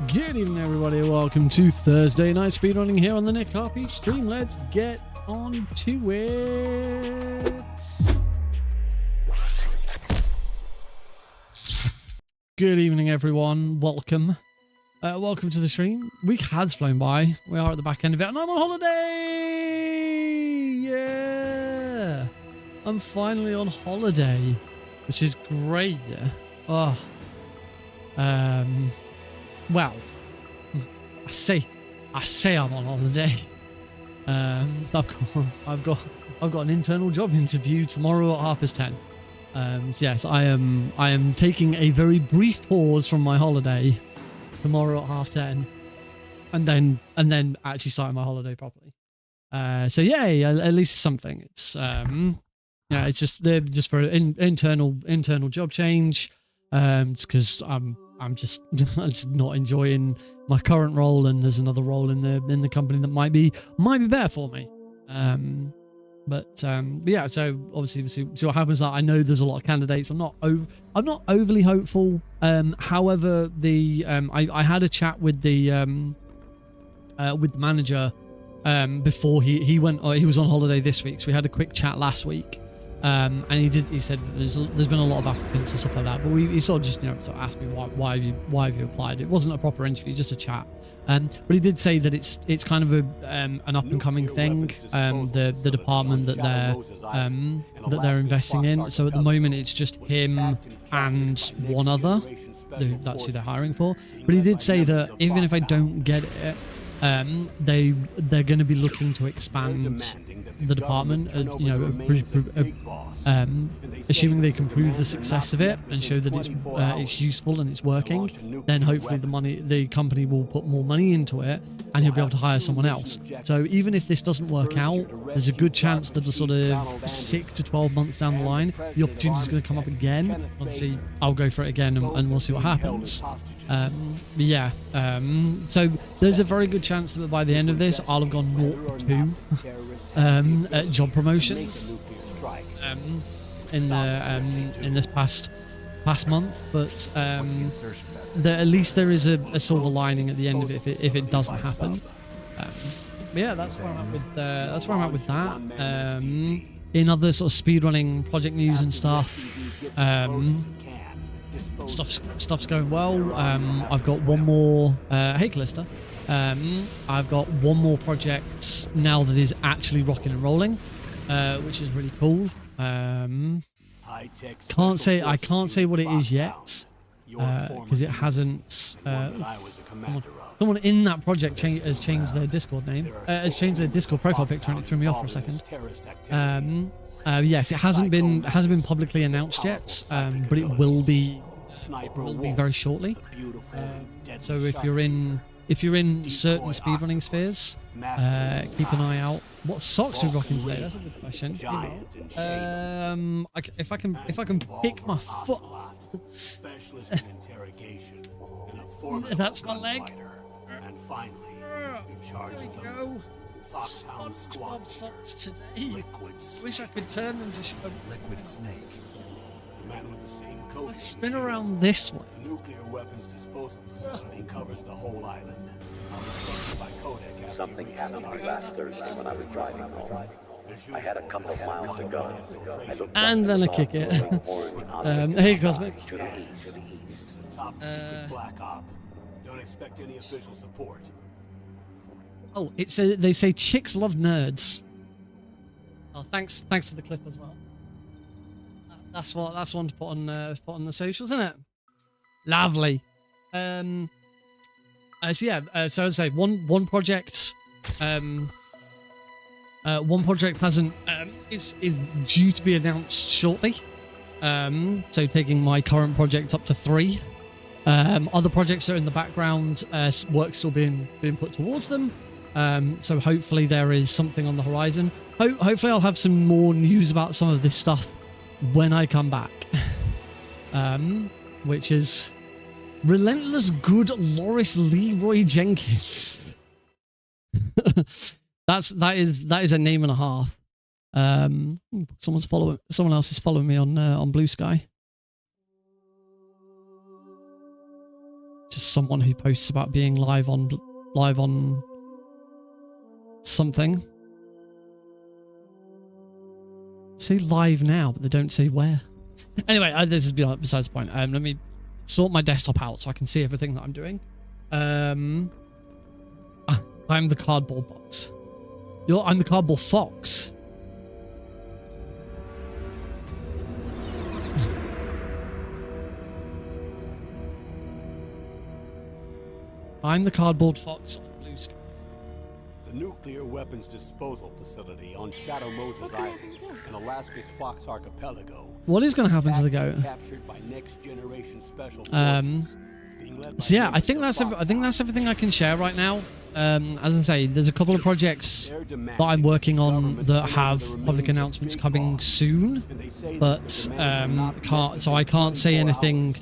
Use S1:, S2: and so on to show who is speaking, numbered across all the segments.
S1: Good evening, everybody. Welcome to Thursday night speedrunning here on the Nick RP stream. Let's get on to it. Good evening, everyone. Welcome. Welcome to the stream. Week has flown by. We are at the back end of it, and I'm on holiday. Yeah, I'm finally on holiday, which is great. Oh, well, I say I'm on holiday. I've got an internal job interview tomorrow at 10:30. So yes, I am taking a very brief pause from my holiday tomorrow at 10:30, and then actually starting my holiday properly. So yay, at least something. It's yeah, it's just for an internal job change. It's because I'm just not enjoying my current role, and there's another role in the company that might be better for me. But yeah, so obviously we'll see what happens. Like, I know there's a lot of candidates. I'm not overly hopeful. However, I had a chat with the manager before he went. He was on holiday this week, so we had a quick chat last week. And he said that there's been a lot of applicants and stuff like that, but he sort of just sort of asked me why have you applied. It wasn't a proper interview, just a chat. But he did say that it's kind of an up and coming thing. The department that they're investing in. So at the moment it's just him and one other. That's who they're hiring for. But he did say that even if I don't get it, they're going to be looking to expand the department, assuming they can prove the success of it and show that it's useful and it's working. Then hopefully the company will put more money into it, and he'll be able to hire someone else. So even if this doesn't work out, there's a good chance that the sort of 6 to 12 months down the line, the opportunity is going to come up again. Obviously, I'll go for it again, and we'll see what happens. But yeah, so there's a very good chance that by the end of this, I'll have gone 0 to 2 at job promotions in this past month. But at least there is a silver lining at the end of it if it doesn't happen. But yeah, that's where I'm at with that. In other sort of speedrunning project news and stuff, stuff's going well. I've got one more. Hey, Callista. I've got one more project now that is actually rocking and rolling, which is really cool. Can't say what it is yet, because it hasn't. Someone in that project has changed their Discord name, has changed their Discord profile picture, and it threw me off for a second. Yes, it hasn't been publicly announced yet, but it will be very shortly. So if you're in certain speedrunning spheres, keep an eye out. What socks are we rocking today? That's a good question. If I can pick my foot. That's my leg. And finally, in charge of them. SpongeBob socks today. Wish I could turn them to show. Liquid Snake. The man with the same coat. I spin around this way. The nuclear weapons disposal facility covers the whole island.
S2: Something happened last Thursday when I was driving home. I had a couple of miles to go.
S1: And then I kick it. Hey, Cosmic.
S3: Black Op. Don't expect any official support.
S1: Oh, they say chicks love nerds. Oh, thanks for the clip as well. That's one to put on the socials, isn't it? Lovely. So yeah, so I'd say one project hasn't is due to be announced shortly. So taking my current project up to 3. Other projects are in the background, work still being put towards them. So hopefully there is something on the horizon. Hopefully I'll have some more news about some of this stuff when I come back. Which is Relentless Good Loris Leroy Jenkins. that is a name and a half. Someone else is following me on Blue Sky. someone who posts about being live on something. Say live now, but they don't say where. Anyway, this is besides the point. Let me sort my desktop out so I can see everything that I'm doing. I'm the cardboard box. I'm the cardboard fox. I'm the cardboard fox on Blue Sky.
S3: The nuclear weapons disposal facility on Shadow Moses Island in Alaska's Fox Archipelago.
S1: What is going to happen to the goat?
S3: Captured by next generation special forces.
S1: So yeah, I think that's everything I can share right now. As I say, there's a couple of projects that I'm working on that have public announcements coming soon, but I can't say anything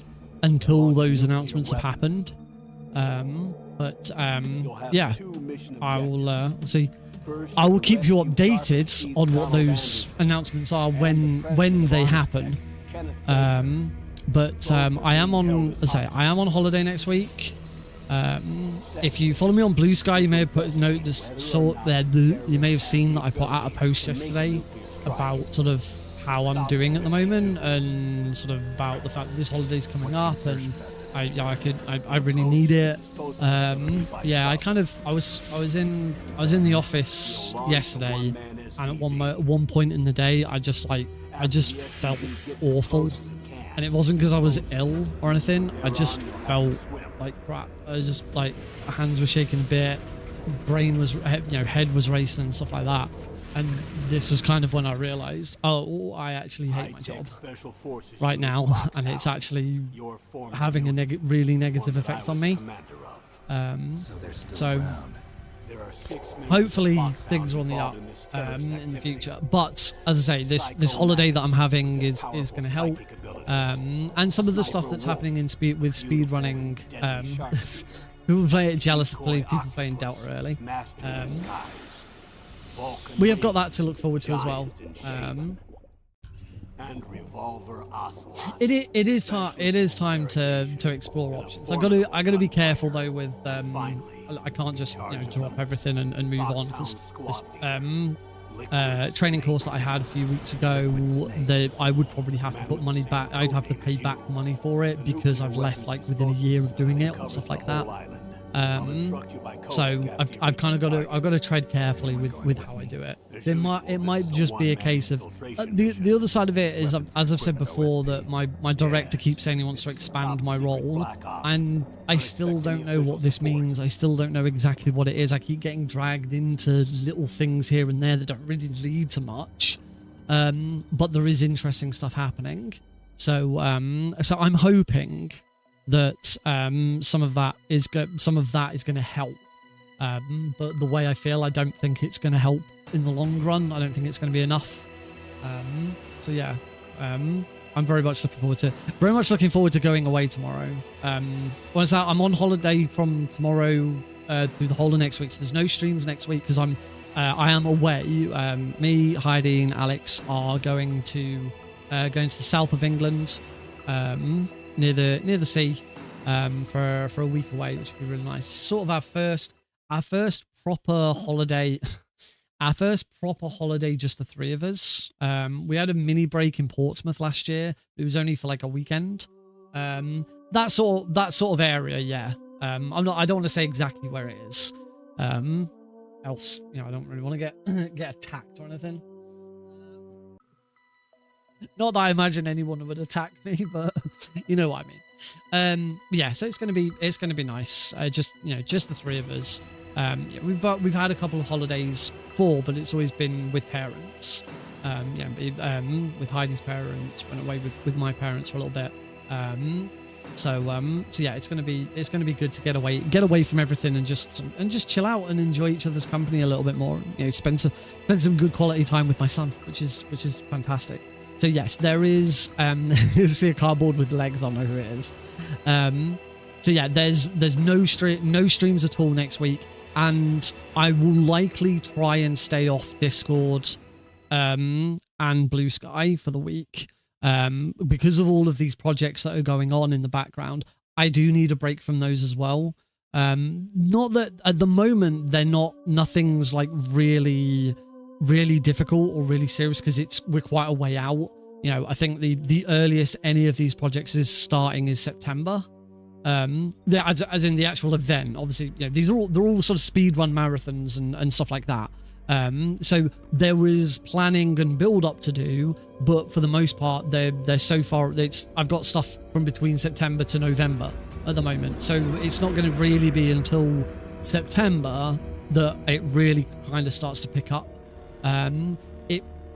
S1: until those announcements have happened. Yeah, I will see. I will keep you updated on what those announcements are when they happen. I am on, as I say, I am on holiday next week. If you follow me on Blue Sky, you may have put a note, you may have seen that I put out a post yesterday about sort of how I'm doing at the moment, and sort of about the fact that this holiday's coming up, and I really need it. Yeah, I was in the office yesterday, and at one point in the day, I just felt awful. And it wasn't because I was ill or anything. I just felt like crap. I was just like, my hands were shaking a bit, brain was, head was racing and stuff like that. And this was kind of when I realized, oh, I actually hate my job right now, and it's actually having a really negative effect on me. So hopefully things are on the up in the future. But as I say, this holiday that I'm having is going to help. And some of the stuff that's happening with speedrunning, people play it jealously, people playing Delta early. We have got that to look forward to as well. It is time to explore options. I got to be careful though with I can't just drop everything and move on, because this training course that I had a few weeks ago, I would probably have to put money back. I'd have to pay back money for it because I've left like within a year of doing it or stuff like that. So I've kind of got to tread carefully with how I do it. It might just be a case of the other side of it is, as I've said before, that my director keeps saying he wants to expand my role, and I still don't know what this means. I still don't know exactly what it is. I keep getting dragged into little things here and there that don't really lead to much, but there is interesting stuff happening. So I'm hoping that some of that is going to help, but the way I feel, I don't think it's going to help in the long run. I don't think it's going to be enough. So yeah, I'm very much looking forward to going away tomorrow. I'm on holiday from tomorrow through the whole of next week, so there's no streams next week because I am away. Me, Heidi, and Alex are going to the south of England. Near the sea, for a week away, which would be really nice. Sort of our first proper holiday, just the three of us. We had a mini break in Portsmouth last year. It was only for like a weekend. That sort of area, yeah. I don't want to say exactly where it is. Else, I don't really want to get attacked or anything. Not that I imagine anyone would attack me, but you know what I mean. Yeah, so it's gonna be nice. Just the three of us. We've had a couple of holidays before, but it's always been with parents. With Heidi's parents, went away with my parents for a little bit. So yeah, it's gonna be good to get away from everything and just chill out and enjoy each other's company a little bit more. Spend some good quality time with my son, which is fantastic. So yes, there is you see a cardboard with legs. I don't know who it is. So yeah, there's no streams at all next week, and I will likely try and stay off Discord and Blue Sky for the week because of all of these projects that are going on in the background. I do need a break from those as well. Not that at the moment nothing's like really difficult or really serious, because we're quite a way out. You know, I think the earliest any of these projects is starting is September. As in the actual event. Obviously, you know, they're all sort of speedrun marathons and stuff like that. So there is planning and build up to do, but for the most part, they're so far. I've got stuff from between September to November at the moment, so it's not going to really be until September that it really kind of starts to pick up.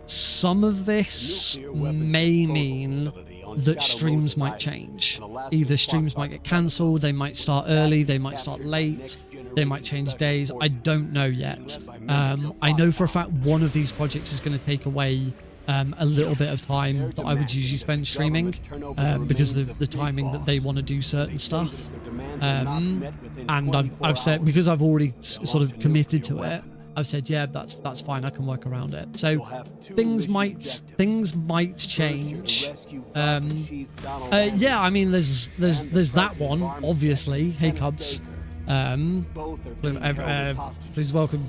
S1: Some of this may mean that streams might change. Either streams might get cancelled, they might start early, they might start late, they might change days. I don't know yet. I know for a fact one of these projects is going to take away a little bit of time that I would usually spend streaming, because of the timing that they want to do certain stuff. And I've said, because I've already sort of committed to it, I've said, yeah, that's fine. I can work around it. So things might change. Yeah, I mean, there's that one, obviously. Hey, Cubs. Please welcome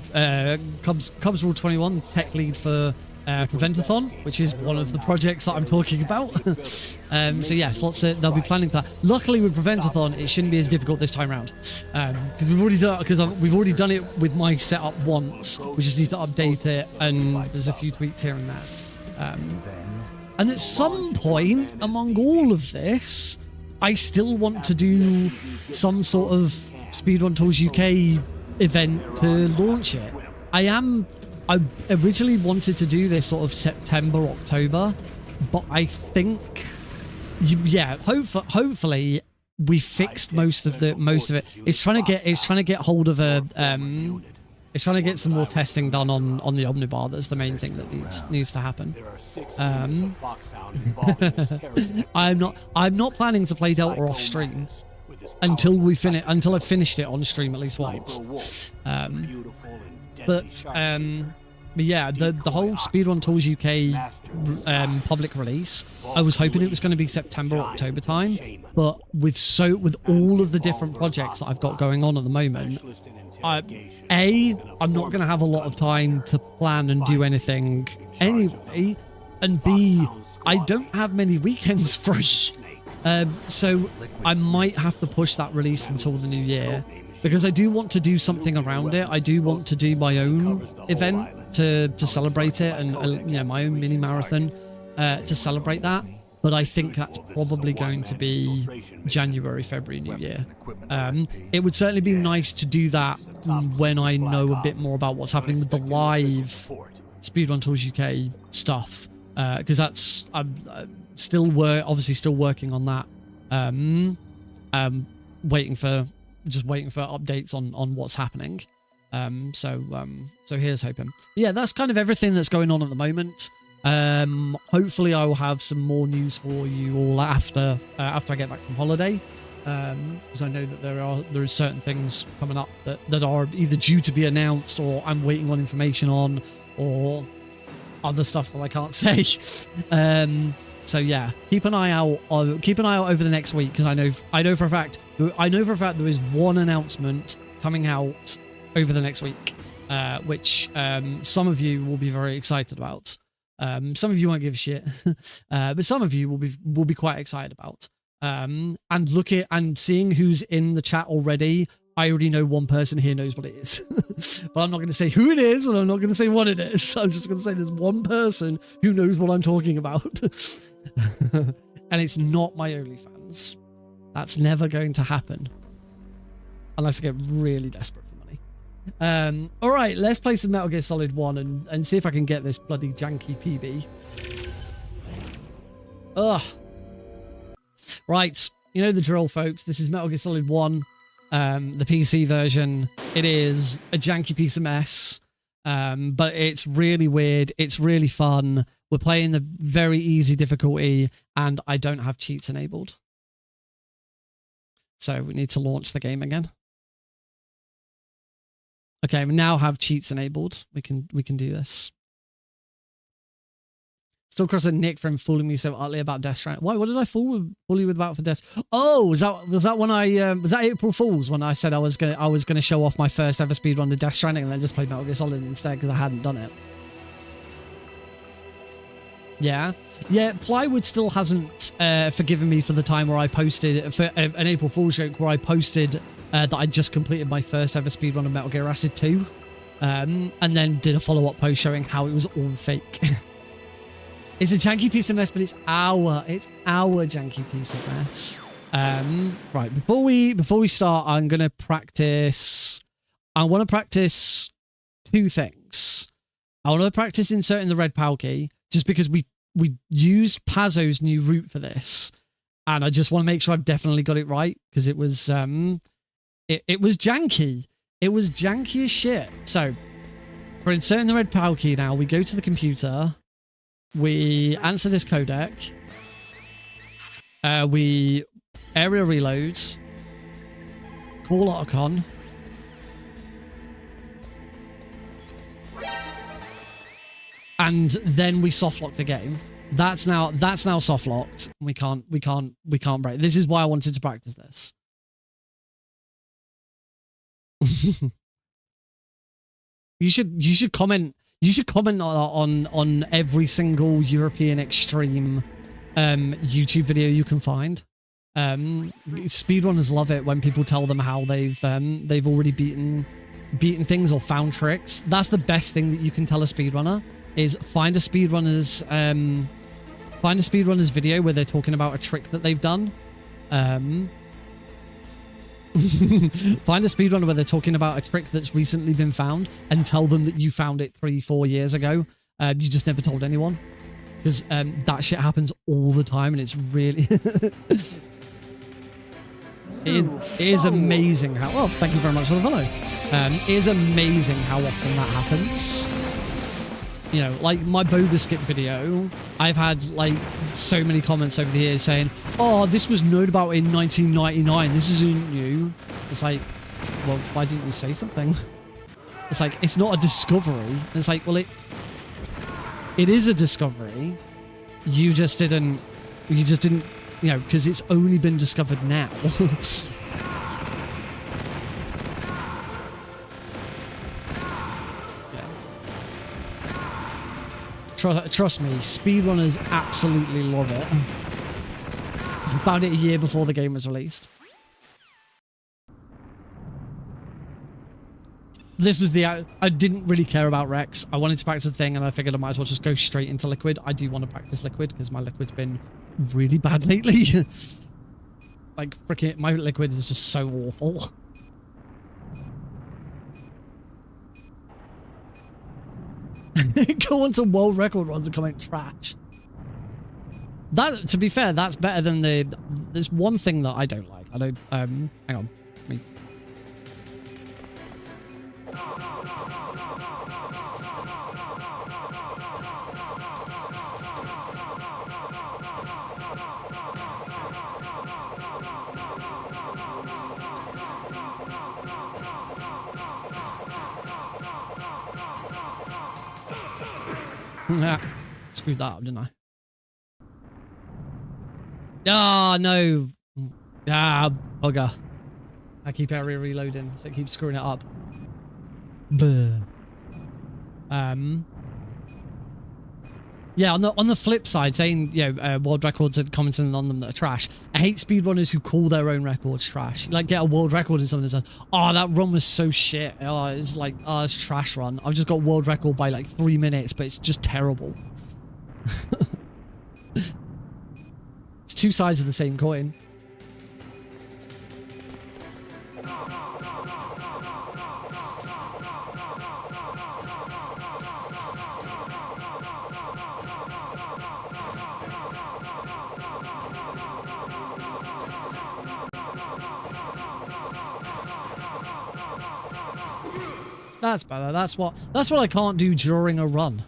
S1: Cubs Rule 21, tech lead for Preventathon, which is one of the projects that I'm talking about. So yes, they'll be planning for that. Luckily with Preventathon, it shouldn't be as difficult this time around, because we've already done it with my setup once. We just need to update it, and there's a few tweaks here and there. And at some point among all of this, I still want to do some sort of Speedrun Tools UK event to launch it. I originally wanted to do this sort of September, October, but I think, yeah, hopefully we fixed most of it. It's trying to get hold of it's trying to get some more testing done on the Omnibar. That's the main thing that needs to happen. I'm not planning to play Delta off stream until I've finished it on stream at least once. But yeah, the whole Speedrun Tools UK public release, I was hoping it was going to be September, October time, but with all of the different projects that I've got going on at the moment, I'm not going to have a lot of time to plan and do anything anyway, and B, I don't have many weekends free. So I might have to push that release until the new year, because I do want to do something around it. I do want to do my own event to celebrate it, and you know, my own mini marathon to celebrate that. But I think that's probably going to be January, February, New Year. It would certainly be nice to do that when I know a bit more about what's happening with the live Speedrun Tools UK stuff, because that's still working on that. Waiting for updates on what's happening. So here's hoping. Yeah, that's kind of everything that's going on at the moment. Hopefully I will have some more news for you all after I get back from holiday, because I know that there are certain things coming up that are either due to be announced, or I'm waiting on information on, or other stuff that I can't say. So yeah, keep an eye out over the next week, because I know for a fact there is one announcement coming out over the next week, which some of you will be very excited about. Some of you won't give a shit, but some of you will be quite excited about. And seeing who's in the chat already, I already know one person here knows what it is. But I'm not going to say who it is, and I'm not going to say what it is. I'm just going to say there's one person who knows what I'm talking about. And it's not my OnlyFans. That's never going to happen unless I get really desperate for money. All right, let's play some Metal Gear Solid 1 and see if I can get this bloody janky PB. Ugh. Right, you know the drill, folks. This is Metal Gear Solid 1, the PC version. It is a janky piece of mess, but it's really weird. It's really fun. We're playing the very easy difficulty, and I don't have cheats enabled. So we need to launch the game again. Okay, we now have cheats enabled. We can do this. Still crossing Nick from fooling me so utterly about Death Stranding. Why? What did I fool you with about for Death? Oh, was that when I was that April Fool's when I said I was gonna show off my first ever speedrun of Death Stranding and then just play Metal Gear Solid instead because I hadn't done it. Yeah. Plywood still hasn't forgiven me for the time where I posted for an April Fool's joke where I posted that I just completed my first ever speedrun of Metal Gear Acid 2, and then did a follow-up post showing how it was all fake. It's a janky piece of mess, but it's our janky piece of mess. Right, before we start, I'm gonna practice. I want to practice two things. I want to practice inserting the red PAL key, just because we used Pazzo's new route for this, and I just want to make sure I've definitely got it right because it was it was janky. It was janky as shit. So for inserting the red PAL key now, we go to the computer. We answer this codec. We area reloads. Call Otacon. And then we softlock the game. That's now softlocked. We can't break. This is why I wanted to practice this. You should comment. You should comment on every single European Extreme YouTube video you can find. Speedrunners love it when people tell them how they've already beaten things or found tricks. That's the best thing that you can tell a speedrunner is find a speedrunner's video where they're talking about a trick that they've done. Find a speedrunner where they're talking about a trick that's recently been found and tell them that you found it 3-4 years ago. You just never told anyone. Because that shit happens all the time and it's really... it is amazing how... Well, thank you very much for the follow. It is amazing how often that happens. You know, like my Boba Skip video, I've had like so many comments over the years saying, oh, this was known about in 1999. This isn't new. It's like, well, why didn't you say something? It's like, it's not a discovery. And it's like, well, it is a discovery. You just didn't, you know, because it's only been discovered now. Trust me, speedrunners absolutely love it. I found it a year before the game was released. This was I didn't really care about Rex. I wanted to practice the thing and I figured I might as well just go straight into Liquid. I do want to practice Liquid because my Liquid's been really bad lately. Like, freaking, my Liquid is just so awful. Go on to world record runs and comment trash. That, to be fair, that's better than there's one thing that I don't like. I don't, hang on. Screwed that up, didn't I? Ah, no. Ah, bugger. I keep area reloading, so it keeps screwing it up. Buh. Yeah, on the flip side, saying, you know, world records and commenting on them that are trash. I hate speedrunners who call their own records trash. Like, get a world record and something that says, oh, that run was so shit. Oh, it's like, oh, it's a trash run. I've just got world record by like 3 minutes, but it's just terrible. It's two sides of the same coin. That's better. That's what I can't do during a run.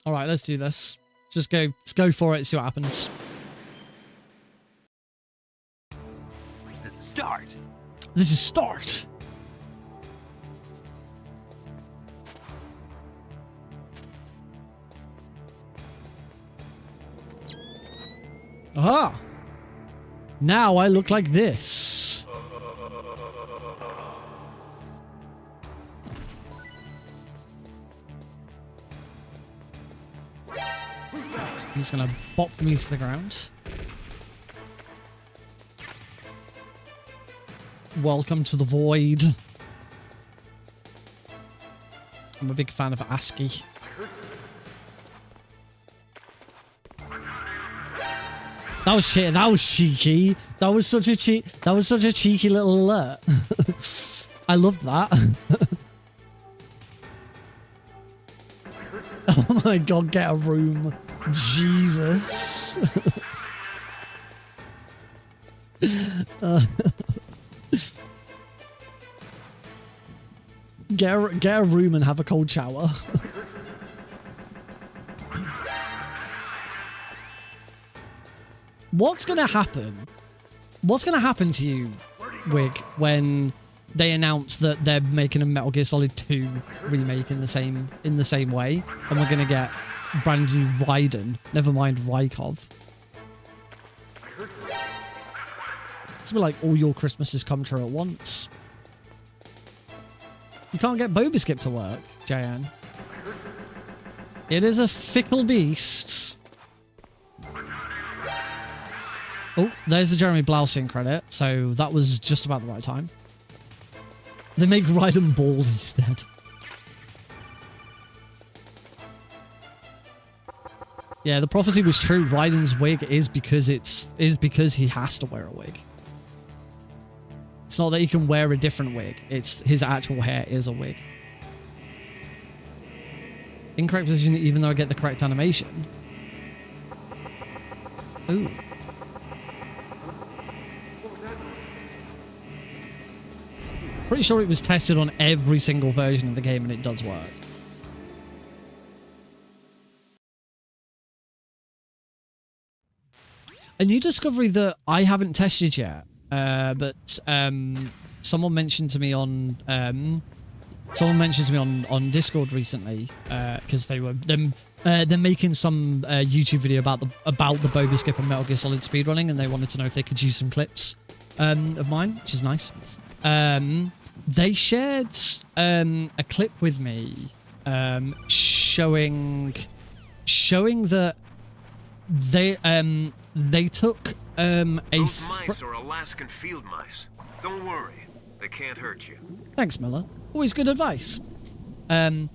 S1: All right, let's do this. Let's go for it. See what happens.
S4: This is start.
S1: This is start. Ah! Now I look like this. He's gonna bop me to the ground. Welcome to the void. I'm a big fan of ASCII. That was shit. That was cheeky. That was such a cheeky little alert. I loved that. Oh my god, get a room. Jesus. Get a room and have a cold shower. What's gonna happen? What's gonna happen to you, Wig, when they announce that they're making a Metal Gear Solid 2 remake in the same way, and we're gonna get brand new Raiden, never mind Rykov? It's gonna be like all your Christmases come true at once. You can't get Boba Skip to work, JN. It is a fickle beast. Oh, there's the Jeremy Blausing credit, so that was just about the right time. They make Raiden bald instead. Yeah, the prophecy was true. Raiden's wig is because he has to wear a wig. It's not that he can wear a different wig. It's his actual hair is a wig. Incorrect position, even though I get the correct animation. Ooh. Pretty sure it was tested on every single version of the game and it does work. A new discovery that I haven't tested yet, but someone mentioned to me on Discord recently, because they're making some YouTube video about the Boba Skip and Metal Gear Solid speedrunning, and they wanted to know if they could use some clips of mine, which is nice. They shared a clip with me showing that they took
S5: Those mice are Alaskan field mice. Don't worry, they can't hurt you.
S1: Thanks, Miller. Always good advice. They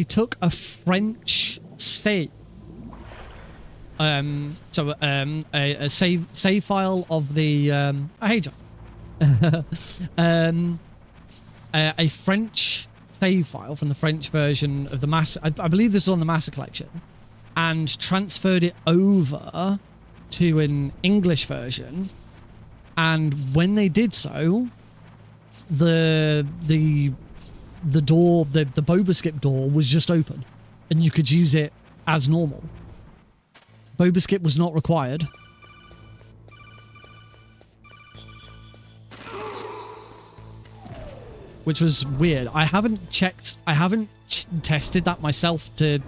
S1: took a French save. A save file of the hey John. A French save file from the French version of the Master. I believe this is on the Master Collection, and transferred it over to an English version. And when they did so, the door, the Boba Skip door was just open, and you could use it as normal. Boba Skip was not required. Which was weird. I haven't tested that myself to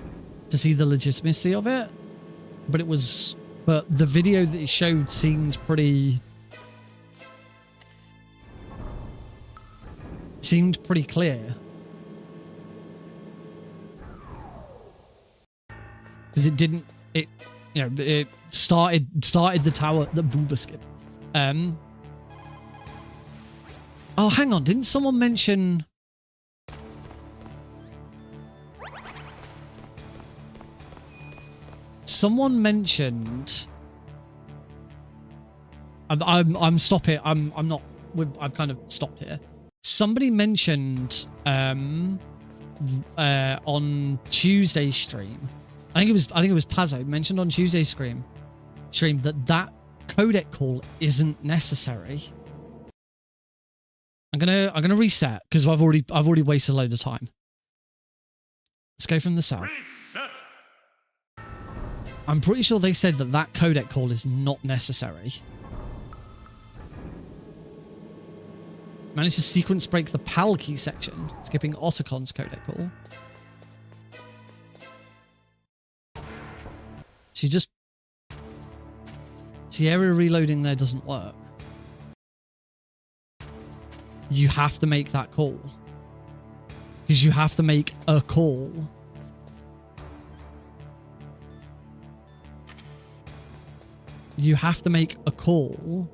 S1: see the legitimacy of it, but the video that it showed seemed pretty clear, because it started the tower that Boba Skip. Oh, hang on. Didn't someone mention... Someone mentioned... I'm stopping. I'm not... I've kind of stopped here. Somebody mentioned on Tuesday's stream. I think it was Pazzo mentioned on Tuesday's stream that codec call isn't necessary. I'm gonna reset because I've already wasted a load of time. Let's go from the south. Reset. I'm pretty sure they said that codec call is not necessary. Managed to sequence break the PAL key section, skipping Ottocon's codec call. So you just See, area reloading there doesn't work. You have to make that call. Because you have to make a call. You have to make a call.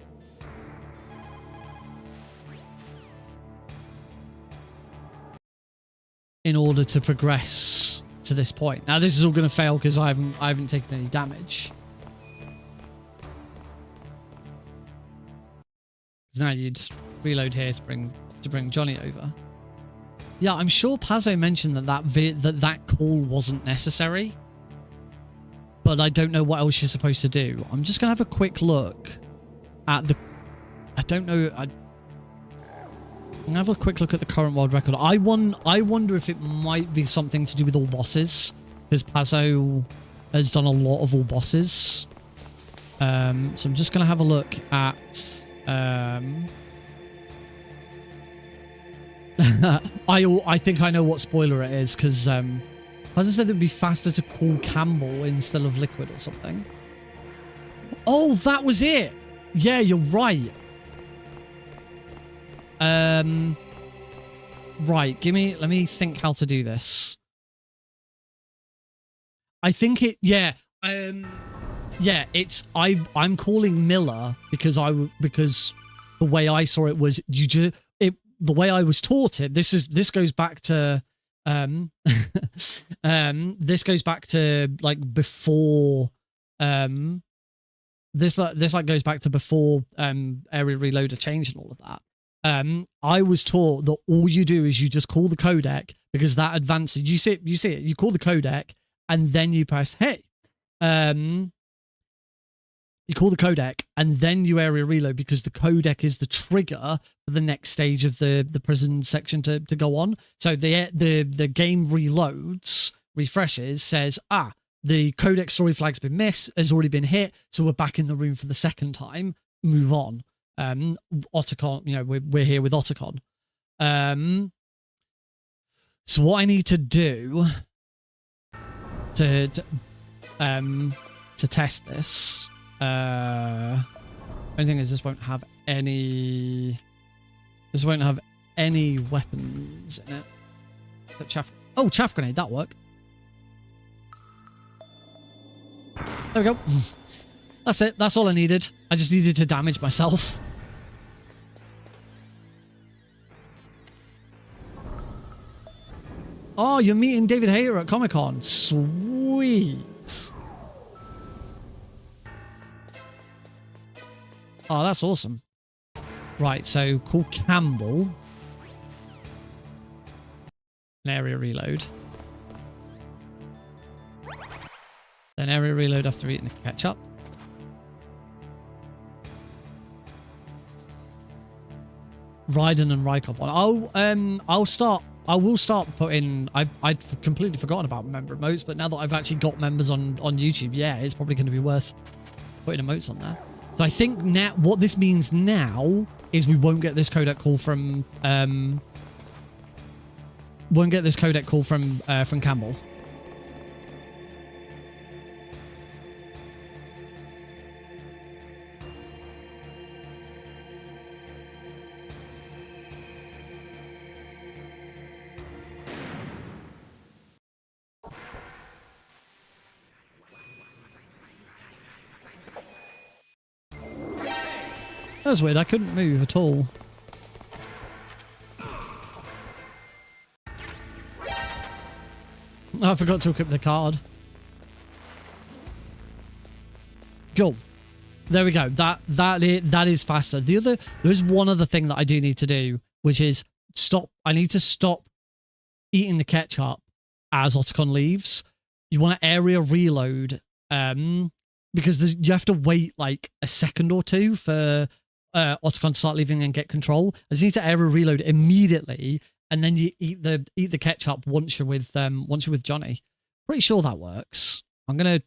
S1: In order to progress to this point. Now this is all going to fail because I haven't taken any damage. Because now you'd reload here to bring Johnny over. Yeah, I'm sure Pazzo mentioned that call wasn't necessary. But I don't know what else you're supposed to do. I'm just going to have a quick look at the... I don't know... I'm going to have a quick look at the current world record. I wonder if it might be something to do with all bosses. Because Pazzo has done a lot of all bosses. So I'm just going to have a look at... I think I know what spoiler it is. Because... As I said, it would be faster to call Campbell instead of Liquid or something. Oh, that was it. Yeah, you're right. Right, let me think how to do this. I think it, yeah, it's, I'm calling Miller because the way I saw it was the way I was taught it, this goes back to, this goes back to like before this like goes back to before area reloader changed and all of that. I was taught that all you do is you just call the codec because that advances. You see it, you call the codec and then you press hey. You call the codec and then you area reload because the codec is the trigger for the next stage of the prison section to go on. So the game reloads, refreshes, says, the codec story flag's been missed, has already been hit, so we're back in the room for the second time. Move on. Otacon, we're here with Otacon. So what I need to do to test this. Only thing is this won't have any weapons in it. Chaff grenade, that'll work. There we go. That's it. That's all I needed. I just needed to damage myself. Oh, you're meeting David Hayter at Comic-Con. Sweet. Oh, that's awesome. Right, so call Campbell. An area reload. Then area reload after eating the ketchup. Raiden and Rykov on. I will start putting... I'd completely forgotten about member emotes, but now that I've actually got members on YouTube, yeah, it's probably going to be worth putting emotes on there. So I think now what this means now is we won't get this codec call from Campbell. That was weird. I couldn't move at all. Oh, I forgot to equip the card. Cool. There we go. That is faster. There's one other thing that I do need to do, which is stop. I need to stop eating the ketchup as Otacon leaves. You want to area reload, because you have to wait like a second or two for Otacon to start leaving and get control. I just need to area reload immediately, and then you eat the ketchup once you're with Johnny. Pretty sure that works. I'm gonna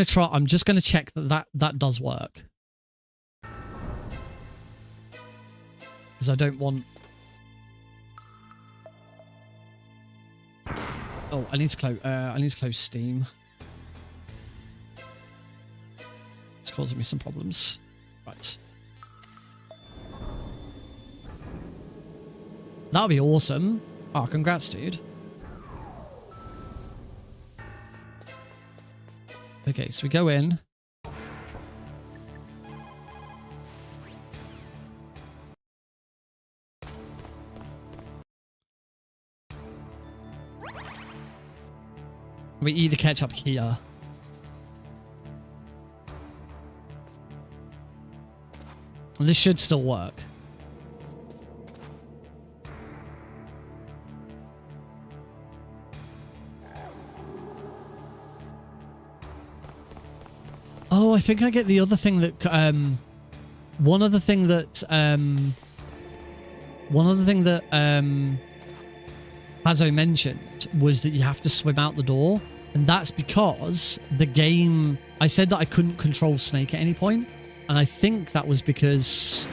S1: try. I'm just gonna check that does work, because I don't want. Oh, I need to close Steam. It's causing me some problems. Right. That'll be awesome. Oh, congrats, dude. Okay, so we go in. We eat the ketchup here. And this should still work. Oh, I think I get the other thing that, one other thing that, Hazo mentioned was that you have to swim out the door. And that's because the game, I said that I couldn't control Snake at any point. And I think that was because,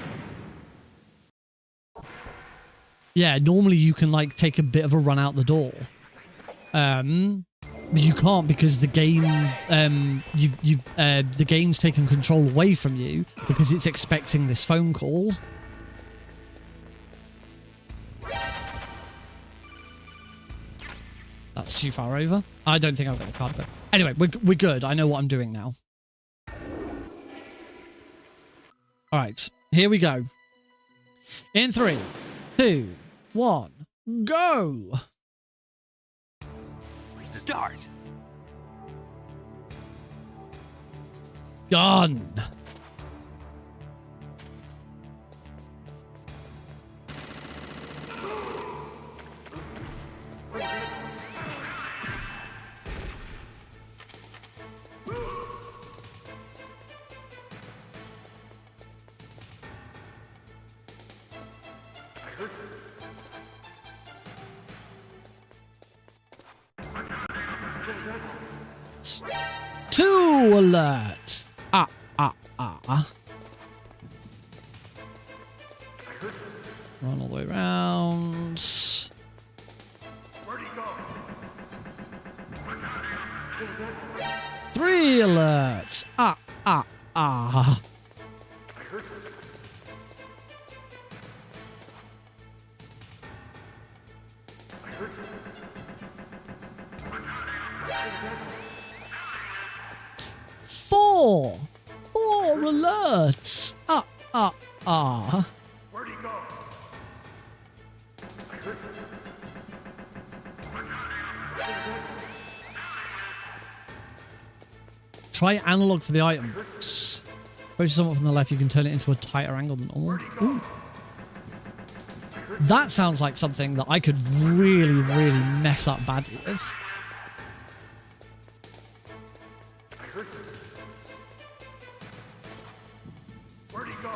S1: yeah, normally you can like take a bit of a run out the door. You can't because the game, the game's taken control away from you because it's expecting this phone call. That's too far over. I don't think I've got a card, but anyway, we're good. I know what I'm doing now. All right, here we go. In 3, 2, 1, go.
S4: Start.
S1: Done. Two alerts. Run all the way around. Three alerts. Four alerts.
S3: Where'd he go?
S1: Try analog for the item box. Approach someone from the left, you can turn it into a tighter angle than normal. Ooh. That sounds like something that I could really, really mess up badly with.
S3: Where'd he go?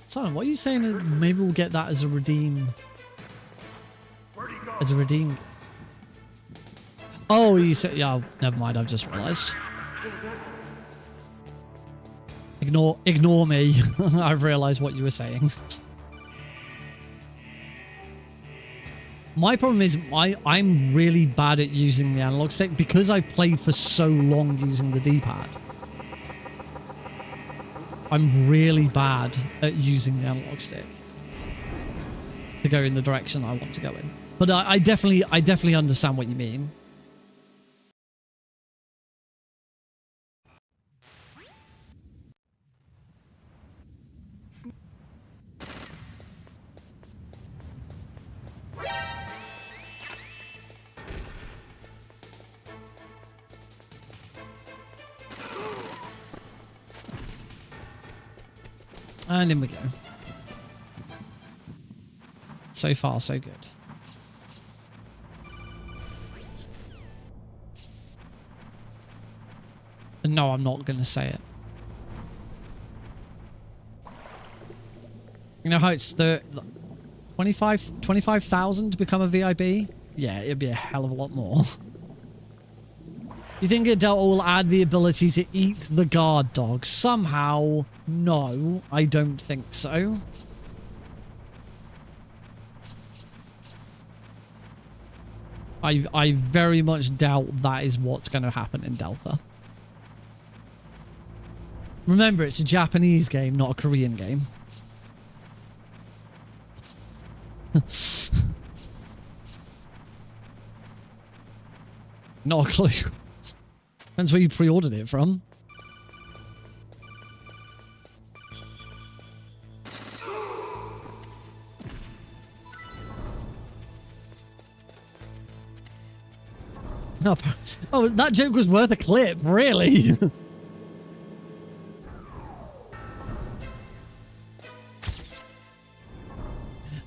S1: Simon, what are you saying? Maybe we'll get that as a redeem. As a redeem. Oh, you said, yeah, never mind. I've just realized. Ignore me. I've realized what you were saying. My problem is I'm really bad at using the analog stick because I've played for so long using the D-pad. I'm really bad at using the analog stick to go in the direction I want to go in. But I definitely understand what you mean. And in we go. So far, so good. No, I'm not going to say it. You know how it's 25,000 to become a VIB? Yeah, it'd be a hell of a lot more. You think Adele will add the ability to eat the guard dog? Somehow, no, I don't think so. I very much doubt that is what's going to happen in Delta. Remember, it's a Japanese game, not a Korean game. Not a clue. Depends where you pre-ordered it from. Oh, that joke was worth a clip, really?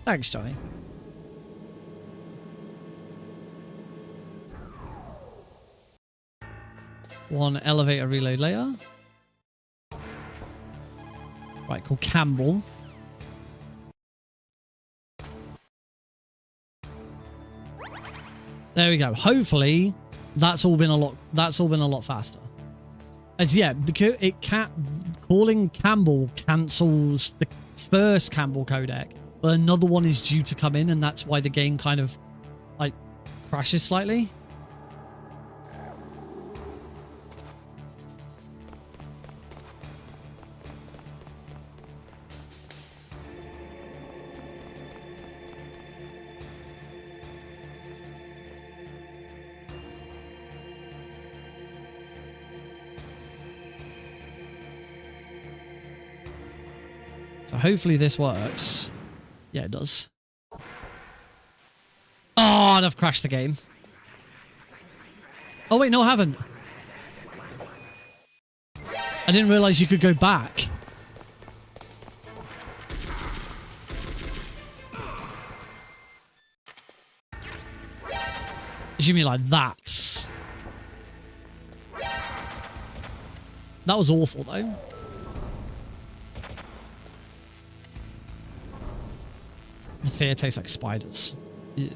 S1: Thanks, Johnny. One elevator reload later. Right, called Campbell. There we go. Hopefully, that's all been a lot faster. As yeah, because it can't calling Campbell cancels the first Campbell codec, but another one is due to come in, and that's why the game kind of like crashes slightly. So hopefully this works. Yeah, it does. Oh, and I've crashed the game. Oh, wait, no, I haven't. I didn't realize you could go back. You mean like that? That was awful, though. The fear tastes like spiders. Ew.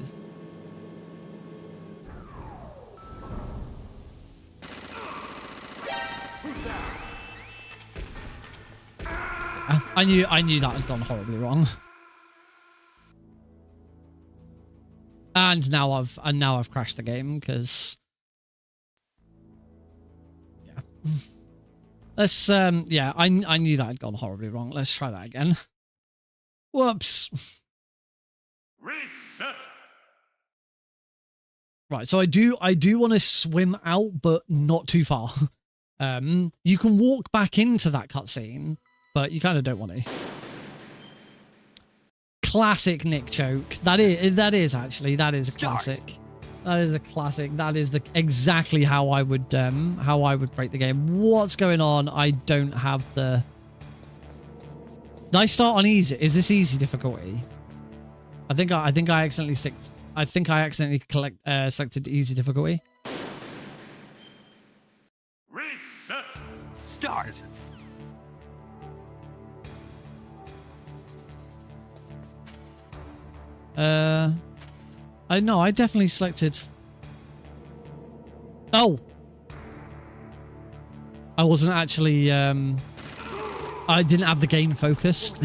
S1: I knew that had gone horribly wrong. And now I've crashed the game because yeah. Let's yeah, I knew that had gone horribly wrong. Let's try that again. Whoops. Reset. Right, so I do want to swim out, but not too far. You can walk back into that cutscene, but you kind of don't want to. Classic Nick choke. That is actually a classic. That is a classic. That is exactly how I would break the game. What's going on? I don't have the. Did I start on easy? Is this easy difficulty? I think I accidentally selected easy difficulty.
S4: Reset. Start.
S1: I know I definitely selected. Oh, I wasn't actually. I didn't have the game focused.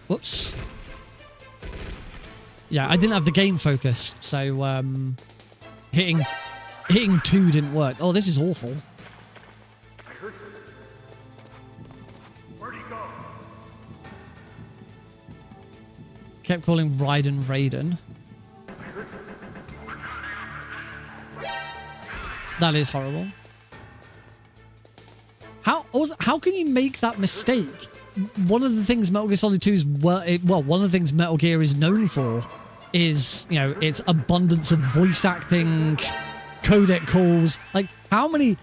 S1: Whoops. Yeah, I didn't have the game focused, so hitting 2 didn't work. Oh, this is awful. Kept calling Raiden. That is horrible. How can you make that mistake? One of the things Metal Gear Solid 2 is one of the things Metal Gear is known for is, you know, its abundance of voice acting, codec calls. Like how many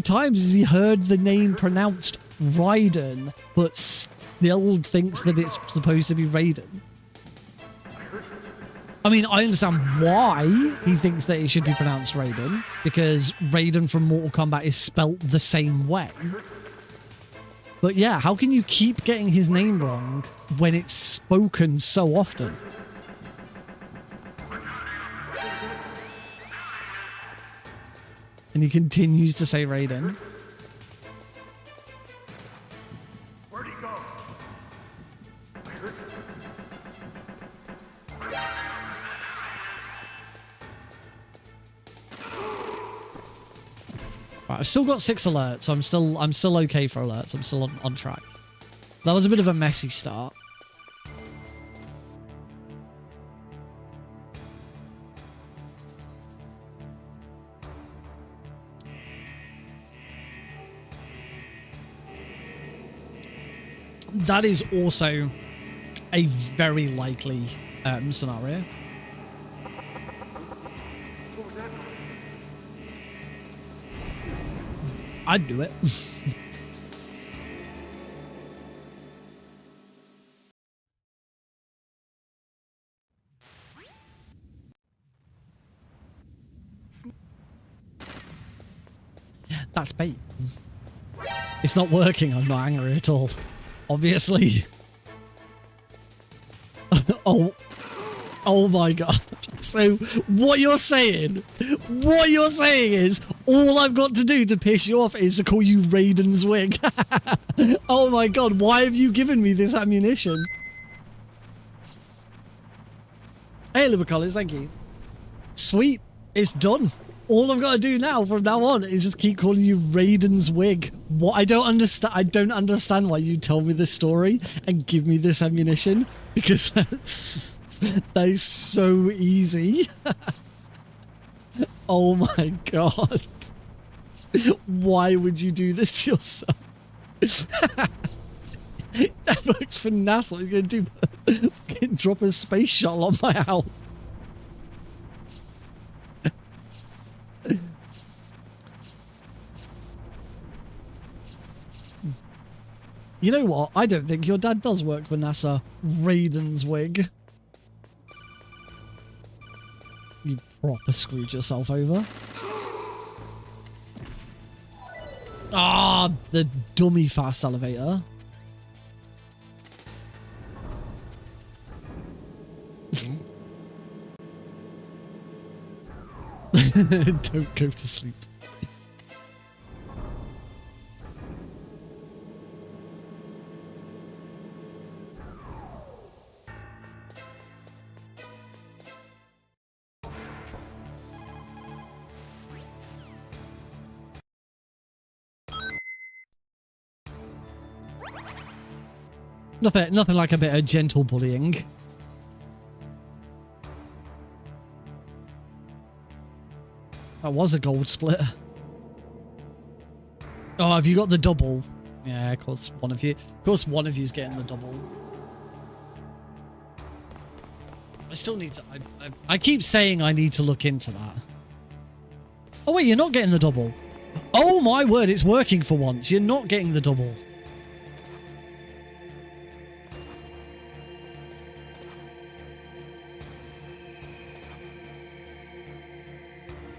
S1: times has he heard the name pronounced Raiden but still thinks that it's supposed to be Raiden? I mean, I understand why he thinks that it should be pronounced Raiden, because Raiden from Mortal Kombat is spelt the same way. But yeah, how can you keep getting his name wrong when it's spoken so often? And he continues to say Raiden. Where'd he go? Right, I've still got 6 alerts, so I'm still okay for alerts. I'm still on track. That was a bit of a messy start. That is also a very likely scenario. I'd do it. That's bait. It's not working. I'm not angry at all. Obviously. Oh my god. So what you're saying is all I've got to do to piss you off is to call you Raiden's wig. Oh my god, why have you given me this ammunition? Hey, Lubacolis, thank you. Sweet, it's done. All I've got to do now from now on is just keep calling you Raiden's wig. What? I don't understand why you tell me this story and give me this ammunition, because that is so easy. Oh my god. Why would you do this to yourself? That works for NASA. He's going to do drop a space shuttle on my house. You know what? I don't think your dad does work for NASA. Raiden's wig. You proper screwed yourself over. Ah, the dummy fast elevator. Don't go to sleep. Nothing like a bit of gentle bullying. That was a gold split. Oh, have you got the double? Yeah, of course one of you's getting the double. I still need to. I keep saying I need to look into that. Oh wait, you're not getting the double. Oh my word, it's working for once. You're not getting the double.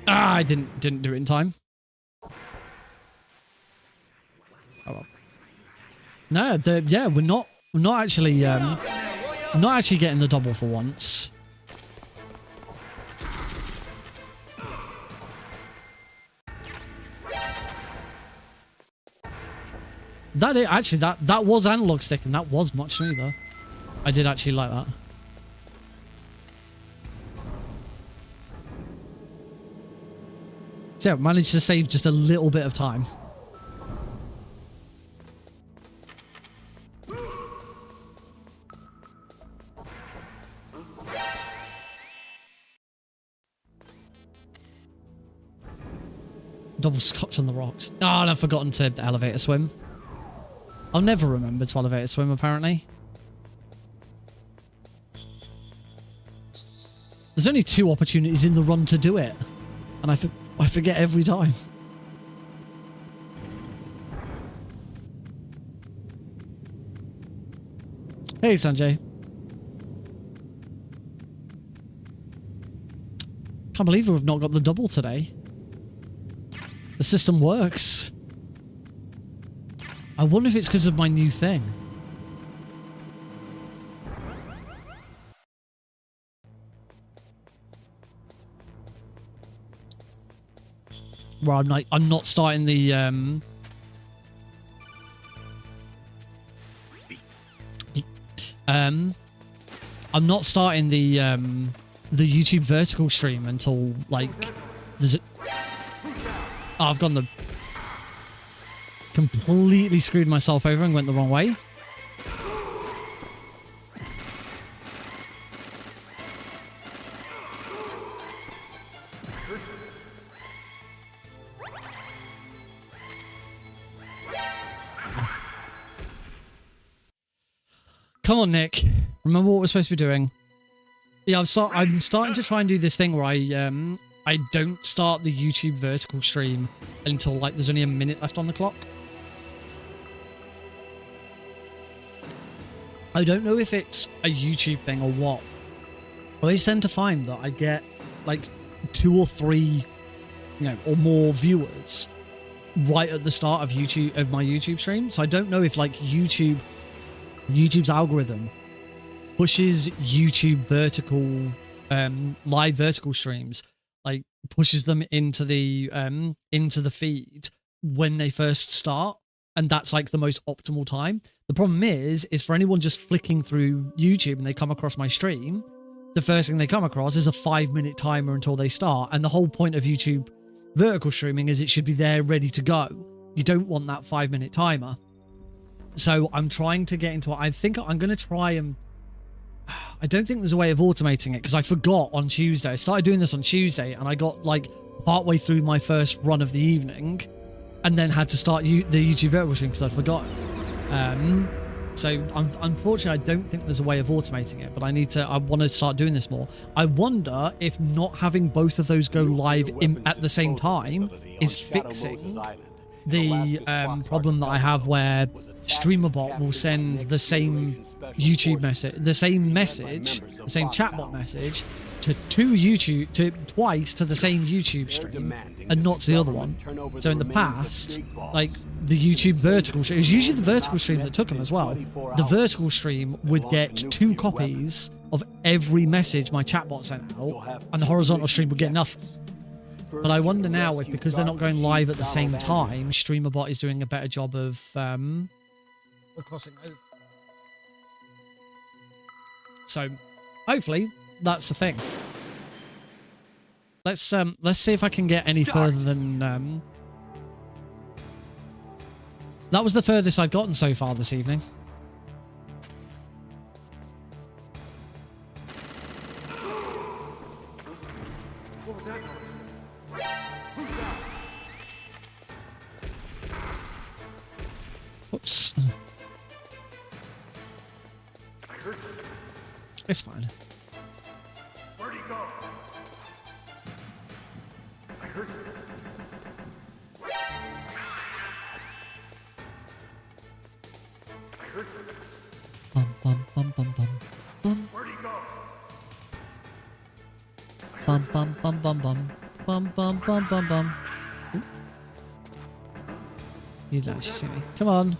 S1: Ah, I didn't do it in time. Oh well. No, yeah, we're not actually getting the double for once. That was analog stick, and that was much smoother. I did actually like that. So yeah, managed to save just a little bit of time. Double scotch on the rocks. Oh, and I've forgotten to elevator swim. I'll never remember to elevator swim, apparently. There's only 2 opportunities in the run to do it. And I forget every time. Hey, Sanjay. Can't believe we've not got the double today. The system works. I wonder if it's because of my new thing. Well, I'm not starting the I'm not starting the YouTube vertical stream until like there's a, oh, I've gone the completely screwed myself over and went the wrong way. Come on, Nick. Remember what we're supposed to be doing. Yeah, I'm starting to try and do this thing where I don't start the YouTube vertical stream until like there's only a minute left on the clock. I don't know if it's a YouTube thing or what. I always tend to find that I get like 2 or 3, or more viewers right at the start of my YouTube stream. So I don't know if like YouTube's algorithm pushes YouTube vertical live vertical streams, like pushes them into the feed when they first start, and that's like the most optimal time. The problem is for anyone just flicking through YouTube and they come across my stream, the first thing they come across is a 5-minute timer until they start. And the whole point of YouTube vertical streaming is it should be there ready to go. You don't want that 5-minute timer. So I'm trying to get into it. I think I'm going to try and... I don't think there's a way of automating it because I forgot on Tuesday. I started doing this on Tuesday and I got like partway through my first run of the evening and then had to start the YouTube vertical stream because I'd forgotten. So unfortunately, I don't think there's a way of automating it, but I want to start doing this more. I wonder if not having both of those go live at the same time is fixing the problem that I have where StreamerBot will send the same YouTube message, the same chatbot message twice to the same YouTube stream and not to the other one. So in the past, like the YouTube vertical stream, it was usually the vertical stream that took them as well. The vertical stream would get 2 copies of every message my chatbot sent out, and the horizontal stream would get nothing. But I wonder now if, because they're not going live at the same time, StreamerBot is doing a better job of crossing over. So hopefully that's the thing. Let's see if I can get any further than that was the furthest I've gotten so far this evening. Whoops. It's fine.
S4: Where'd he go? I heard it. I heard it.
S1: Bum bum bum bum bum bum.
S4: Where'd he go?
S1: Bum bum bum bum bum bum bum bum bum bum. Ooh. You don't actually see me. Come on.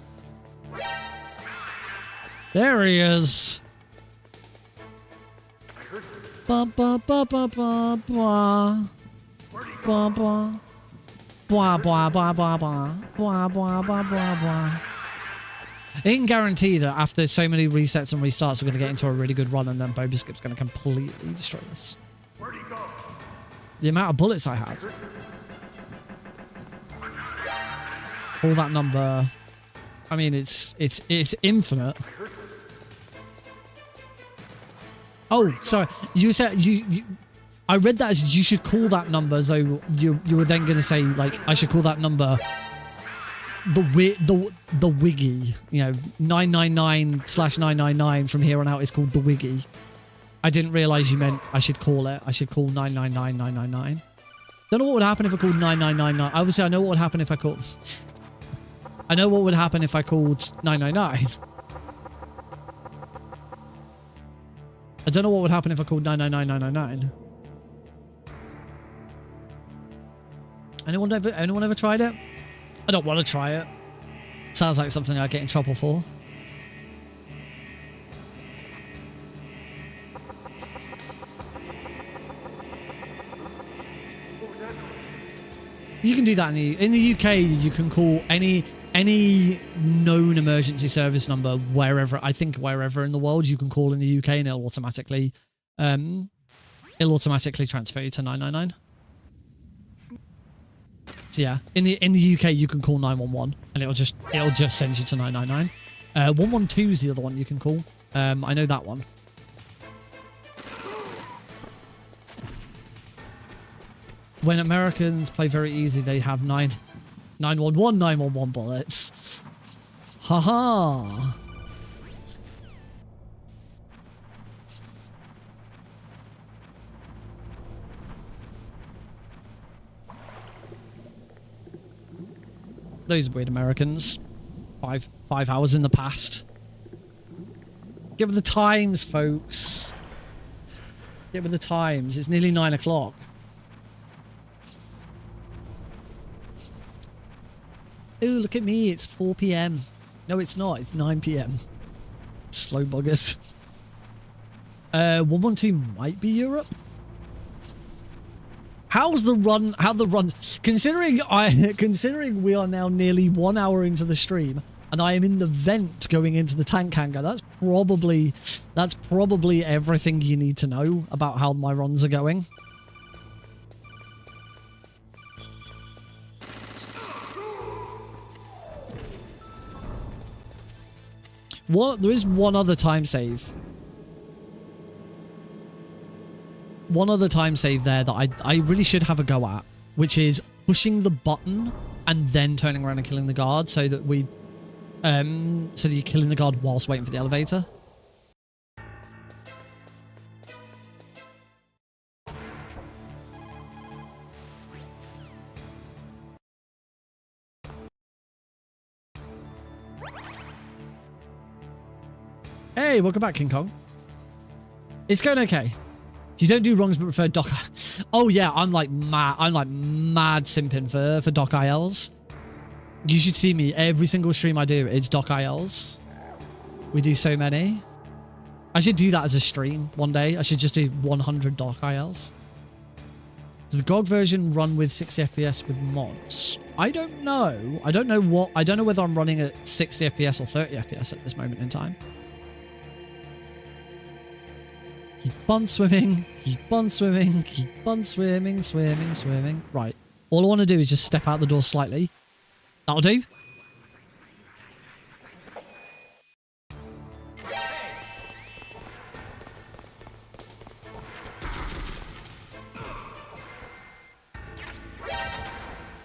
S1: There he is. Ba ba ba ba ba ba. Ba ba. Blah blah blah blah blah. Blah blah blah blah blah. I can guarantee that after so many resets and restarts, we're going to get into a really good run, and then Boba Skip's going to completely destroy us.
S4: Where'd he go?
S1: The amount of bullets I have. All that number. I mean, it's infinite. Oh, sorry. You said I read that as you should call that number. So you were then going to say like I should call that number the Wiggy. 999/999 from here on out is called the Wiggy. I didn't realize you meant I should call it. I should call 999/999. Don't know what would happen if I called 9999. Obviously, I know what would happen if I called. I know what would happen if I called 999. I don't know what would happen if I called 999,999. Anyone ever tried it? I don't want to try it. Sounds like something I'd get in trouble for. You can do that in the UK. You can call any known emergency service number wherever in the world you can call in the UK, and it'll automatically transfer you to 999. So yeah, in the UK you can call 911 and it'll just send you to 999. 112 is the other one you can call. I know that one. When Americans play very easy, they have 911 bullets. Haha. Those weird Americans. 5 hours in the past. Give it the times, folks. Give it the times. It's nearly 9 o'clock. Ooh, look at me. It's 4 p.m. No, it's not. It's 9 p.m. Slow buggers. 112 might be Europe. How's the run? How the runs? Considering we are now nearly 1 hour into the stream, and I am in the vent going into the tank hangar. That's probably everything you need to know about how my runs are going. There is one other time save. One other time save there that I really should have a go at, which is pushing the button and then turning around and killing the guard so that so that you're killing the guard whilst waiting for the elevator. Hey, welcome back, King Kong. It's going okay. You don't do wrongs but prefer Doc. Oh yeah, I'm like mad simping for Doc ILs. You should see me. Every single stream I do, it's Doc ILs. We do so many. I should do that as a stream one day. I should just do 100 Doc ILs. Does the GOG version run with 60 FPS with mods? I don't know. I don't know whether I'm running at 60 FPS or 30 FPS at this moment in time. Keep on swimming, keep on swimming, keep on swimming, swimming, swimming. Right. All I want to do is just step out the door slightly. That'll do.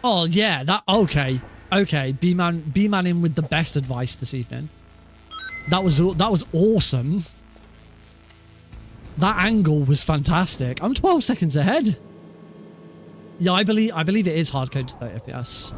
S1: Oh, yeah, okay. Okay, B-Man in with the best advice this evening. That was awesome. That angle was fantastic. I'm 12 seconds ahead. Yeah, I believe it is hard code to 30 FPS.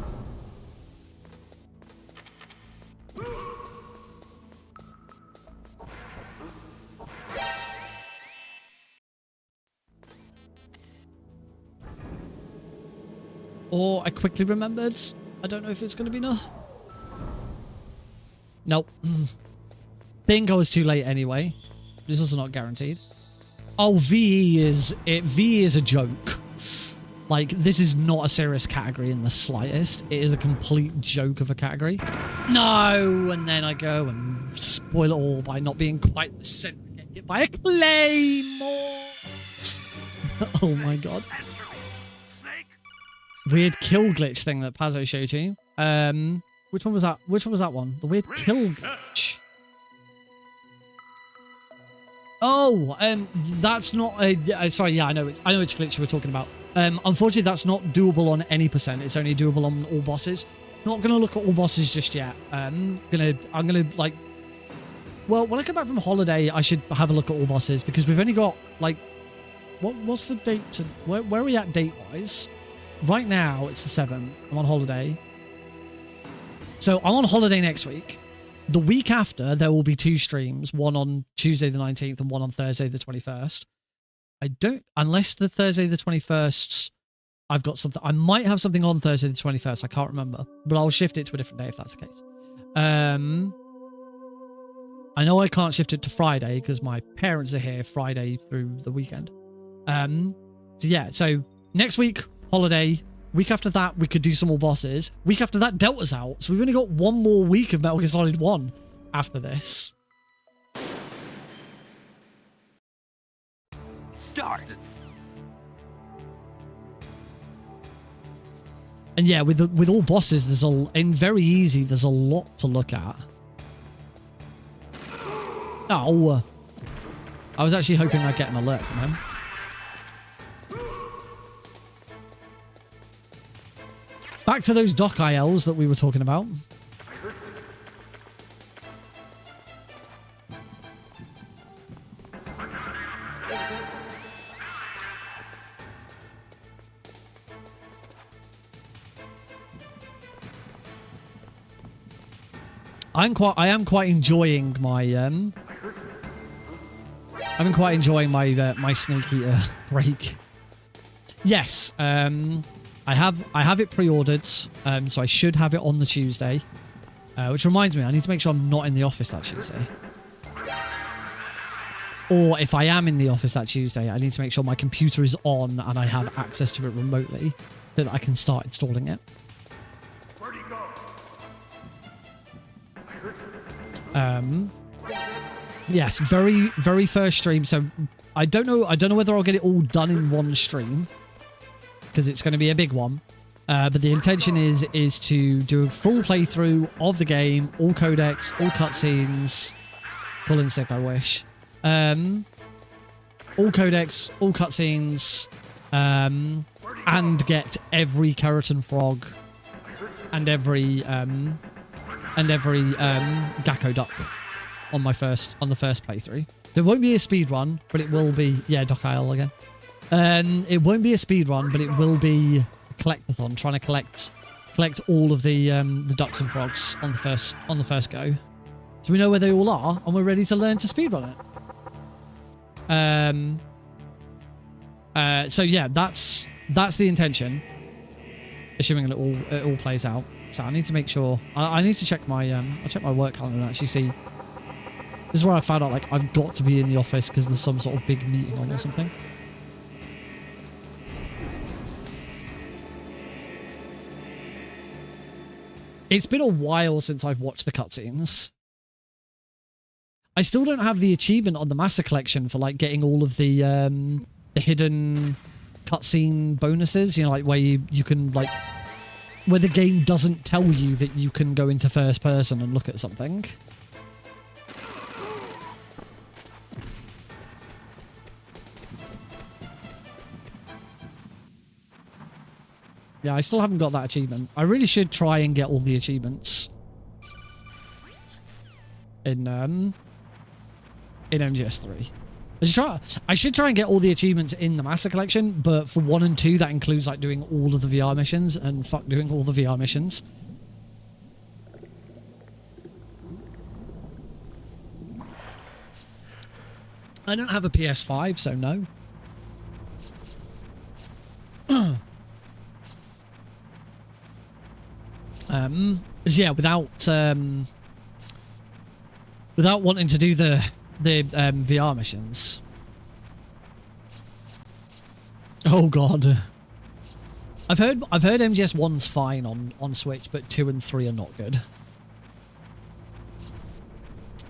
S1: Or I quickly remembered. I don't know if it's going to be enough. Nope. Think I was too late anyway. This is also not guaranteed. Oh, VE is a joke. Like, this is not a serious category in the slightest. It is a complete joke of a category. No! And then I go and spoil it all by not being quite the center. Get hit by a claymore! Oh my god. Weird kill glitch thing that Pazzo showed you. Which one was that? Which one was that one? The weird kill glitch. Oh, that's not a... sorry, yeah, I know which glitch you were talking about. Unfortunately, that's not doable on any percent. It's only doable on all bosses. Not gonna look at all bosses just yet. I'm gonna like... Well, when I come back from holiday, I should have a look at all bosses because we've only got like... What's the date to... Where are we at date-wise? Right now, it's the 7th. I'm on holiday. So I'm on holiday next week. The week after, there will be 2 streams, one on Tuesday the 19th and one on Thursday the 21st. Unless the Thursday the 21st, I've got something. I might have something on Thursday the 21st. I can't remember, but I'll shift it to a different day if that's the case. I know I can't shift it to Friday because my parents are here Friday through the weekend. So yeah, so next week, holiday. Week after that, we could do some more bosses. Week after that, Delta's out. So we've only got 1 more week of Metal Gear Solid 1 after this.
S5: Start.
S1: And yeah, with all bosses, and very easy, there's a lot to look at. Oh, I was actually hoping I'd get an alert from him. Back to those dock ILs that we were talking about. I am quite enjoying my my snake eater break. Yes, I have it pre-ordered, so I should have it on the Tuesday. Which reminds me, I need to make sure I'm not in the office that Tuesday. Or if I am in the office that Tuesday, I need to make sure my computer is on and I have access to it remotely so that I can start installing it.
S4: Where'd he go?
S1: Yes, very first stream. So I don't know whether I'll get it all done in one stream because it's going to be a big one. But the intention is to do a full playthrough of the game, all codecs, all cutscenes. Full in sick, I wish. All codecs, all cutscenes, and get every keratin frog and every Gakko duck on the first playthrough. There won't be a speed run, but it will be Doc Isle again. It won't be a speed run, but it will be a collectathon, trying to collect all of the ducks and frogs on the first go. So we know where they all are, and we're ready to learn to speedrun it. So yeah, that's the intention, assuming it all plays out. So I need to make sure. I need to check my I'll check my work calendar and actually see. This is where I found out like I've got to be in the office because there's some sort of big meeting on or something. It's been a while since I've watched the cutscenes. I still don't have the achievement on the Master Collection for like getting all of the hidden cutscene bonuses. You know, like where you can like where the game doesn't tell you that you can go into first person and look at something. Yeah, I still haven't got that achievement. I really should try and get all the achievements in MGS3. I should try and get all the achievements in the Master Collection, but for 1 and 2, that includes like doing all of the VR missions, and fuck doing all the VR missions. I don't have a PS5, so no. So yeah, without wanting to do the VR missions. Oh god. I've heard MGS 1's fine on Switch, but 2 and 3 are not good.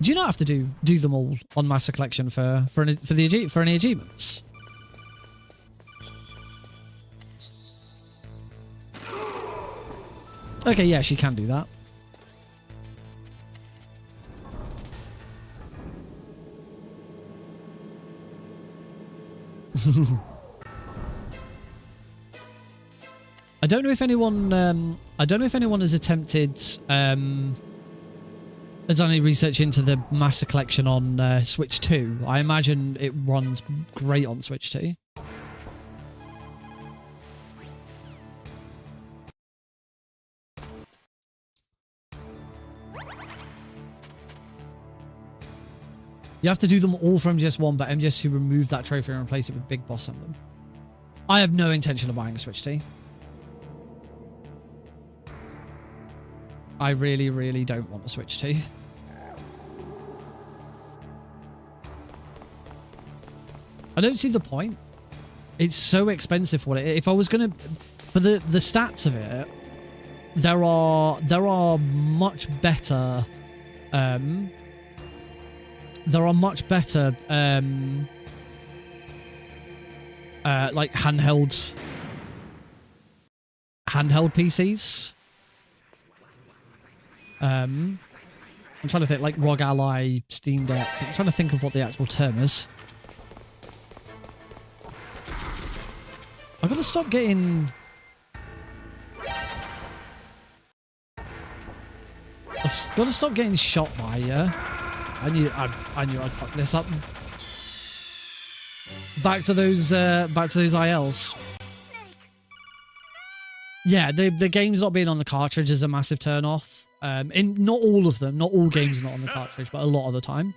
S1: Do you not have to do them all on Master Collection for any achievements? Okay, yeah, she can do that. I don't know if anyone has attempted has done any research into the Master Collection on Switch 2. I imagine it runs great on Switch 2. You have to do them all from MGS 1, but MGS 2 removed that trophy and replaced it with Big Boss Emblem. I have no intention of buying a Switch 2. I really, really don't want a Switch 2. I don't see the point. It's so expensive for it. If I was gonna, for the stats of it, there are much better. There are much better like handheld handheld PCs. I'm trying to think, like ROG Ally, Steam Deck. I'm trying to think of what the actual term is. I've got to stop getting... I've got to stop getting shot by you. I knew I'd fuck this up. Back to those ILs. Yeah, the games not being on the cartridge is a massive turn off. In not all of them, not all games are not on the cartridge, but a lot of the time.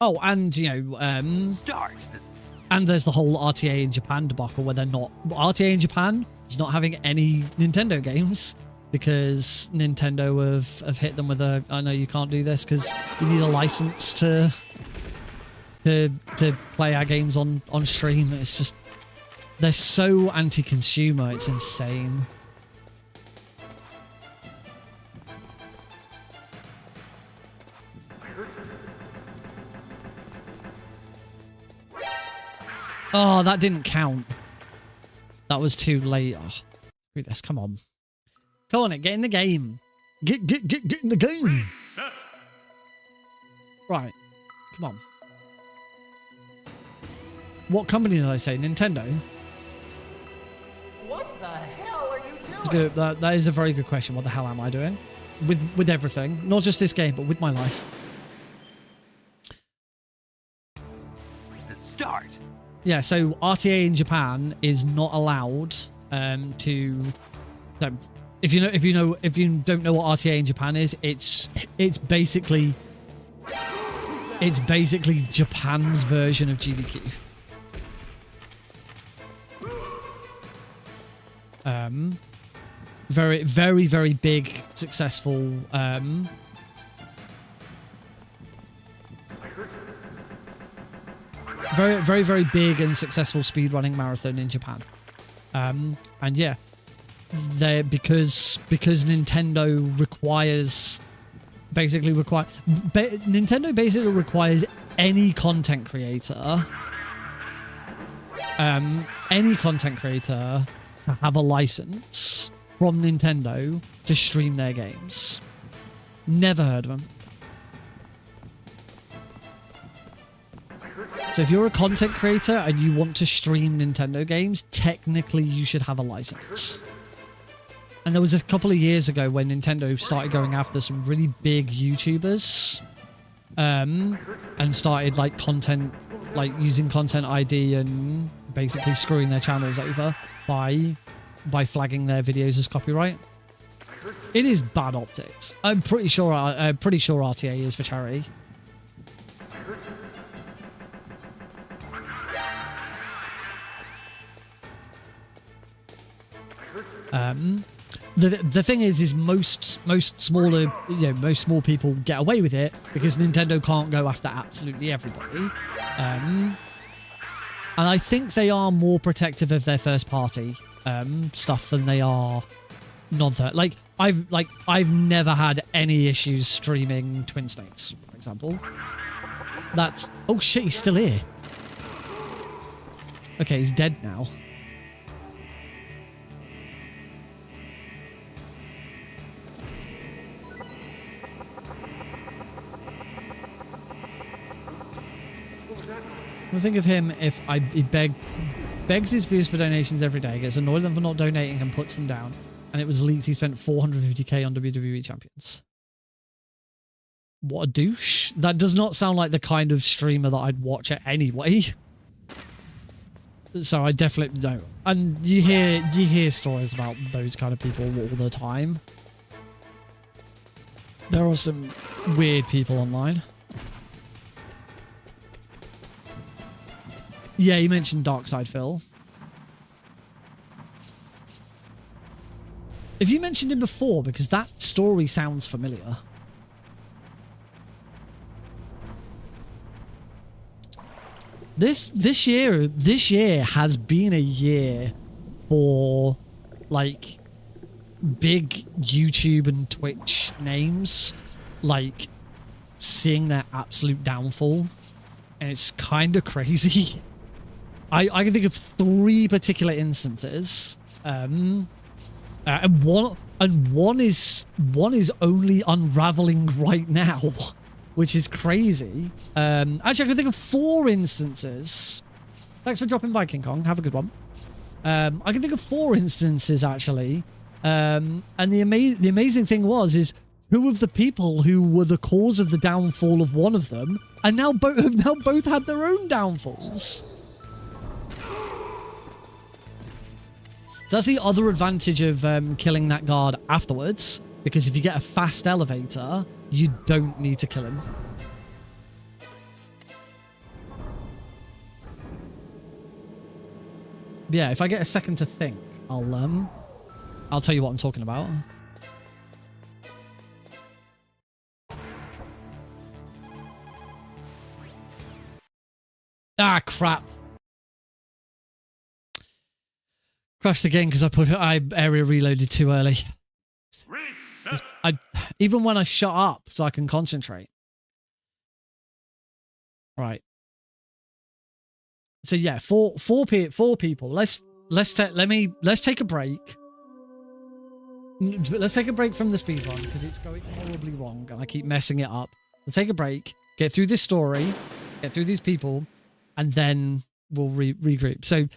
S1: Oh, and you know, and there's the whole RTA in Japan debacle where they're not... RTA in Japan is not having any Nintendo games because Nintendo have hit them with a, I know you can't do this because you need a license to play our games on stream. It's just... They're so anti-consumer, it's insane. Oh, that didn't count. That was too late. Oh, screw this. Come on. Come on, get in the game. Get in the game. Right. Come on. What company did I say? Nintendo?
S6: What the hell are you doing?
S1: That's good. That is a very good question. What the hell am I doing? With everything. Not just this game, but with my life.
S6: The start.
S1: Yeah, so RTA in Japan is not allowed to. So if you don't know what RTA in Japan is, it's basically Japan's version of GDQ. Very, very, very big, successful. Very, very, very big and successful speedrunning marathon in Japan. And yeah, because Nintendo Nintendo basically requires any content creator to have a license from Nintendo to stream their games. Never heard of them. So if you're a content creator and you want to stream Nintendo games, technically you should have a license. And there was a couple of years ago when Nintendo started going after some really big YouTubers, and started like using content ID and basically screwing their channels over by flagging their videos as copyright. It is bad optics. I'm pretty sure RTA is for charity. The thing is most smaller, most small people get away with it because Nintendo can't go after absolutely everybody. And I think they are more protective of their first party stuff than they are non-third. I've never had any issues streaming Twin Snakes, for example. That's... Oh shit, he's still here. Okay, he's dead now. I think of him if he begs his viewers for donations every day, gets annoyed at them for not donating and puts them down, and it was leaked he spent 450k on WWE champions. What a douche. That does not sound like the kind of streamer that I'd watch it anyway. So I definitely don't. And you hear stories about those kind of people all the time. There are some weird people online. Yeah, you mentioned Darkside Phil. Have you mentioned him before? Because that story sounds familiar. This year has been a year for like big YouTube and Twitch names like seeing their absolute downfall, and it's kind of crazy. I can think of 3 particular instances. And one is only unraveling right now, which is crazy. Actually, I can think of 4 instances. Thanks for dropping by, King Kong. Have a good one. I can think of 4 instances actually. And the amazing thing is 2 of the people who were the cause of the downfall of one of them are now both had their own downfalls. So that's the other advantage of killing that guard afterwards, because if you get a fast elevator, you don't need to kill him. Yeah, if I get a second to think, I'll tell you what I'm talking about. Ah, crap. Crashed again because I area reloaded too early. Even when I shut up so I can concentrate. Right. So yeah, four people. Let's take a break. Let's take a break from the speedrun because it's going horribly wrong and I keep messing it up. Let's take a break, get through this story, get through these people, and then we'll regroup. So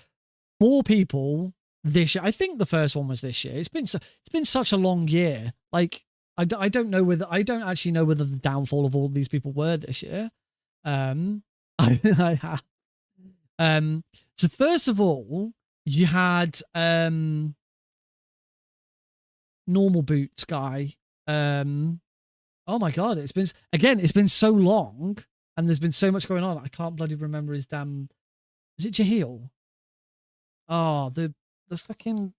S1: 4 people this year. I think the first one was this year. It's been such a long year. Like I don't actually know whether the downfall of all these people were this year. So first of all, you had normal boots guy. Oh my god, it's been so long and there's been so much going on. I can't bloody remember his damn. Is it Jaheel? Oh, the fucking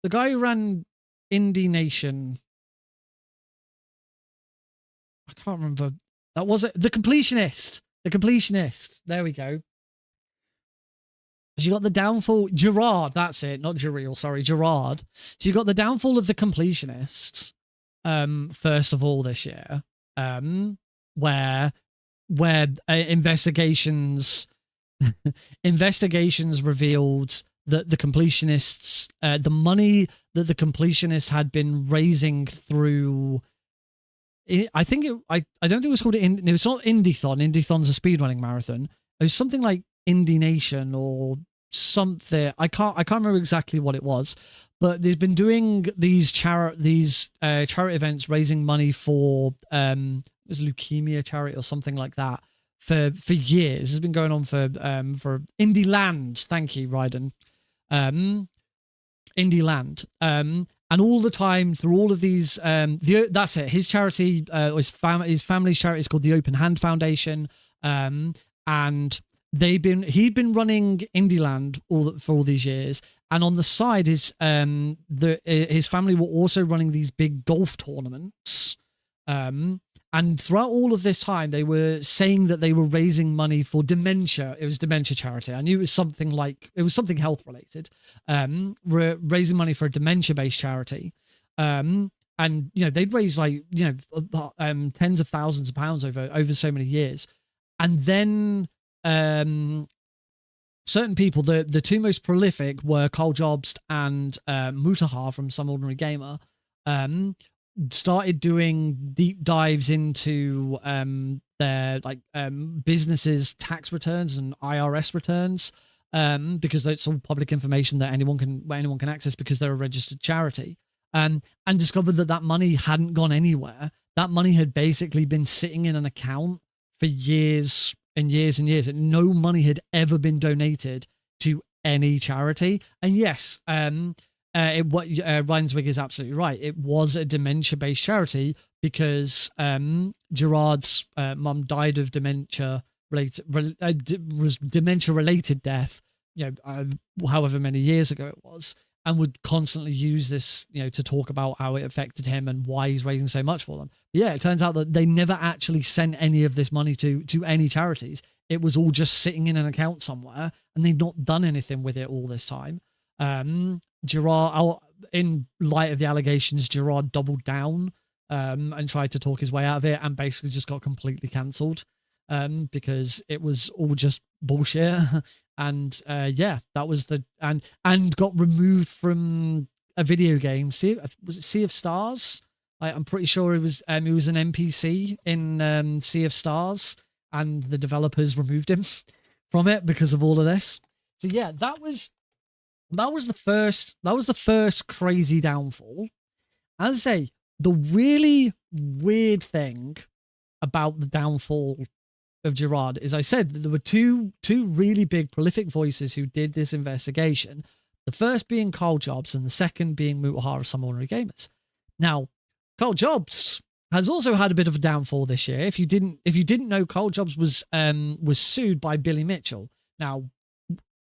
S1: the guy who ran Indie Nation. I can't remember. That was it. The completionist. The completionist. There we go. So you got the downfall. Gerard, that's it. Not Jaheel, sorry. Gerard. So you got the downfall of the completionists. First of all this year. Where investigations revealed that the completionists, the money that the completionists had been raising through, I don't think it was called, it was not Indie-thon. Indie-thon's a speedrunning marathon. It was something like Indie Nation or something. I can't remember exactly what it was, but they've been doing these charity events raising money for it was leukemia charity or something like that for years. This has been going on for Indie Land. Thank you, Ryden. Indie Land. And all the time through all of these, that's it. His charity, his family's charity is called the Open Hand Foundation. And he'd been running Indie Land for all these years. And on the side, his family were also running these big golf tournaments. And throughout all of this time, they were saying that they were raising money for dementia. It was dementia charity. I knew it was something health related. Raising money for a dementia-based charity. And, they'd raise tens of thousands of pounds over so many years. And then certain people, the 2 most prolific were Carl Jobst and Mutahar from Some Ordinary Gamer, started doing deep dives into their businesses' tax returns and IRS returns, because it's all public information that anyone can access because they're a registered charity, and discovered that money hadn't gone anywhere. That money had basically been sitting in an account for years and years and years, and no money had ever been donated to any charity. And yes, Reinswig is absolutely right. It was a dementia-based charity because Gerard's mum died of dementia-related death, however many years ago it was, and would constantly use this, to talk about how it affected him and why he's raising so much for them. But yeah, it turns out that they never actually sent any of this money to any charities. It was all just sitting in an account somewhere, and they'd not done anything with it all this time. Gerard, in light of the allegations, Gerard doubled down and tried to talk his way out of it and basically just got completely cancelled. because it was all just bullshit. And yeah, that was and got removed from a video game. Was it Sea of Stars? I'm pretty sure it was an NPC in Sea of Stars, and the developers removed him from it because of all of this. So yeah, that was the first crazy downfall. As I say, the really weird thing about the downfall of Gerard is, I said that there were two really big prolific voices who did this investigation. The first being Carl Jobs and the second being Mutahara, Some Ordinary Gamers. Now, Carl Jobs has also had a bit of a downfall this year. If you didn't know, Carl Jobs was sued by Billy Mitchell. Now,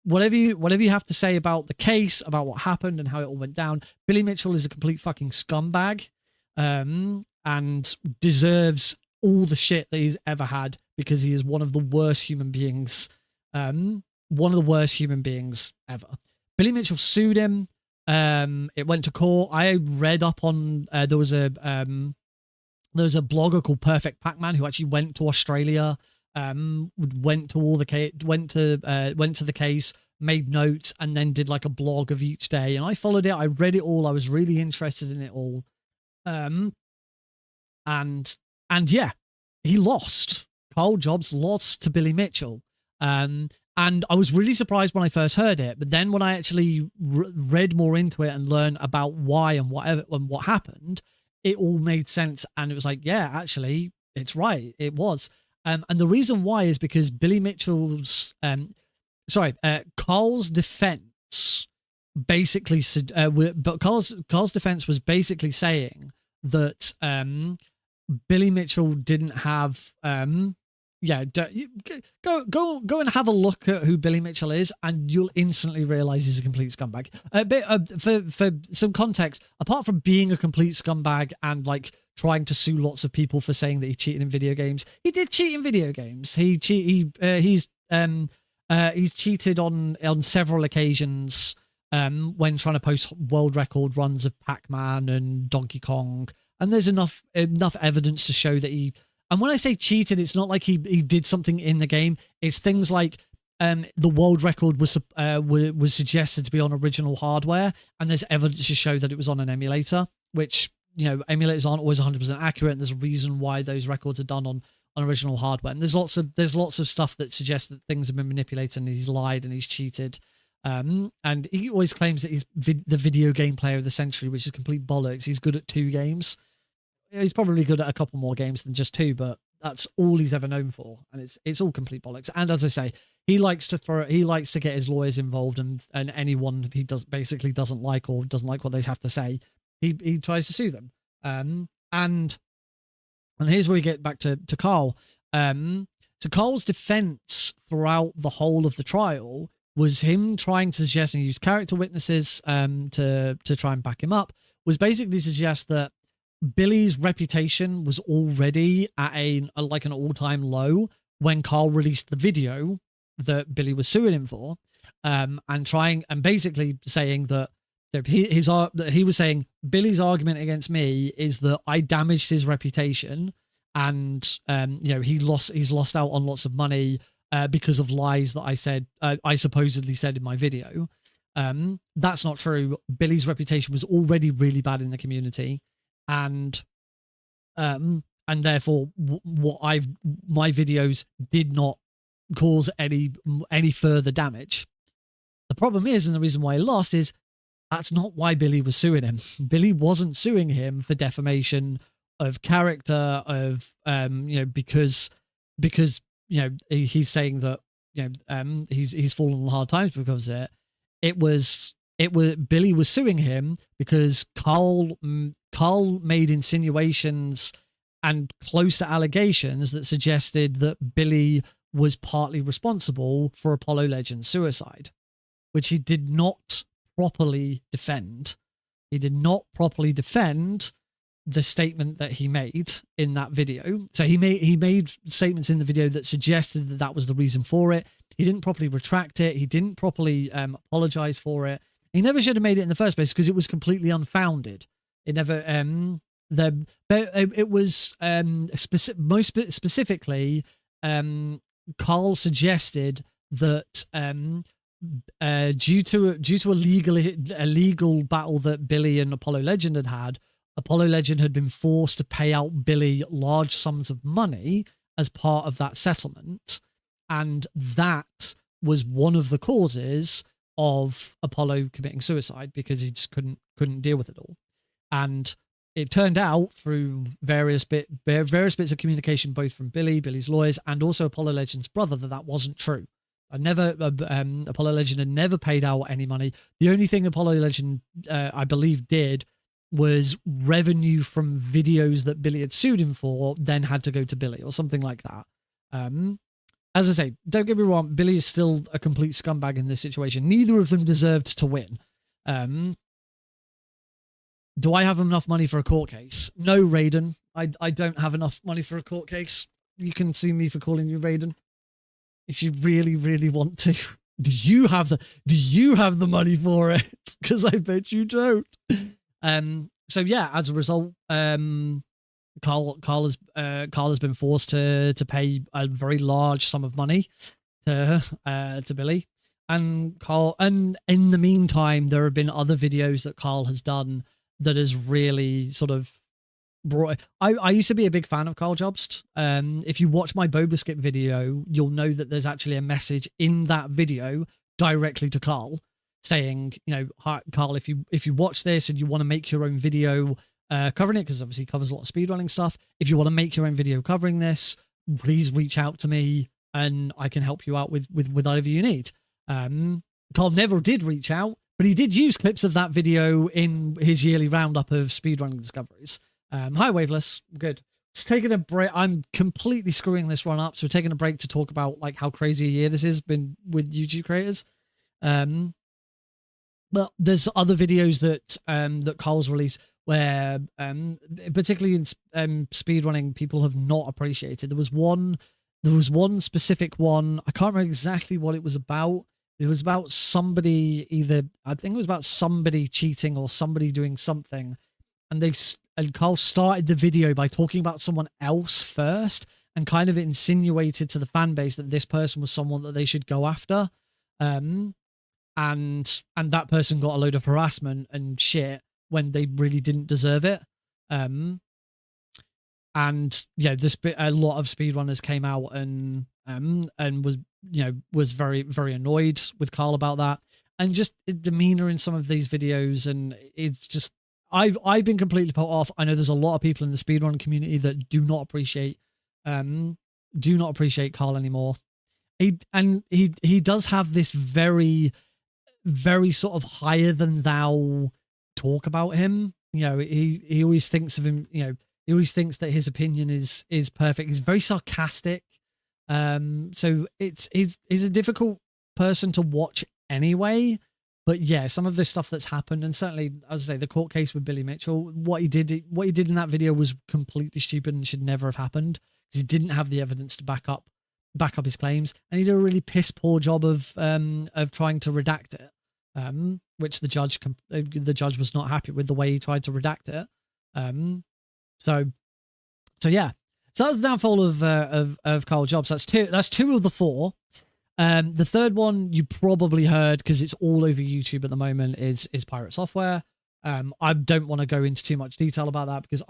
S1: whatever you have to say about the case, about what happened and how it all went down, Billy Mitchell is a complete fucking scumbag, and deserves all the shit that he's ever had, because he is one of the worst human beings, ever. Billy Mitchell sued him. It went to court. I read up on there was a blogger called Perfect Pac-Man who actually went to Australia, went to the case, made notes, and then did like a blog of each day. And I followed it. I read it all. I was really interested in it all. And yeah, he lost. Carl Jobs lost to Billy Mitchell. And I was really surprised when I first heard it. But then when I actually read more into it and learned about why and what happened, it all made sense. And it was like, yeah, actually, it's right. It was. And the reason why is because Billy Mitchell's, Carl's defense basically said, but Carl's defense was basically saying that Billy Mitchell didn't have, go and have a look at who Billy Mitchell is, and you'll instantly realize he's a complete scumbag. For some context, apart from being a complete scumbag and like trying to sue lots of people for saying that he cheated in video games, he did cheat in video games. He's cheated on several occasions when trying to post world record runs of Pac-Man and Donkey Kong. And there's enough evidence to show that he... And when I say cheated, it's not like he did something in the game. It's things like the world record was suggested to be on original hardware, and there's evidence to show that it was on an emulator, which, you know, emulators aren't always 100% accurate, and there's a reason why those records are done on original hardware. And there's lots of stuff that suggests that things have been manipulated, and he's lied and he's cheated. And he always claims that he's the video game player of the century, which is complete bollocks. He's good at 2 games. He's probably good at a couple more games than just 2, but that's all he's ever known for, and it's all complete bollocks. And as I say, he likes to get his lawyers involved, and anyone he doesn't like or doesn't like what they have to say, he tries to sue them. And here's where we get back to Carl. So Carl's defense throughout the whole of the trial was him trying to suggest, and use character witnesses to try and back him up, was basically suggest that Billy's reputation was already at an all-time low when Carl released the video that Billy was suing him for, and basically saying that he was saying Billy's argument against me is that I damaged his reputation, and he's lost out on lots of money because of lies that I supposedly said in my video. That's not true. Billy's reputation was already really bad in the community. And therefore, my videos did not cause any further damage. The problem is, and the reason why he lost is, that's not why Billy was suing him. Billy wasn't suing him for defamation of character, because he's saying that he's fallen on hard times because of it. It was Billy was suing him because Carl made insinuations and close to allegations that suggested that Billy was partly responsible for Apollo Legends' suicide, which he did not properly defend. He did not properly defend the statement that he made in that video. So he made statements in the video that suggested that was the reason for it. He didn't properly retract it. He didn't properly apologize for it. He never should have made it in the first place because it was completely unfounded. It never it was most specifically Carl suggested that due to a legal battle that Billy and Apollo Legend had, Apollo Legend had been forced to pay out Billy large sums of money as part of that settlement, and that was one of the causes of Apollo committing suicide, because he just couldn't deal with it all. And it turned out through various bits of communication, both from Billy's lawyers, and also Apollo Legend's brother, that wasn't true. Apollo Legend had never paid out any money. The only thing Apollo Legend, I believe, did was revenue from videos that Billy had sued him for, then had to go to Billy or something like that. As I say, don't get me wrong, Billy is still a complete scumbag in this situation. Neither of them deserved to win. Do I have enough money for a court case? No, Raiden. I don't have enough money for a court case. You can sue me for calling you Raiden if you really, really want to. Do you have the money for it? Because I bet you don't. So yeah, as a result, Carl has been forced to pay a very large sum of money to Billy and Carl. And in the meantime, there have been other videos that Carl has done that has really sort of brought. I used to be a big fan of Carl Jobst. If you watch my Bobasket video, you'll know that there's actually a message in that video directly to Carl, saying, "Hi, Carl, if you watch this and you want to make your own video covering it, because obviously it covers a lot of speedrunning stuff, if you want to make your own video covering this, please reach out to me and I can help you out with whatever you need." Carl never did reach out, but he did use clips of that video in his yearly roundup of speedrunning discoveries. Hi, Waveless. Good. Just taking a break. I'm completely screwing this run up, so we're taking a break to talk about like how crazy a year this has been with YouTube creators. But there's other videos that Carl's released where, particularly in speedrunning, people have not appreciated. There was one specific one. I can't remember exactly what it was about. It was about somebody I think it was about somebody cheating or somebody doing something. And Carl started the video by talking about someone else first and kind of insinuated to the fan base that this person was someone that they should go after. And that person got a load of harassment and shit when they really didn't deserve it. And yeah, a lot of speedrunners came out and was very, very annoyed with Carl about that, and just demeanor in some of these videos. And it's just, I've been completely put off. I know there's a lot of people in the speedrun community that do not appreciate Carl anymore. He does have this very, very sort of higher than thou talk about him. He always thinks of him, he always thinks that his opinion is perfect. He's very sarcastic. So he's a difficult person to watch anyway. But yeah, some of the stuff that's happened, and certainly, as I say, the court case with Billy Mitchell, what he did in that video was completely stupid and should never have happened, because he didn't have the evidence to back up his claims, and he did a really piss poor job of trying to redact it, which the judge was not happy with the way he tried to redact it. So yeah, so that was the downfall of Carl Jobst. That's two of the four. The third one you probably heard because it's all over YouTube at the moment is Pirate Software. I don't want to go into too much detail about that because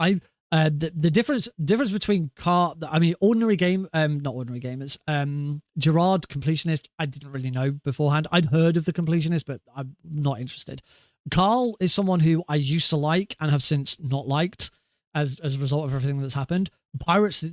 S1: the difference between ordinary game, not ordinary gamers, Gerard Completionist, I didn't really know beforehand. I'd heard of the Completionist, but I'm not interested. Carl is someone who I used to like and have since not liked as a result of everything that's happened. Pirate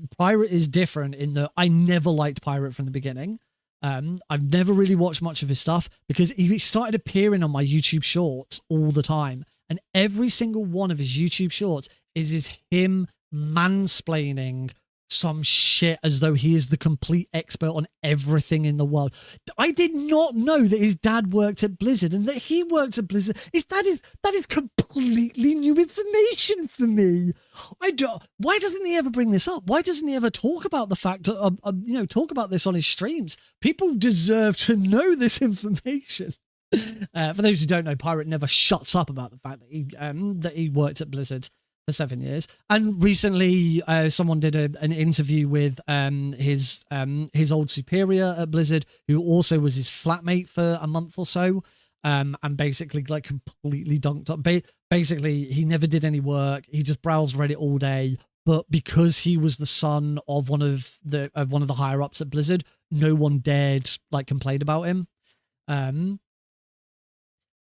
S1: is different in that I never liked Pirate from the beginning. I've never really watched much of his stuff because he started appearing on my YouTube shorts all the time. And every single one of his YouTube shorts is him mansplaining some shit as though he is the complete expert on everything in the world. I did not know that his dad worked at Blizzard and that he worked at Blizzard. That is completely new information for me. Why doesn't he ever bring this up? Why doesn't he ever talk about the fact talk about this on his streams? People deserve to know this information. For those who don't know, Pirate never shuts up about the fact that he worked at Blizzard. for 7 years. And recently, someone did an interview with his old superior at Blizzard, who also was his flatmate for a month or so, and basically like completely dunked up. Basically, he never did any work. He just browsed Reddit all day. But because he was the son of one of the higher ups at Blizzard, no one dared like complain about him.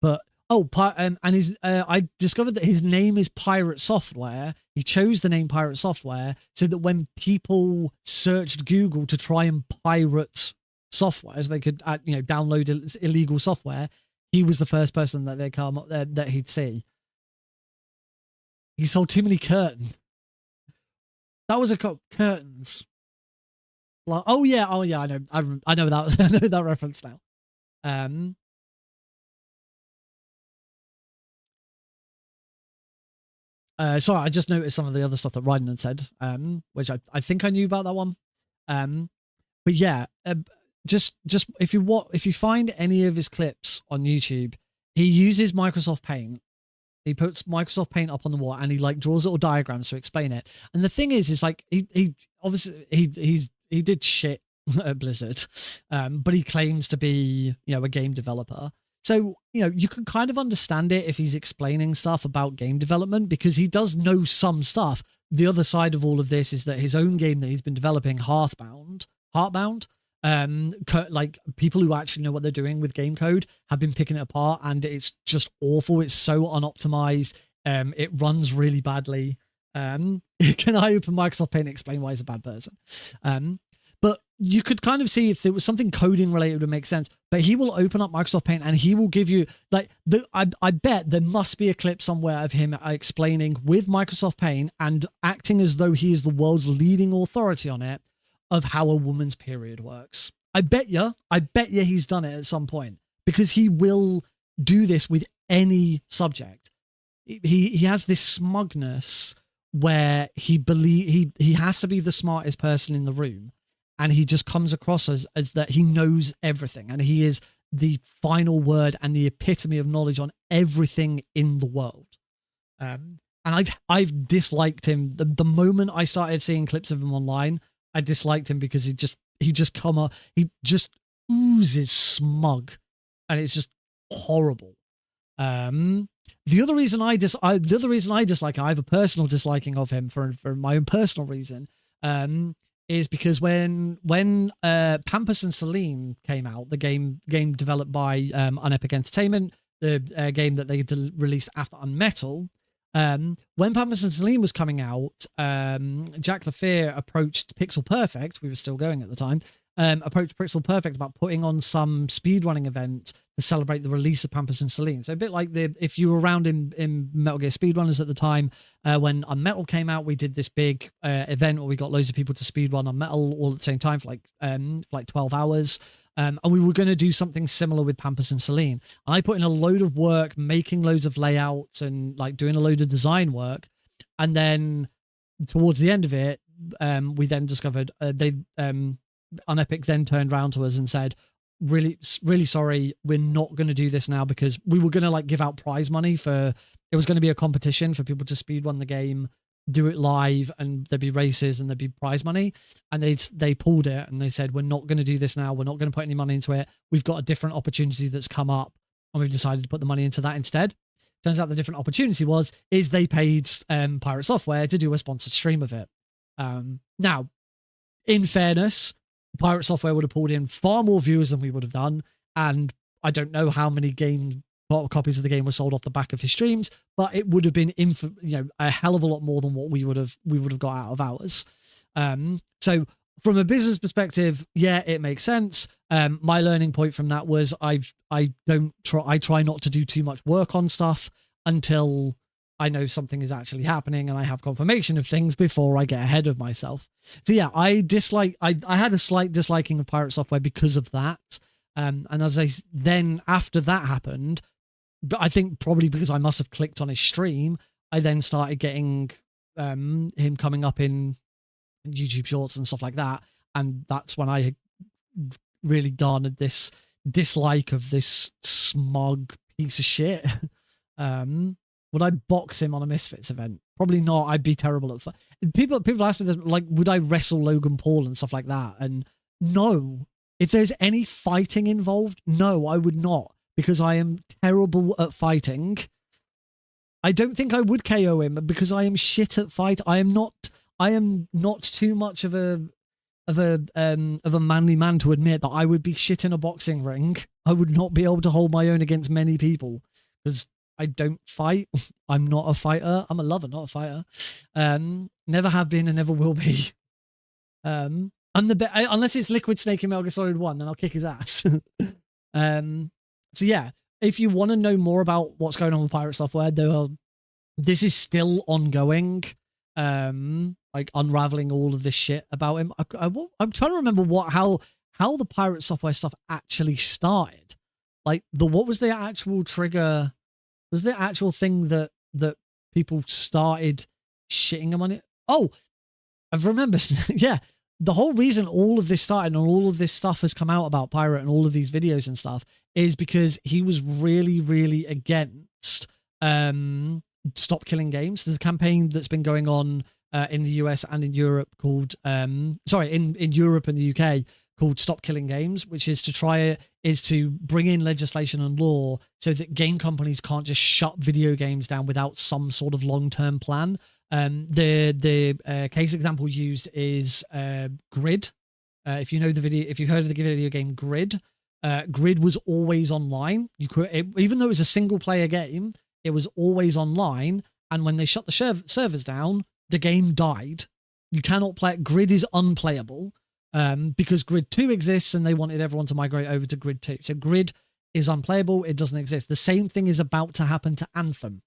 S1: But I discovered that his name is Pirate Software. He chose the name Pirate Software so that when people searched Google to try and pirate software, as they could download illegal software, he was the first person that they come up that he'd see. He sold too many curtains. That was curtains. Like, oh yeah, I know that I know that reference now. Sorry, I just noticed some of the other stuff that Ryden had said, which I think I knew about that one. But yeah, just if you find any of his clips on YouTube, he uses Microsoft Paint. He puts Microsoft Paint up on the wall and he like draws little diagrams to explain it. And the thing is like he obviously he did shit at Blizzard, but he claims to be a game developer. So you can kind of understand it if he's explaining stuff about game development because he does know some stuff. The other side of all of this is that his own game that he's been developing, Heartbound, like people who actually know what they're doing with game code have been picking it apart and it's just awful. It's so unoptimized. It runs really badly. Can I open Microsoft Paint and explain why he's a bad person? But you could kind of see if there was something coding related would make sense. But he will open up Microsoft Paint and he will give you like I bet there must be a clip somewhere of him explaining with Microsoft Paint and acting as though he is the world's leading authority on it of how a woman's period works. I bet you he's done it at some point because he will do this with any subject. He has this smugness where he has to be the smartest person in the room. And he just comes across as that he knows everything and he is the final word and the epitome of knowledge on everything in the world. And I've disliked him. The moment I started seeing clips of him online, I disliked him because he just oozes smug and it's just horrible. The other reason I dislike him, I have a personal disliking of him for my own personal reason, is because when Pampas and Celine came out, the game developed by Unepic Entertainment, the game that they released after Unmetal, when Pampas and Celine was coming out, Jack Lafere approached Pixel Perfect, we were still going at the time, approached Pixel Perfect about putting on some speedrunning event to celebrate the release of Pampas and Celine. So a bit like if you were around in Metal Gear Speedrunners at the time, when Unmetal came out, we did this big event where we got loads of people to speedrun Unmetal all at the same time for like 12 hours. And we were going to do something similar with Pampas and Celine. And I put in a load of work, making loads of layouts and like doing a load of design work. And then towards the end of it, we then discovered Unepic then turned around to us and said, really sorry, we're not going to do this now because we were going to like give out prize money it was going to be a competition for people to speedrun the game, do it live, and there'd be races and there'd be prize money. And they pulled it and they said, we're not going to do this now. We're not going to put any money into it. We've got a different opportunity that's come up and we've decided to put the money into that instead. Turns out the different opportunity is they paid Pirate Software to do a sponsored stream of it. Now, in fairness, Pirate Software would have pulled in far more viewers than we would have done, and I don't know how many copies of the game were sold off the back of his streams, but it would have been a hell of a lot more than what we would have got out of ours. So from a business perspective, yeah, it makes sense. My learning point from that was I try not to do too much work on stuff until I know something is actually happening and I have confirmation of things before I get ahead of myself. So yeah, I had a slight disliking of Pirate Software because of that. And then after that happened, but I think probably because I must have clicked on his stream, I then started getting him coming up in YouTube shorts and stuff like that. And that's when I really garnered this dislike of this smug piece of shit. Would I box him on a Misfits event? Probably not. I'd be terrible at people ask me this, like, would I wrestle Logan Paul and stuff like that? And no. If there's any fighting involved, no, I would not, because I am terrible at fighting. I don't think I would KO him because I am shit at fight. I am not too much of a manly man to admit that I would be shit in a boxing ring. I would not be able to hold my own against many people because I don't fight. I'm not a fighter. I'm a lover, not a fighter. Never have been and never will be. Unless it's Liquid Snake in Metal Gear Solid 1, then I'll kick his ass. So yeah, if you want to know more about what's going on with Pirate Software, this is still ongoing. Like unraveling all of this shit about him. I'm trying to remember how the Pirate Software stuff actually started. Like what was the actual trigger? Was the actual thing that people started shitting him on it? Oh, I've remembered. Yeah. The whole reason all of this started and all of this stuff has come out about Pirate and all of these videos and stuff is because he was really, really against Stop Killing Games. There's a campaign that's been going on in the US and in Europe called, in Europe and the UK called Stop Killing Games, which is to bring in legislation and law so that game companies can't just shut video games down without some sort of long-term plan. The case example used is Grid. If you know the video, if you've heard of the video game Grid, Grid was always online. Even though it was a single player game, it was always online. And when they shut the servers down, the game died. You cannot play it. Grid is unplayable because Grid 2 exists and they wanted everyone to migrate over to Grid 2. So Grid is unplayable. It doesn't exist. The same thing is about to happen to Anthem.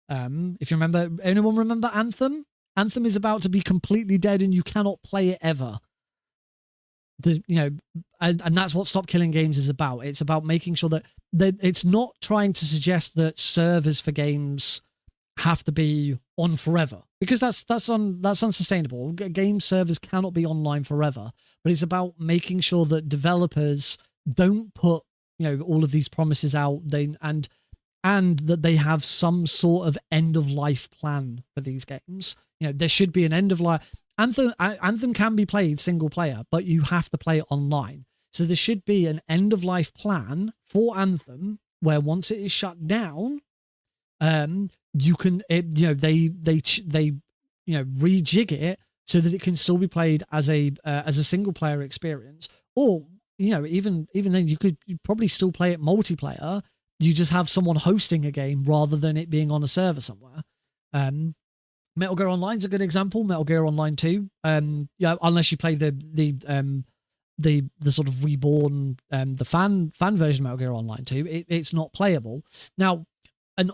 S1: If you remember, anyone remember Anthem? Anthem is about to be completely dead and you cannot play it ever. And that's what Stop Killing Games is about. It's about making sure that it's not trying to suggest that servers for games have to be on forever, because that's unsustainable. Game servers cannot be online forever. But it's about making sure that developers don't put all of these promises out. And that they have some sort of end-of-life plan for these games. There should be an end-of-life. Anthem can be played single-player, but you have to play it online. So there should be an end-of-life plan for Anthem, where once it is shut down, you can, they rejig it so that it can still be played as a single-player experience. Or, even then, you'd probably still play it multiplayer. You just have someone hosting a game rather than it being on a server somewhere. Metal Gear Online is a good example. Metal Gear Online 2. Unless you play the sort of reborn the fan version of Metal Gear Online 2, it's not playable. Now, an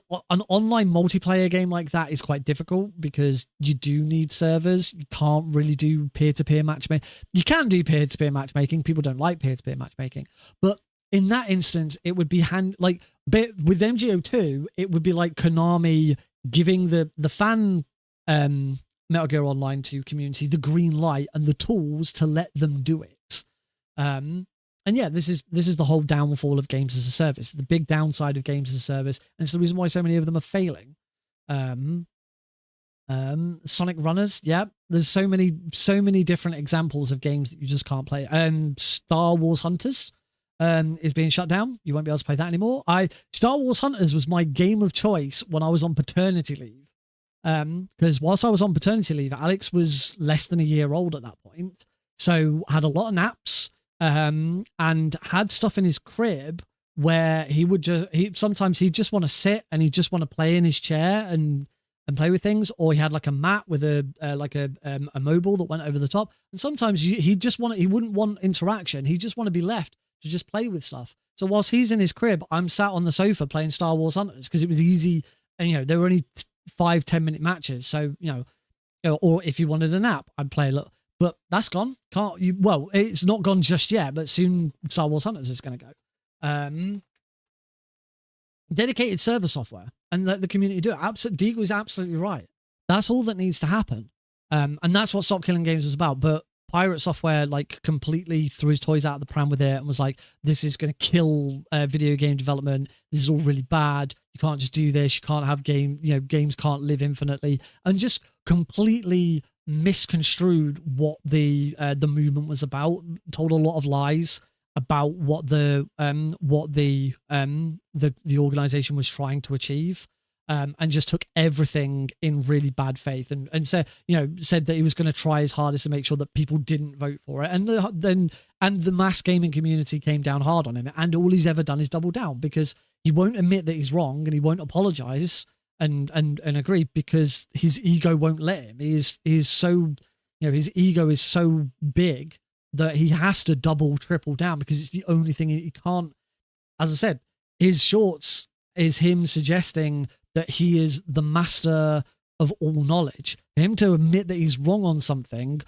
S1: online multiplayer game like that is quite difficult because you do need servers. You can't really do peer-to-peer matchmaking. You can do peer-to-peer matchmaking. People don't like peer-to-peer matchmaking, but in that instance, it would be with MGO2, it would be like Konami giving the fan Metal Gear Online 2 community the green light and the tools to let them do it. And yeah, this is the whole downfall of games as a service, the big downside of games as a service, and it's the reason why so many of them are failing. Sonic Runners, yeah, there's so many different examples of games that you just can't play. Star Wars Hunters is being shut down. You won't be able to play that anymore. Star Wars Hunters was my game of choice when I was on paternity leave. Because whilst I was on paternity leave, Alex was less than a year old at that point. So had a lot of naps, and had stuff in his crib where sometimes he'd just want to sit and he'd just want to play in his chair and play with things, or he had like a mat with a mobile that went over the top. And sometimes he wouldn't want interaction. He'd just want to be left to just play with stuff. So whilst he's in his crib, I'm sat on the sofa playing Star Wars Hunters because it was easy, and there were only 5-10 minute matches. So or if you wanted a nap, I'd play a little. But that's gone. Can't you? Well, it's not gone just yet, but soon Star Wars Hunters is going to go. Dedicated server software and let the community do it. Deagle is absolutely right. That's all that needs to happen. And that's what Stop Killing Games was about. But Pirate Software completely threw his toys out of the pram with it and was like, this is going to kill video game development. This is all really bad. You can't just do this. You can't have games can't live infinitely, and just completely misconstrued what the movement was about. Told a lot of lies about what the organization was trying to achieve. And just took everything in really bad faith, and said that he was going to try his hardest to make sure that people didn't vote for it, and the mass gaming community came down hard on him, and all he's ever done is double down, because he won't admit that he's wrong, and he won't apologize and agree, because his ego won't let him. His ego is so big that he has to double, triple down, because it's the only thing he can't. As I said, his shorts is him suggesting that he is the master of all knowledge. For him to admit that he's wrong on something,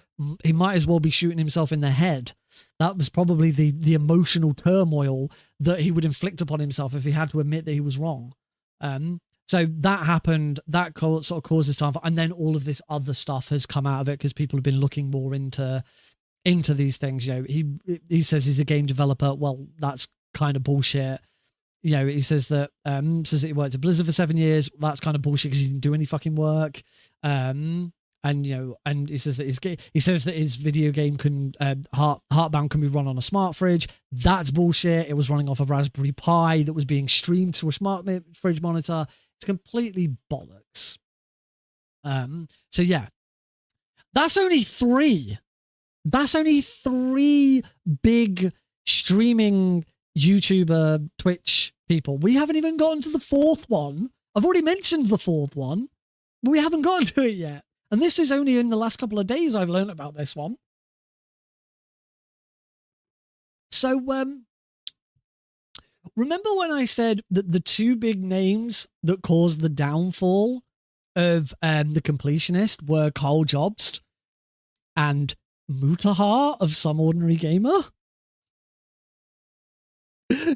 S1: he might as well be shooting himself in the head. That was probably the emotional turmoil that he would inflict upon himself if he had to admit that he was wrong. So that happened. That sort of caused this time, and then all of this other stuff has come out of it because people have been looking more into these things. He says he's a game developer. Well, that's kind of bullshit. He says that he worked at Blizzard for 7 years. That's kind of bullshit because he didn't do any fucking work. And he says that his video game can Heartbound can be run on a smart fridge. That's bullshit. It was running off a Raspberry Pi that was being streamed to a smart fridge monitor. It's completely bollocks. So yeah, that's only three. That's only three big streaming YouTuber, Twitch people. We haven't even gotten to the fourth one. I've already mentioned the fourth one, but we haven't gotten to it yet. And this is only in the last couple of days I've learned about this one. So, remember when I said that the two big names that caused the downfall of the Completionist were Carl Jobst and Mutahar of Some Ordinary Gamer?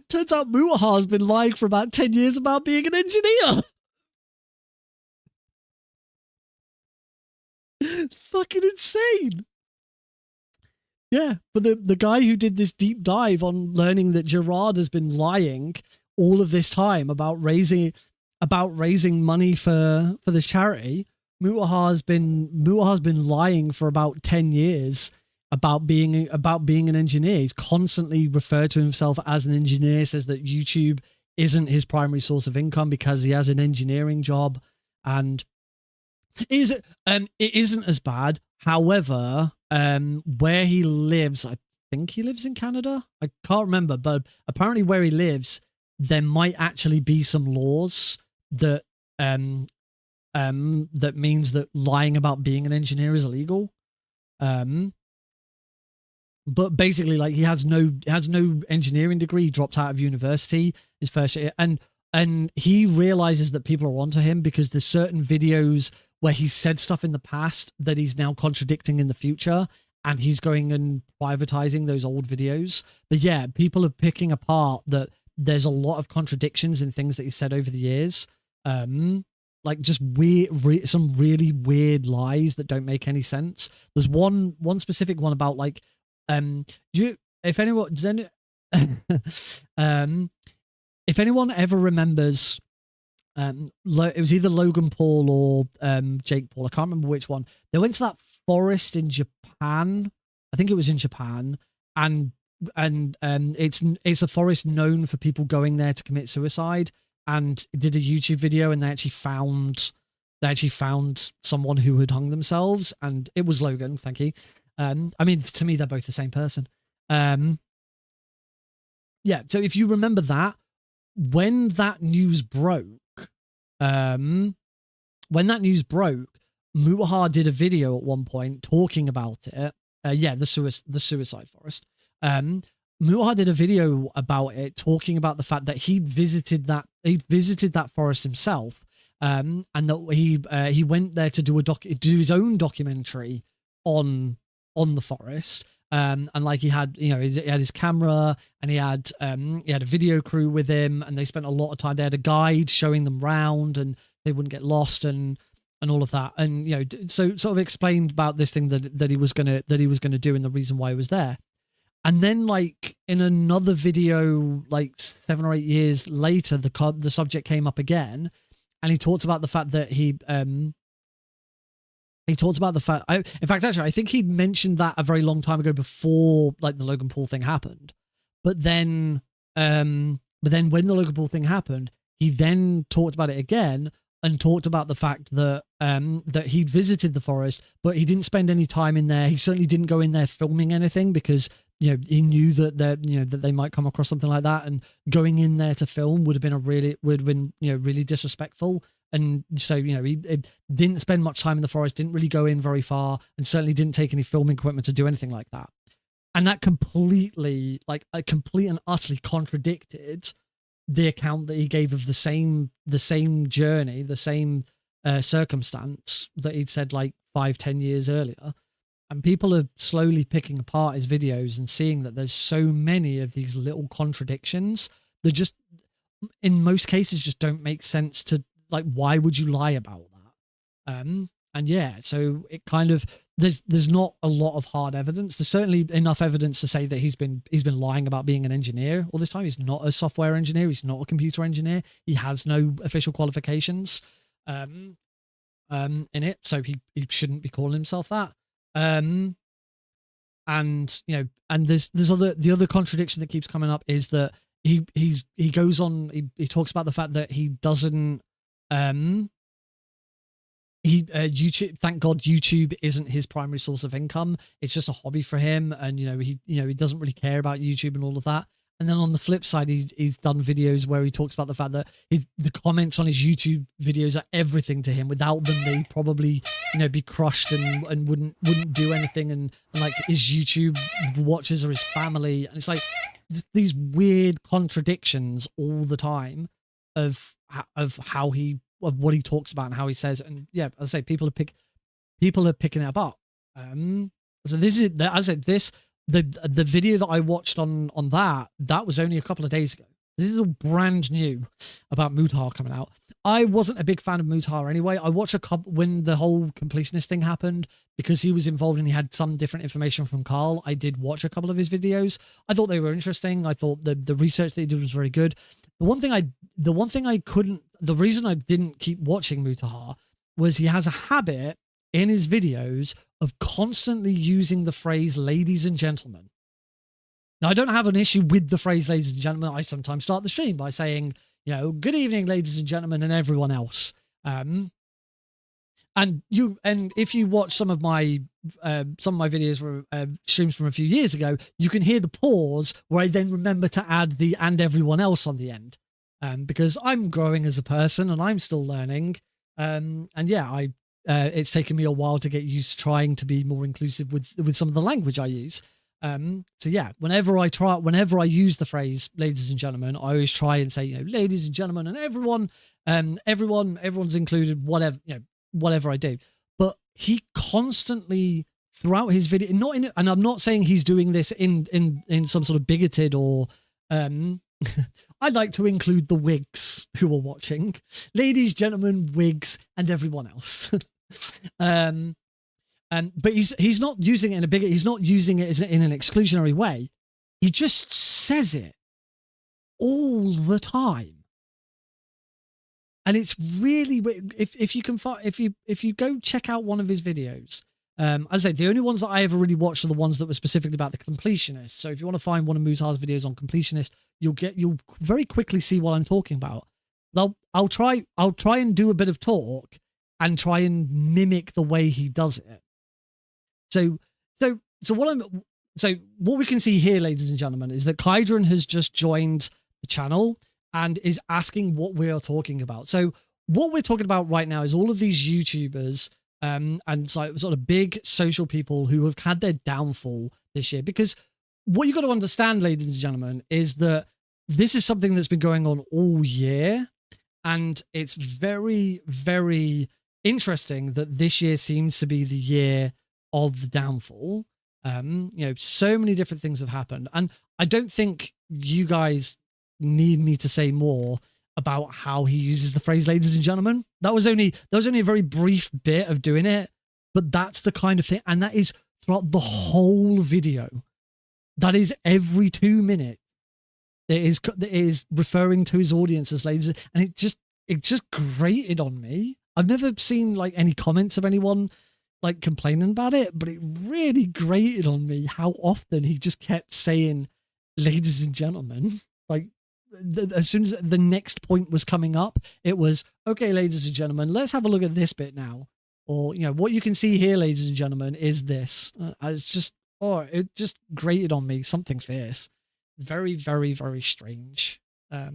S1: Turns out Mutahar's been lying for about 10 years about being an engineer. It's fucking insane. Yeah, but the guy who did this deep dive on learning that Gerard has been lying all of this time about raising money for this charity, Mutahar's been lying for about 10 years about being an engineer. He's constantly referred to himself as an engineer, says that YouTube isn't his primary source of income because he has an engineering job, and it isn't as bad. However, where he lives, I think he lives in Canada. I can't remember, but apparently where he lives, there might actually be some laws that that means that lying about being an engineer is illegal. But basically, like, he has no engineering degree. He dropped out of university his first year, and he realizes that people are onto him because there's certain videos where he said stuff in the past that he's now contradicting in the future, and he's going and privatizing those old videos. But yeah, people are picking apart that there's a lot of contradictions in things that he said over the years. Like just weird, some really weird lies that don't make any sense. There's one specific one about like, if anyone ever remembers, it was either Logan Paul or Jake Paul. I can't remember which one. They went to that forest in Japan. I think it was in Japan, and it's a forest known for people going there to commit suicide. And did a YouTube video, and they actually found someone who had hung themselves, and it was Logan. Thank you. I mean, to me, they're both the same person. Yeah. So if you remember that, when that news broke, Mutahar did a video at one point talking about it. The suicide forest. Mutahar did a video about it, talking about the fact that he'd visited that forest himself, and that he went there to do his own documentary on the forest. And like he had his camera, and he had a video crew with him, and they spent a lot of time. They had a guide showing them round, and they wouldn't get lost and all of that. And so sort of explained about this thing that he was gonna do, and the reason why he was there. And then, like, in another video, like 7 or 8 years later, the subject came up again, and he talked about the fact that he talked about the fact. In fact, actually, I think he mentioned that a very long time ago before, like, the Logan Paul thing happened. But then when the Logan Paul thing happened, he then talked about it again and talked about the fact that that he'd visited the forest, but he didn't spend any time in there. He certainly didn't go in there filming anything because, you know, he knew that that they might come across something like that, and going in there to film would have been really disrespectful. And so, you know, he didn't spend much time in the forest, didn't really go in very far, and certainly didn't take any filming equipment to do anything like that. And that completely and utterly contradicted the account that he gave of the same journey, the same circumstance that he'd said like 5-10 years earlier. And people are slowly picking apart his videos and seeing that there's so many of these little contradictions that just, in most cases, just don't make sense to, like, why would you lie about that? And yeah, so it kind of, there's not a lot of hard evidence. There's certainly enough evidence to say that he's been lying about being an engineer all this time. He's not a software engineer. He's not a computer engineer. He has no official qualifications in it, so he shouldn't be calling himself that. And you know, and the other contradiction that keeps coming up is that he goes on, he talks about the fact that he doesn't YouTube, thank God YouTube isn't his primary source of income. It's just a hobby for him, and he doesn't really care about YouTube and all of that. And then on the flip side, he's done videos where he talks about the fact that the comments on his YouTube videos are everything to him. Without them, they probably, you know, be crushed and wouldn't do anything. And like, his YouTube watchers are his family, and it's like these weird contradictions all the time of what he talks about and how he says. And yeah, as I say, people are picking it apart. So this is, as I said, the video that I watched on that was only a couple of days ago. This is all brand new about Mutar coming out. I wasn't a big fan of Mutar anyway. I watched a couple when the whole completionist thing happened, because he was involved and he had some different information from Carl. I did watch a couple of his videos. I thought they were interesting. I thought the research that he did was very good. The reason I didn't keep watching Mutar was he has a habit in his videos of constantly using the phrase "ladies and gentlemen." Now, I don't have an issue with the phrase "ladies and gentlemen." I sometimes start the stream by saying, you know, "Good evening, ladies and gentlemen, and everyone else." And if you watch some of my videos, streams from a few years ago, you can hear the pause where I then remember to add the "and everyone else" on the end, because I'm growing as a person and I'm still learning. And yeah, it's taken me a while to get used to trying to be more inclusive with some of the language I use. So yeah, whenever I use the phrase "ladies and gentlemen," I always try and say, you know, "ladies and gentlemen," and everyone's included, whatever I do. But he constantly, throughout his video, and I'm not saying he's doing this in some sort of bigoted or I'd like to include the wigs who are watching, ladies, gentlemen, wigs, and everyone else. But he's not using it in a bigot. He's not using it in an exclusionary way. He just says it all the time, and it's really, if you go check out one of his videos. As I say, the only ones that I ever really watched are the ones that were specifically about the completionist. So if you want to find one of Mutar's videos on completionist, you'll very quickly see what I'm talking about. I'll try and do a bit of talk and try and mimic the way he does it. So what we can see here, ladies and gentlemen, is that Kydron has just joined the channel and is asking what we are talking about. So what we're talking about right now is all of these YouTubers and sort of big social people who have had their downfall this year. Because what you got to understand, ladies and gentlemen, is that this is something that's been going on all year, and it's very, very interesting that this year seems to be the year of the downfall. So many different things have happened, and I don't think you guys need me to say more about how he uses the phrase "ladies and gentlemen." That was only a very brief bit of doing it, but that's the kind of thing, and that is throughout the whole video. That is every 2 minutes. It is referring to his audience as ladies, and it just grated on me. I've never seen like any comments of anyone like complaining about it, but it really grated on me how often he just kept saying ladies and gentlemen. Like as soon as the next point was coming up, it was, okay, ladies and gentlemen, let's have a look at this bit now. Or, you know, what you can see here, ladies and gentlemen, is this. It's just, it just grated on me, something fierce. Very, very, very strange. So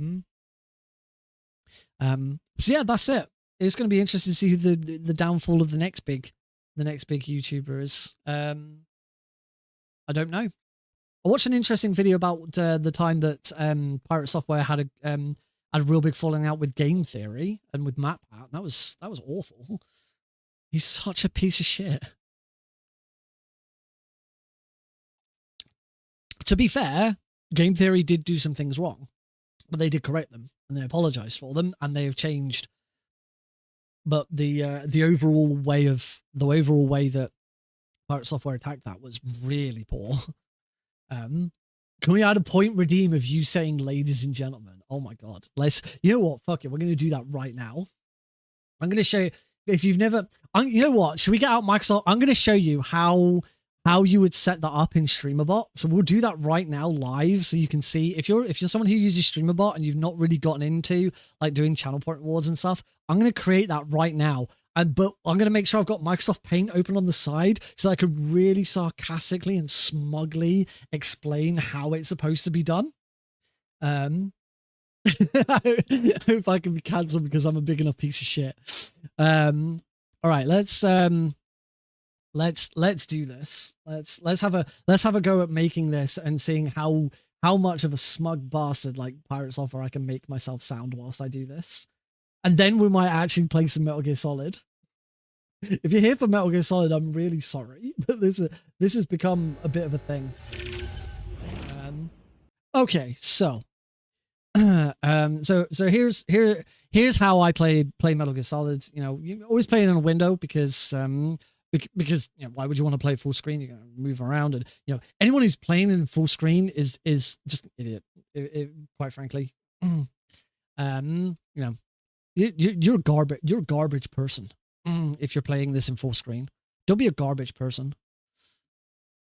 S1: yeah, that's it. It's going to be interesting to see who the downfall of the next big YouTuber is. I don't know. I watched an interesting video about the time that Pirate Software had a real big falling out with Game Theory and with MatPat. That was awful. He's such a piece of shit. To be fair, Game Theory did do some things wrong, but they did correct them and they apologized for them and they have changed. But the overall way that Pirate Software attacked that was really poor. Can we add a point redeem of you saying ladies and gentlemen? Oh my god. You know what? Fuck it. We're going to do that right now. I'm going to show you, if you've never, you know what? Should we get out Microsoft? I'm going to show you how you would set that up in StreamerBot. So we'll do that right now live so you can see if you're someone who uses StreamerBot and you've not really gotten into like doing channel point rewards and stuff. I'm going to create that right now. But I'm going to make sure I've got Microsoft Paint open on the side so I can really sarcastically and smugly explain how it's supposed to be done. I hope I can be cancelled because I'm a big enough piece of shit. All right, let's do this. Let's have a go at making this and seeing how much of a smug bastard like Pirate Software I can make myself sound whilst I do this. And then we might actually play some Metal Gear Solid. If you're here for Metal Gear Solid, I'm really sorry, but this has become a bit of a thing. Okay, so here's how I play Metal Gear Solid. You know, you always play it in a window because you know, why would you want to play full screen? You're gonna move around, and you know, anyone who's playing in full screen is just an idiot. Quite frankly, you know, you're a garbage person. If you're playing this in full screen, don't be a garbage person.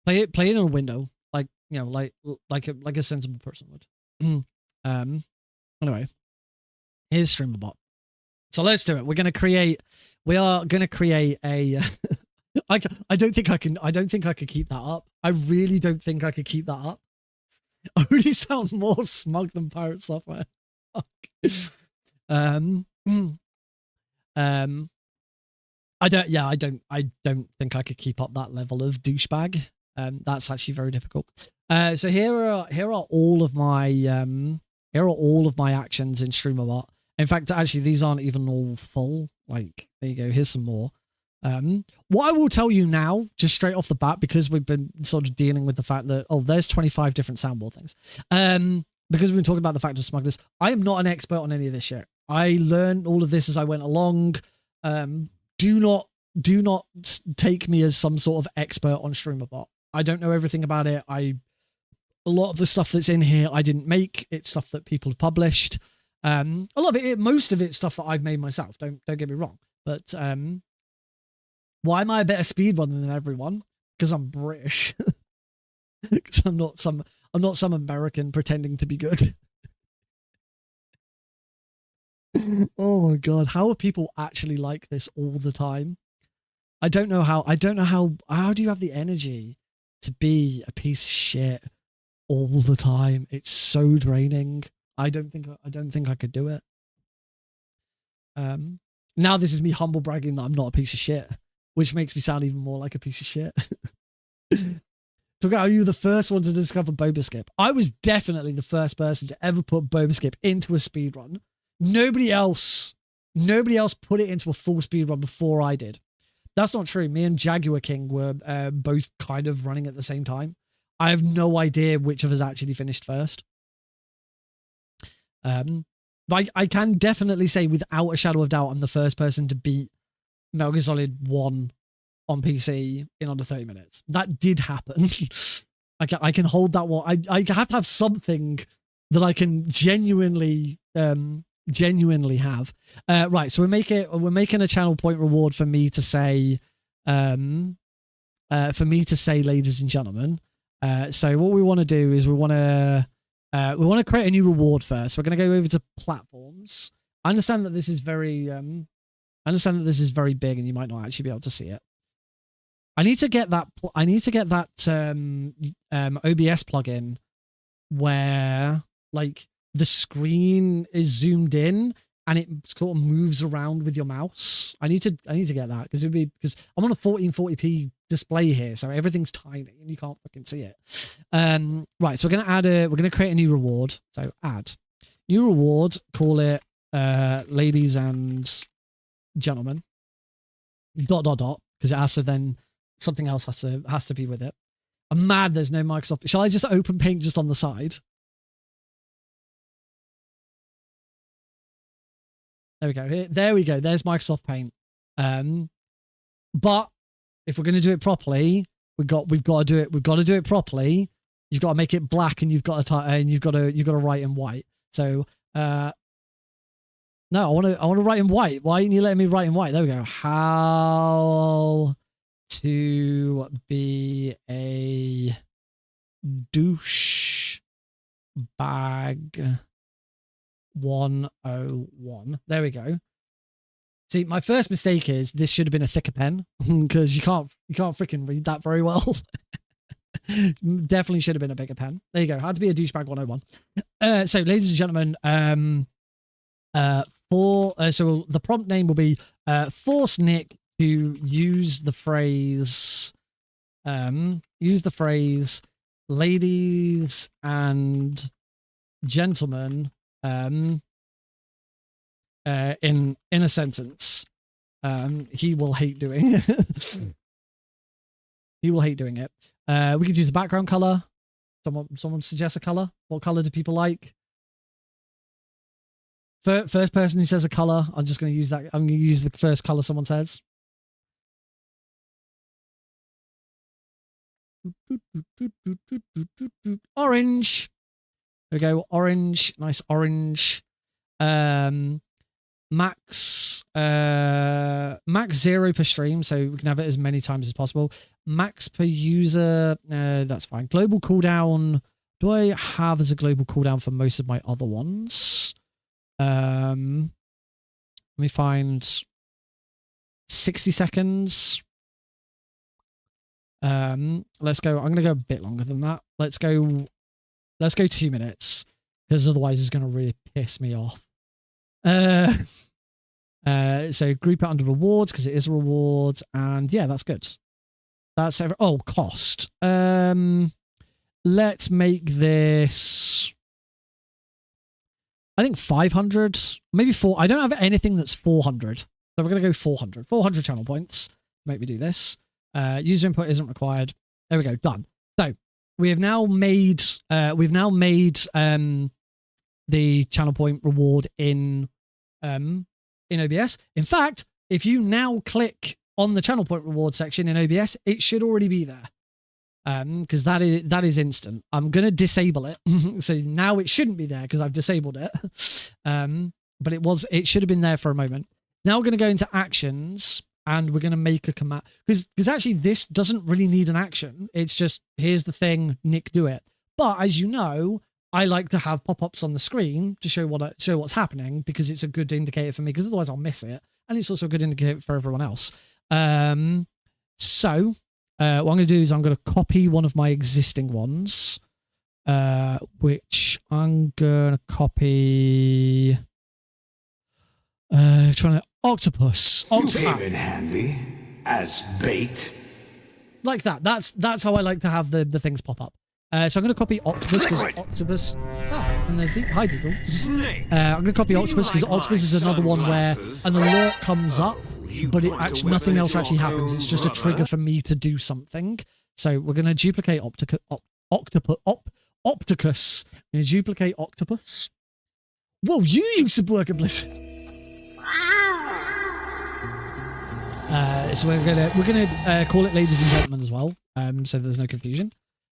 S1: Play it in a window, like, you know, like a sensible person would. Anyway, here's StreamerBot. So let's do it. We are gonna create a. I don't think I could keep that up. I really don't think I could keep that up. I really sound more smug than Pirate Software. I don't think I could keep up that level of douchebag. That's actually very difficult. So here are all of my actions in StreamerBot. In fact, actually, these aren't even all full. Like, there you go. Here's some more. What I will tell you now, just straight off the bat, because we've been sort of dealing with the fact that, there's 25 different soundboard things. Because we've been talking about the fact of smugglers, I am not an expert on any of this shit. I learned all of this as I went along. Do not take me as some sort of expert on StreamerBot. I don't know everything about it. A lot of the stuff that's in here I didn't make. It's stuff that people have published. A lot of it, most of it's stuff that I've made myself. Don't get me wrong. But why am I a better speedrunner than everyone? Because I'm British. Because I'm not some American pretending to be good. Oh my god, how are people actually like this all the time? I don't know how do you have the energy to be a piece of shit all the time? It's so draining. I don't think I could do it. Now this is me humble bragging that I'm not a piece of shit, which makes me sound even more like a piece of shit. So are you the first one to discover Boba Skip? I was definitely the first person to ever put Boba Skip into a speedrun. Nobody else put it into a full speedrun before I did. That's not true. Me and Jaguar King were both kind of running at the same time. I have no idea which of us actually finished first. But I can definitely say without a shadow of doubt I'm the first person to beat Metal Gear Solid 1 on PC in under 30 minutes. That did happen. I can hold that one. I have to have something that I can genuinely have. Right, so we're making a channel point reward for me to say, ladies and gentlemen. So what we want to do is we want to create a new reward first. We're going to go over to platforms. I understand that this is very big, and you might not actually be able to see it. I need to get that OBS plugin where like the screen is zoomed in and it sort of moves around with your mouse. I need to get that because I'm on a 1440p display here, so everything's tiny and you can't fucking see it. Right, so we're gonna create a new reward. So add new reward, call it ladies and gentlemen. ... because it has to then something else has to be with it. I'm mad there's no Microsoft. Shall I just open Paint just on the side? There we go. There we go. There's Microsoft Paint. But if we're going to do it properly, we've got to do it properly. You've got to make it black, and you've got to write in white. So no, I want to write in white. Why aren't you letting me write in white? There we go. How to be a douche bag 101. There we go. See, my first mistake is this should have been a thicker pen because you can't freaking read that very well. Definitely should have been a bigger pen. There you go. How to be a douchebag 101. So, ladies and gentlemen, so the prompt name will be force Nick to use the phrase ladies and gentlemen in a sentence. He will hate doing it. He will hate doing it. We could use a background color. Someone suggest a color. What color do people like? First person who says a color, I'm just going to use that. I'm going to use the first color someone says. Orange. There we go. Orange. Nice orange. Max 0 per stream, so we can have it as many times as possible. Max per user, that's fine. Global cooldown, do I have as a global cooldown for most of my other ones? Let me find 60 seconds. Let's go. I'm gonna go a bit longer than that. Let's go 2 minutes, because otherwise it's gonna really piss me off. So group it under rewards because it is a reward, and yeah, that's good. That's cost. Let's make this, I think 500, maybe 4. I don't have anything that's 400, so we're gonna go 400 channel points. Make me do this. User input isn't required. There we go. Done. So we have now made the channel point reward in OBS. In fact, if you now click on the channel point reward section in OBS, it should already be there. Because that is instant. I'm gonna disable it. So now it shouldn't be there because I've disabled it. But it should have been there for a moment. Now we're gonna go into actions and we're gonna make a command, because actually this doesn't really need an action. It's just, here's the thing, Nick, do it. But as you know, I like to have pop-ups on the screen to show what's happening, because it's a good indicator for me, because otherwise I'll miss it, and it's also a good indicator for everyone else. So what I'm going to do is I'm going to copy one of my existing ones, which I'm going to copy. Trying to octopus.
S4: Came in handy as bait.
S1: Like that. That's how I like to have the things pop up. So I'm going to copy octopus because octopus. Oh, and there's the hi people. I'm going to copy octopus because octopus is another one where an alert comes up, but nothing else actually happens. It's just a trigger for me to do something. So we're going to duplicate Opticus. We're going to duplicate octopus. Whoa, you used to work at Blizzard. So we're gonna call it ladies and gentlemen as well, so there's no confusion.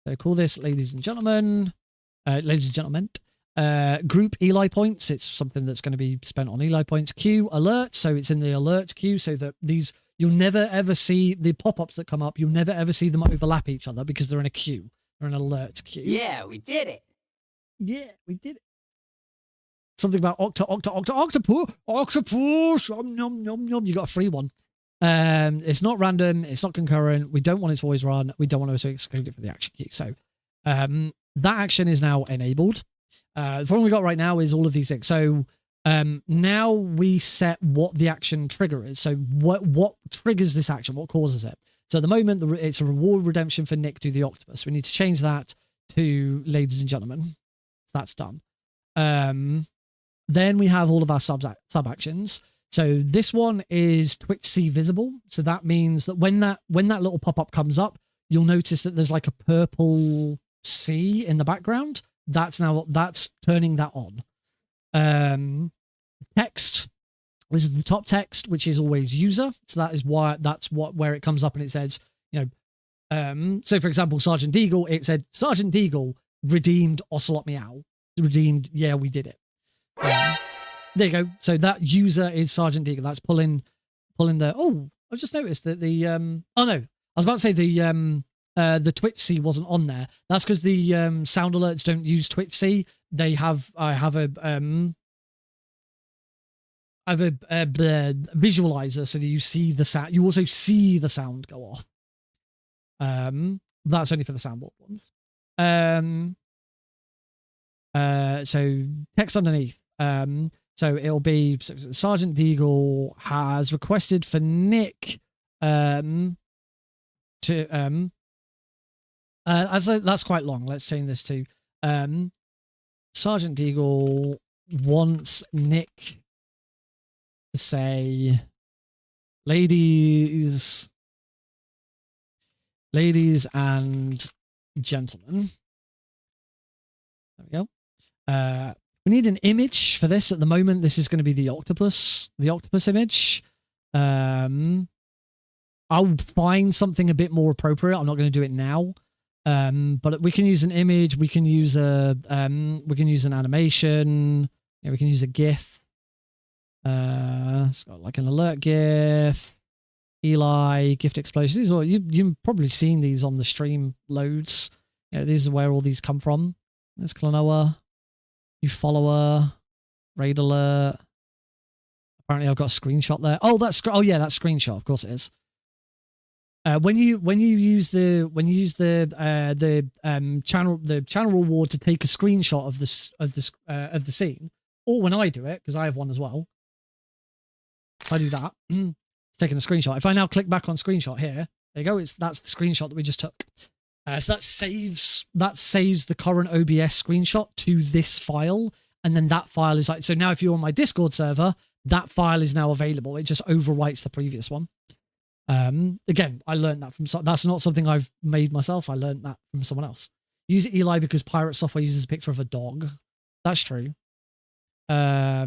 S1: So call this, ladies and gentlemen, group Eli points. It's something that's going to be spent on Eli points. Queue alert. So it's in the alert queue so that these, you'll never ever see the pop-ups that come up. You'll never ever see them overlap each other because they're in a queue. They're in an alert queue.
S6: Yeah, we did it.
S1: Yeah, we did it. Something about octopus. Nom, nom, nom. You got a free one. It's not random. It's not concurrent. We don't want it to always run. We don't want to exclude it from the action queue. So that action is now enabled. The problem we got right now is all of these things. So now we set what the action trigger is. So what triggers this action? What causes it? So at the moment, it's a reward redemption for Nick to the octopus. We need to change that to ladies and gentlemen. So that's done. Then we have all of our sub actions. So this one is Twitch C visible. So that means that when that little pop-up comes up, you'll notice that there's like a purple C in the background. That's turning that on. Text. This is the top text, which is always user. So where it comes up and it says, you know, so for example, Sergeant Deagle, it said Sergeant Deagle redeemed Ocelot Meow. Redeemed, yeah, we did it. There you go. So that user is Sergeant Deagle. That's pulling the. Oh, I just noticed that the. Oh no, I was about to say the Twitch C wasn't on there. That's because the sound alerts don't use Twitch C. They have. I have a visualizer so that you see the sound. You also see the sound go off. That's only for the soundboard ones. So text underneath. So it'll be Sergeant Deagle has requested for Nick to that's quite long. Let's change this to Sergeant Deagle wants Nick to say ladies and gentlemen. There we go. We need an image for this. At the moment, this is going to be the octopus image. I'll find something a bit more appropriate. I'm not going to do it now. But we can use an image. We can use an animation. Yeah, we can use a GIF. It's got like an alert GIF. Eli, gift explosion. These are you've probably seen these on the stream loads. Yeah, these are where all these come from. There's Klonoa. You follower, raid alert. Apparently, I've got a screenshot there. Oh, that's screenshot. Of course, it is. When you use the channel reward to take a screenshot of the scene, or when I do it because I have one as well. If I do that, it's taking a screenshot. If I now click back on screenshot here, there you go. That's the screenshot that we just took. So that saves the current OBS screenshot to this file, and then that file is like, so now if you're on my Discord server, that file is now available. It just overwrites the previous one. Again, I learned that from, that's not something I've made myself. I learned that from someone else. Use it, Eli, because pirate software uses a picture of a dog. That's true. I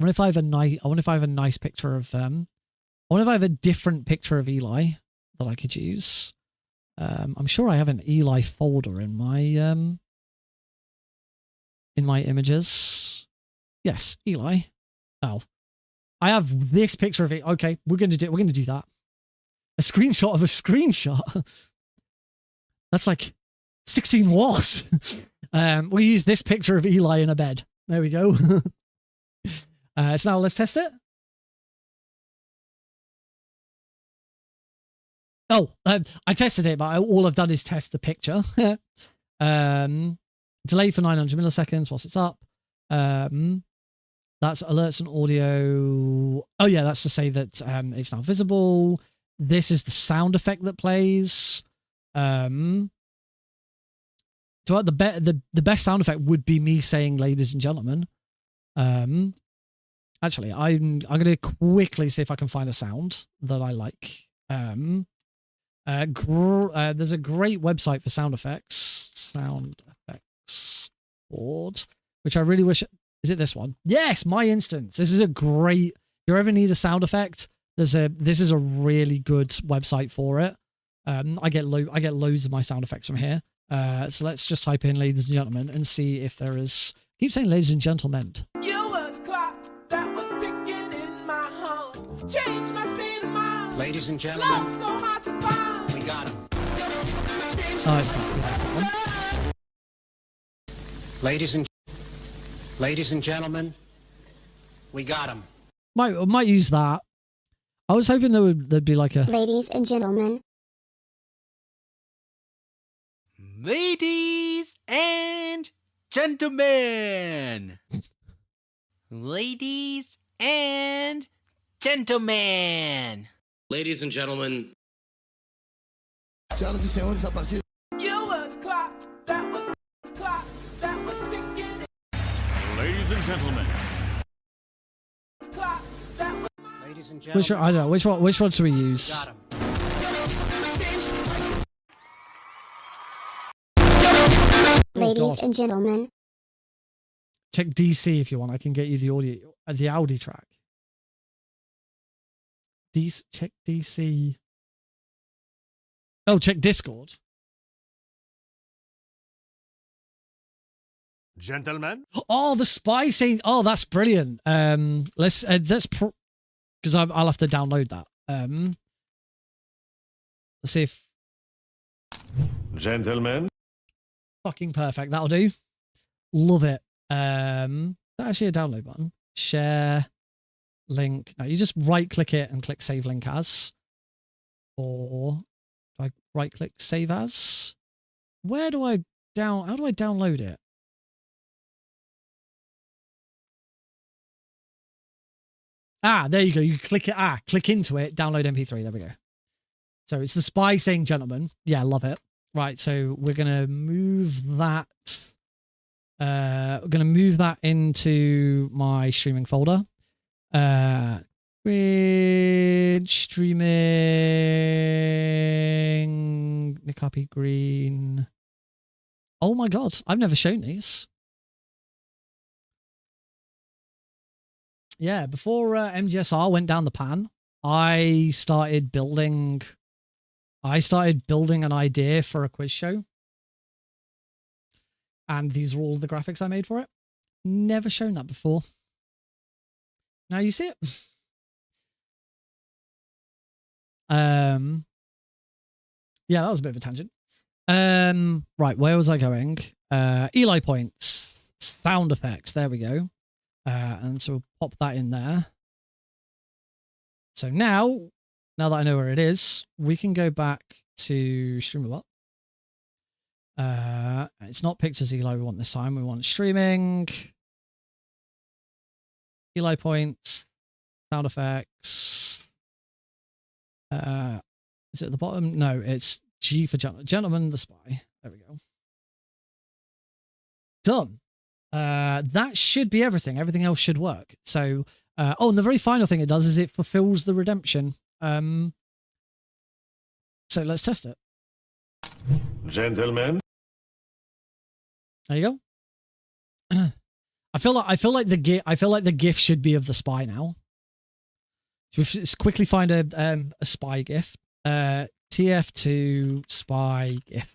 S1: wonder if I have a nice picture of, I wonder if I have a different picture of Eli that I could use. I'm sure I have an Eli folder in my images. Yes, Eli. Oh, I have this picture of it. Okay, we're gonna do that. A screenshot of a screenshot. That's like 16 watts. We'll use this picture of Eli in a bed. There we go. So now let's test it. Oh, I tested it, but all I've done is test the picture. Delay for 900 milliseconds whilst it's up. That's alerts and audio. Oh yeah, that's to say that it's now visible. This is the sound effect that plays. So the best sound effect would be me saying "ladies and gentlemen." Actually, I'm going to quickly see if I can find a sound that I like. There's a great website for sound effects. Sound effects board, which I really wish. Is it this one? Yes, My Instance. This is a great. If you ever need a sound effect, this is a really good website for it. I get loads of my sound effects from here. So let's just type in ladies and gentlemen and see if there is. I keep saying ladies and gentlemen.
S7: You were the clock that was ticking in my home. Change my state of mind.
S6: Ladies and gentlemen,
S7: Love so hard to find.
S6: we got him.
S1: Oh, it's not. That's that one.
S6: Ladies and gentlemen, we got him.
S1: Might use that. I was hoping there'd be like a.
S8: Ladies and gentlemen.
S9: Ladies and gentlemen. Ladies and gentlemen.
S10: Ladies and gentlemen.
S7: You were the clock that was ticking.
S3: Ladies and gentlemen.
S7: Clock that was.
S6: Ladies and
S1: Which
S6: gentlemen,
S1: one, I don't know. Which one should we use?
S6: got him.
S8: Ladies
S1: God.
S8: and gentlemen.
S1: Check DC if you want. I can get you the audio, the Audi track. Check DC. Oh, check Discord.
S3: Gentlemen.
S1: Oh, the spy scene. Oh, that's brilliant. Let's because I'll have to download that. Let's see if
S3: Gentlemen.
S1: fucking perfect. That'll do. Love it. Actually a download button. Share link. No, you just right click it and click save link as. Or do I right click save as? How do I download it? Ah, there you go. You click it. Click into it. Download MP3. There we go. So it's the spy saying gentlemen. Yeah, love it. Right. So we're going to move that. We're going to move that into my streaming folder. Twitch streaming. Nikapi Green. Oh my God. I've never shown these. Yeah, before MGSR went down the pan, I started building an idea for a quiz show. And these are all the graphics I made for it. Never shown that before. Now you see it. Yeah, that was a bit of a tangent. Right, where was I going? Eli points, sound effects. There we go. And so we'll pop that in there. So now that I know where it is, we can go back to StreamerBot. It's not pictures Eli we want this time. We want streaming. Eli points, sound effects. Is it at the bottom? No, it's G for gentleman the spy. There we go. Done. That should be everything. Everything else should work. So, and the very final thing it does is it fulfills the redemption. So let's test it.
S3: Gentlemen.
S1: There you go. I feel like the GIF should be of the spy now. Let's quickly find a spy GIF. TF2 spy GIF.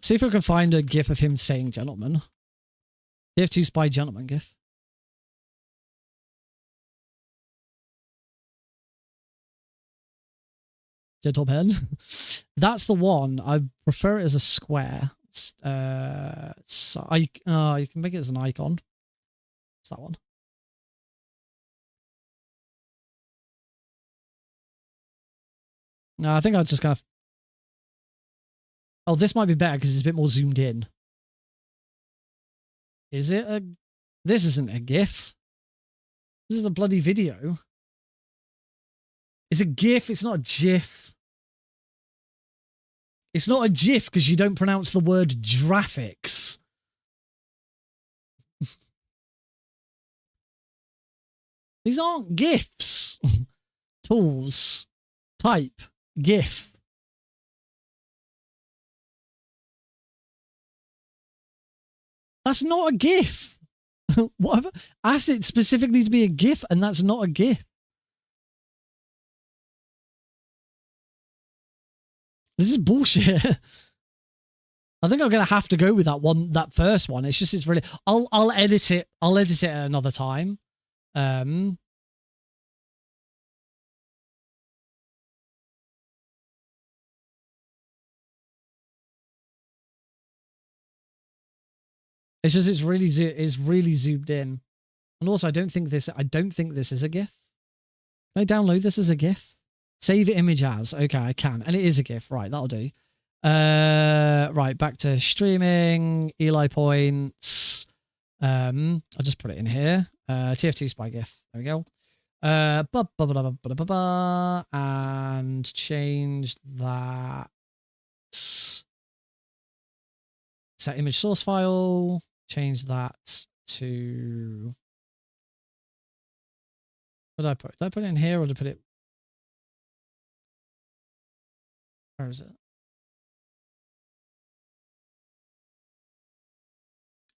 S1: See if we can find a GIF of him saying gentleman. TF2 spy gentleman GIF. Gentleman. That's the one. I prefer it as a square. So you can make it as an icon. It's that one. No, I think I'll just kind of. Oh, this might be better because it's a bit more zoomed in. Is it a? This isn't a GIF. This is a bloody video. It's a GIF. It's not a GIF. It's not a GIF because you don't pronounce the word graphics. These aren't GIFs. Tools. Type. GIF. That's not a GIF. Whatever. Asked it specifically to be a GIF, and that's not a GIF. This is bullshit. I think I'm gonna have to go with that first one. It's just it's really. I'll edit it. I'll edit it at another time. It's just it's really zoomed in, and also I don't think this is a GIF. Can I download this as a GIF? Save image as. Okay, I can, and it is a GIF. Right, that'll do. Right, back to streaming. Eli points. I'll just put it in here. TF2 spy GIF. There we go. And change that. Set image source file. Change that to. What did I put? Did I put it in here or did I put it? Where is it?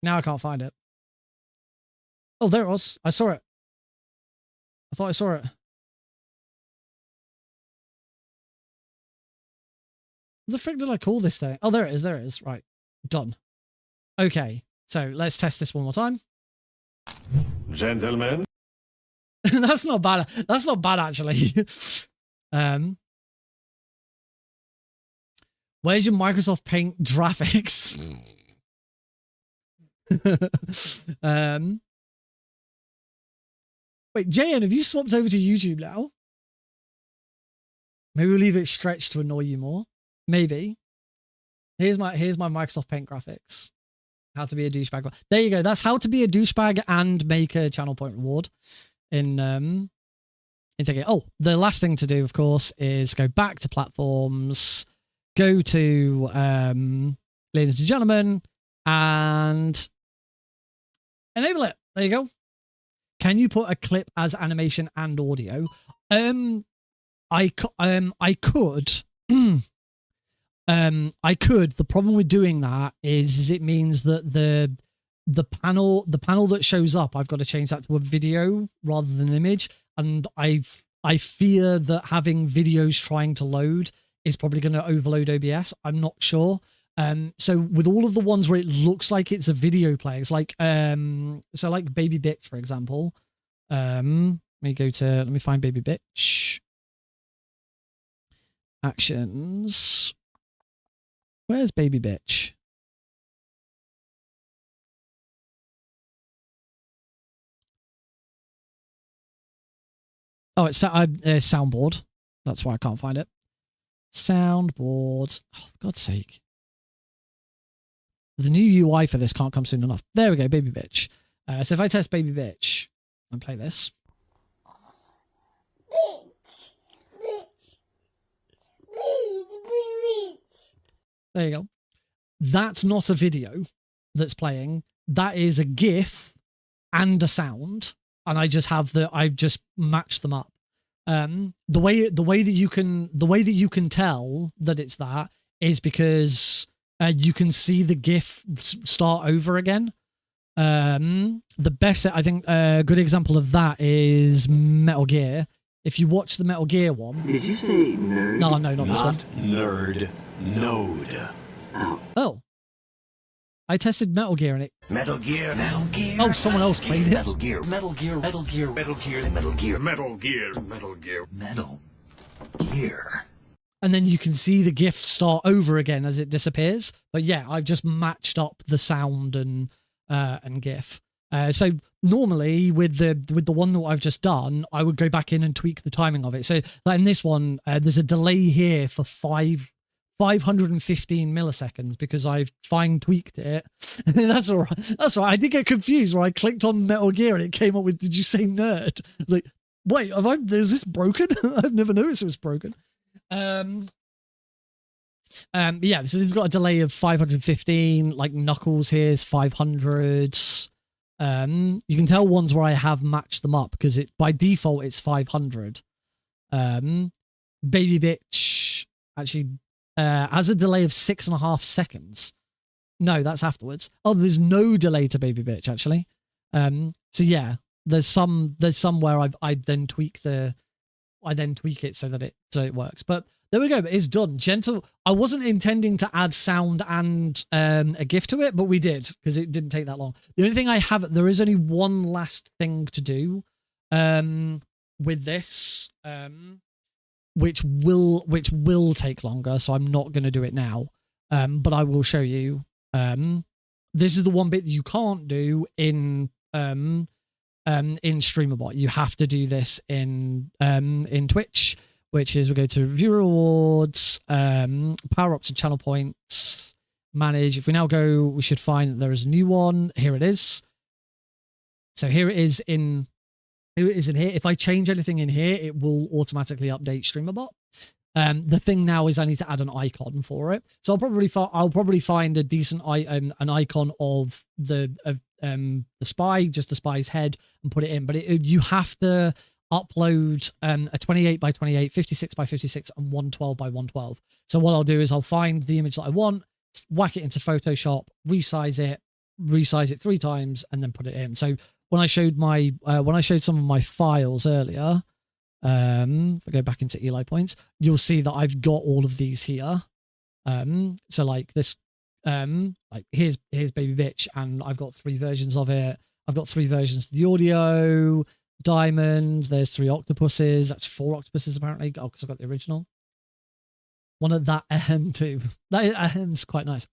S1: Now I can't find it. Oh, there it was. I saw it. I thought I saw it. What the frick did I call this thing? Oh, there it is. There it is. Right. Done. Okay. So let's test this one more time.
S4: Gentlemen.
S1: That's not bad. That's not bad, actually. Where's your Microsoft Paint graphics? Wait, JN, have you swapped over to YouTube now? Maybe we'll leave it stretched to annoy you more. Maybe. Here's my Microsoft Paint graphics. How to be a douchebag. There you go. That's how to be a douchebag and make a channel point reward in thinking. Oh, the last thing to do, of course, is go back to platforms, go to ladies and gentlemen, and enable it. There you go. Can you put a clip as animation and audio? I could. I could. The problem with doing that is it means that the panel that shows up, I've got to change that to a video rather than an image, and I fear that having videos trying to load is probably going to overload OBS. I'm not sure. So with all of the ones where it looks like it's a video play, it's like so like Baby Bitch, for example. Let me find Baby Bitch. Actions. Where's Baby Bitch? Oh, it's soundboard. That's why I can't find it. Soundboard. Oh, for God's sake. The new UI for this can't come soon enough. There we go, Baby Bitch. So if I test Baby Bitch and play this. There you go. That's not a video that's playing. That is a GIF and a sound, and I've just matched them up. The way that you can tell that it's that is because you can see the GIF start over again. The best, I think, a good example of that is Metal Gear. If you watch the Metal Gear one.
S2: Did you say nerd?
S1: No, not this one.
S3: Nerd. Node.
S1: Oh. I tested Metal Gear and it.
S4: Metal Gear. Metal Gear.
S1: Oh, someone else played it.
S4: Metal Gear. Metal Gear. Metal Gear. Metal Gear. Metal Gear. Metal Gear. Metal Gear. Metal Gear.
S1: And then you can see the GIF start over again as it disappears. But yeah, I've just matched up the sound and GIF. So normally with the one that I've just done, I would go back in and tweak the timing of it. So like in this one, there's a delay here for 515 milliseconds because I've fine tweaked it. That's all right. That's all right. I did get confused where I clicked on Metal Gear and it came up with, did you say nerd? I was like, wait, is this broken? I've never noticed it was broken. Yeah, so they've got a delay of 515, like Knuckles here is 500. You can tell ones where I have matched them up because by default it's 500. Baby Bitch actually has a delay of 6.5 seconds. No, that's afterwards. Oh, there's no delay to Baby Bitch actually. So yeah, there's some where I then tweak it so that it works. But There we go. It's done. Gentle. I wasn't intending to add sound and a GIF to it, but we did because it didn't take that long. The only thing I have, there is only one last thing to do with this, which will take longer. So I'm not going to do it now, but I will show you. This is the one bit that you can't do in StreamerBot. You have to do this in Twitch, which is we go to viewer rewards, power ups and channel points, manage. If we now go, we should find that there is a new one. Here it is. So here it is in here. If I change anything in here, it will automatically update StreamerBot. The thing now is I need to add an icon for it. So I'll probably find a decent an icon of the spy, just the spy's head, and put it in. But you have to upload a 28 by 28, 56 by 56, and 112 by 112. So what I'll do is I'll find the image that I want, whack it into Photoshop, resize it 3 times, and then put it in. So when I showed some of my files earlier, if I go back into Eli points, you'll see that I've got all of these here. So like this, like here's Baby Bitch, and I've got 3 versions of it. I've got 3 versions of the audio. Diamond, there's 3 octopuses. That's 4 octopuses apparently. Oh, because I've got the original. One of that too. That is quite nice.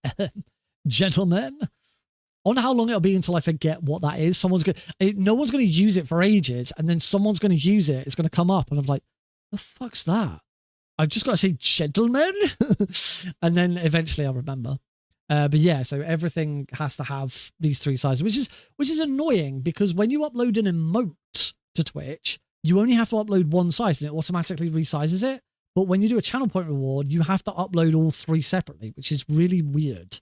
S1: Gentlemen. I wonder how long it'll be until I forget what that is. No one's going to use it for ages, and then someone's going to use it. It's going to come up, and I'm like, the fuck's that? I've just got to say gentlemen, and then eventually I'll remember. But yeah, so everything has to have these 3 sizes, which is annoying because when you upload an emote to Twitch, you only have to upload one size and it automatically resizes it. But when you do a channel point reward, you have to upload all 3 separately, which is really weird.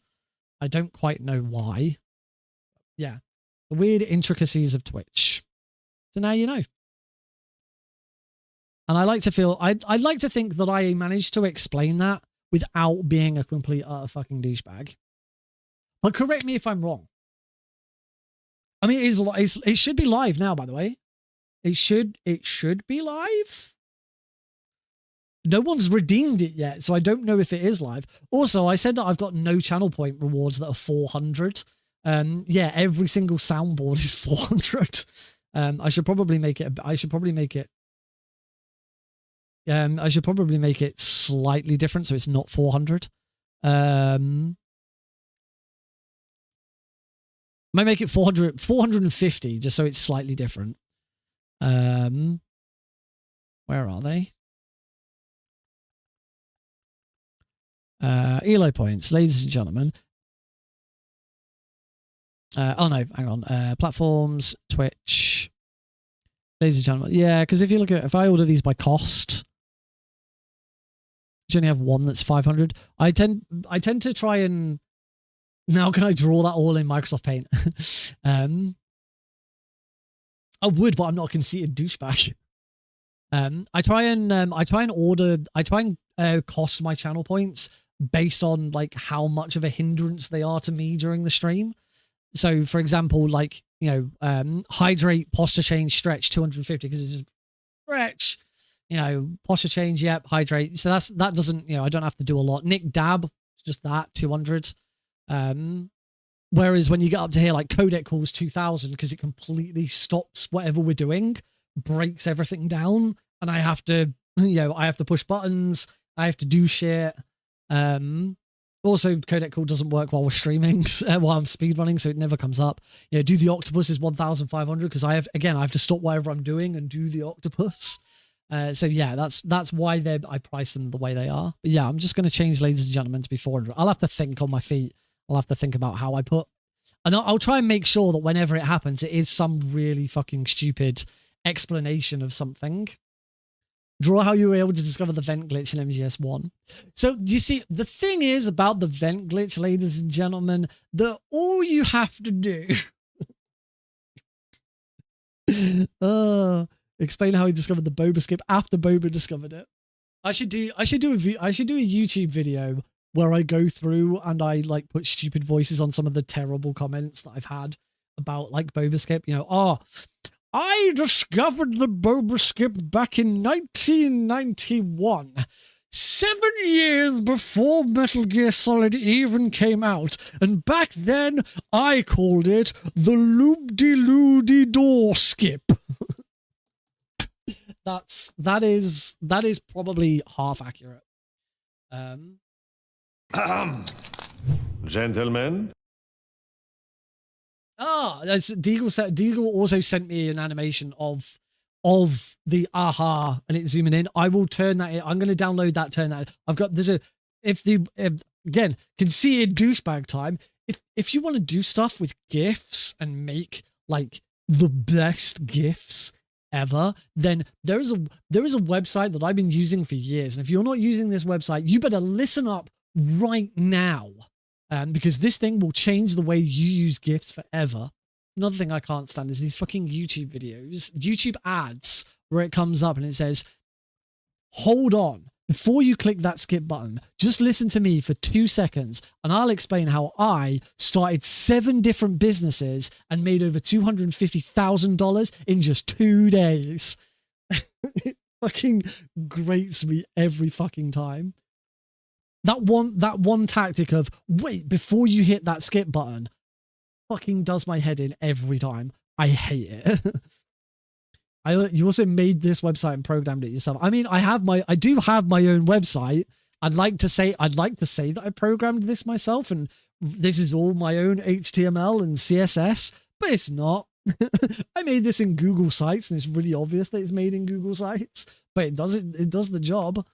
S1: I don't quite know why. Yeah, the weird intricacies of Twitch. So now you know. And I like to think that I managed to explain that without being a complete utter fucking douchebag. But correct me if I'm wrong. I mean, it should be live now, by the way. It should be live. No one's redeemed it yet, so I don't know if it is live. Also, I said that I've got no channel point rewards that are 400. Yeah, every single soundboard is 400. I should probably make it slightly different so it's not 400. Might make it 450 just so it's slightly different. Where are they? Elo points, ladies and gentlemen. Oh no, hang on. Platforms, Twitch. Ladies and gentlemen. Yeah, because if I order these by cost, you only have one that's 500. I tend to try and now can I draw that all in Microsoft Paint? I would, but I'm not a conceited douchebag. I try and cost my channel points based on like how much of a hindrance they are to me during the stream. So for example, like, hydrate, posture change, stretch 250 because it's just stretch. Posture change, yep, hydrate. So that doesn't, I don't have to do a lot. Nick dab, just that, 200. Whereas when you get up to here, like codec calls 2000 because it completely stops whatever we're doing, breaks everything down, and I have to, I have to push buttons, I have to do shit. Also, codec call doesn't work while we're streaming, while I'm speedrunning, so it never comes up. Do the octopus is 1,500 because I have to stop whatever I'm doing and do the octopus. So yeah, that's why I price them the way they are. But yeah, I'm just going to change, ladies and gentlemen, to be 400. I'll have to think on my feet. I'll have to think about how I put, and I'll try and make sure that whenever it happens, it is some really fucking stupid explanation of something. Draw how you were able to discover the vent glitch in MGS1. So you see, the thing is about the vent glitch, ladies and gentlemen, that all you have to do. Explain how he discovered the boba skip after Boba discovered it. I should do a YouTube video where I go through and I like put stupid voices on some of the terrible comments that I've had about like boba skip. I discovered the boba skip back in 1991. 7 years before Metal Gear Solid even came out, and back then I called it the loop-de-loo-de-door skip. That is probably half accurate.
S11: Gentlemen.
S1: Deagle also sent me an animation of the aha, and it's zooming in. I will turn that in. I'm going to download that, turn that in. I've got, again, conceited douchebag time. If you want to do stuff with GIFs and make like the best GIFs ever, then there is a website that I've been using for years. And if you're not using this website, you better listen up right now. Because this thing will change the way you use GIFs forever. Another thing I can't stand is these fucking YouTube videos, YouTube ads, where it comes up and it says, hold on, before you click that skip button, just listen to me for 2 seconds and I'll explain how I started 7 different businesses and made over $250,000 in just 2 days. It fucking grates me every fucking time. That one tactic of, wait, before you hit that skip button, fucking does my head in every time. I hate it. You also made this website and programmed it yourself. I mean, I do have my own website. I'd like to say that I programmed this myself and this is all my own HTML and CSS, but it's not. I made this in Google Sites and it's really obvious that it's made in Google Sites, but it does the job.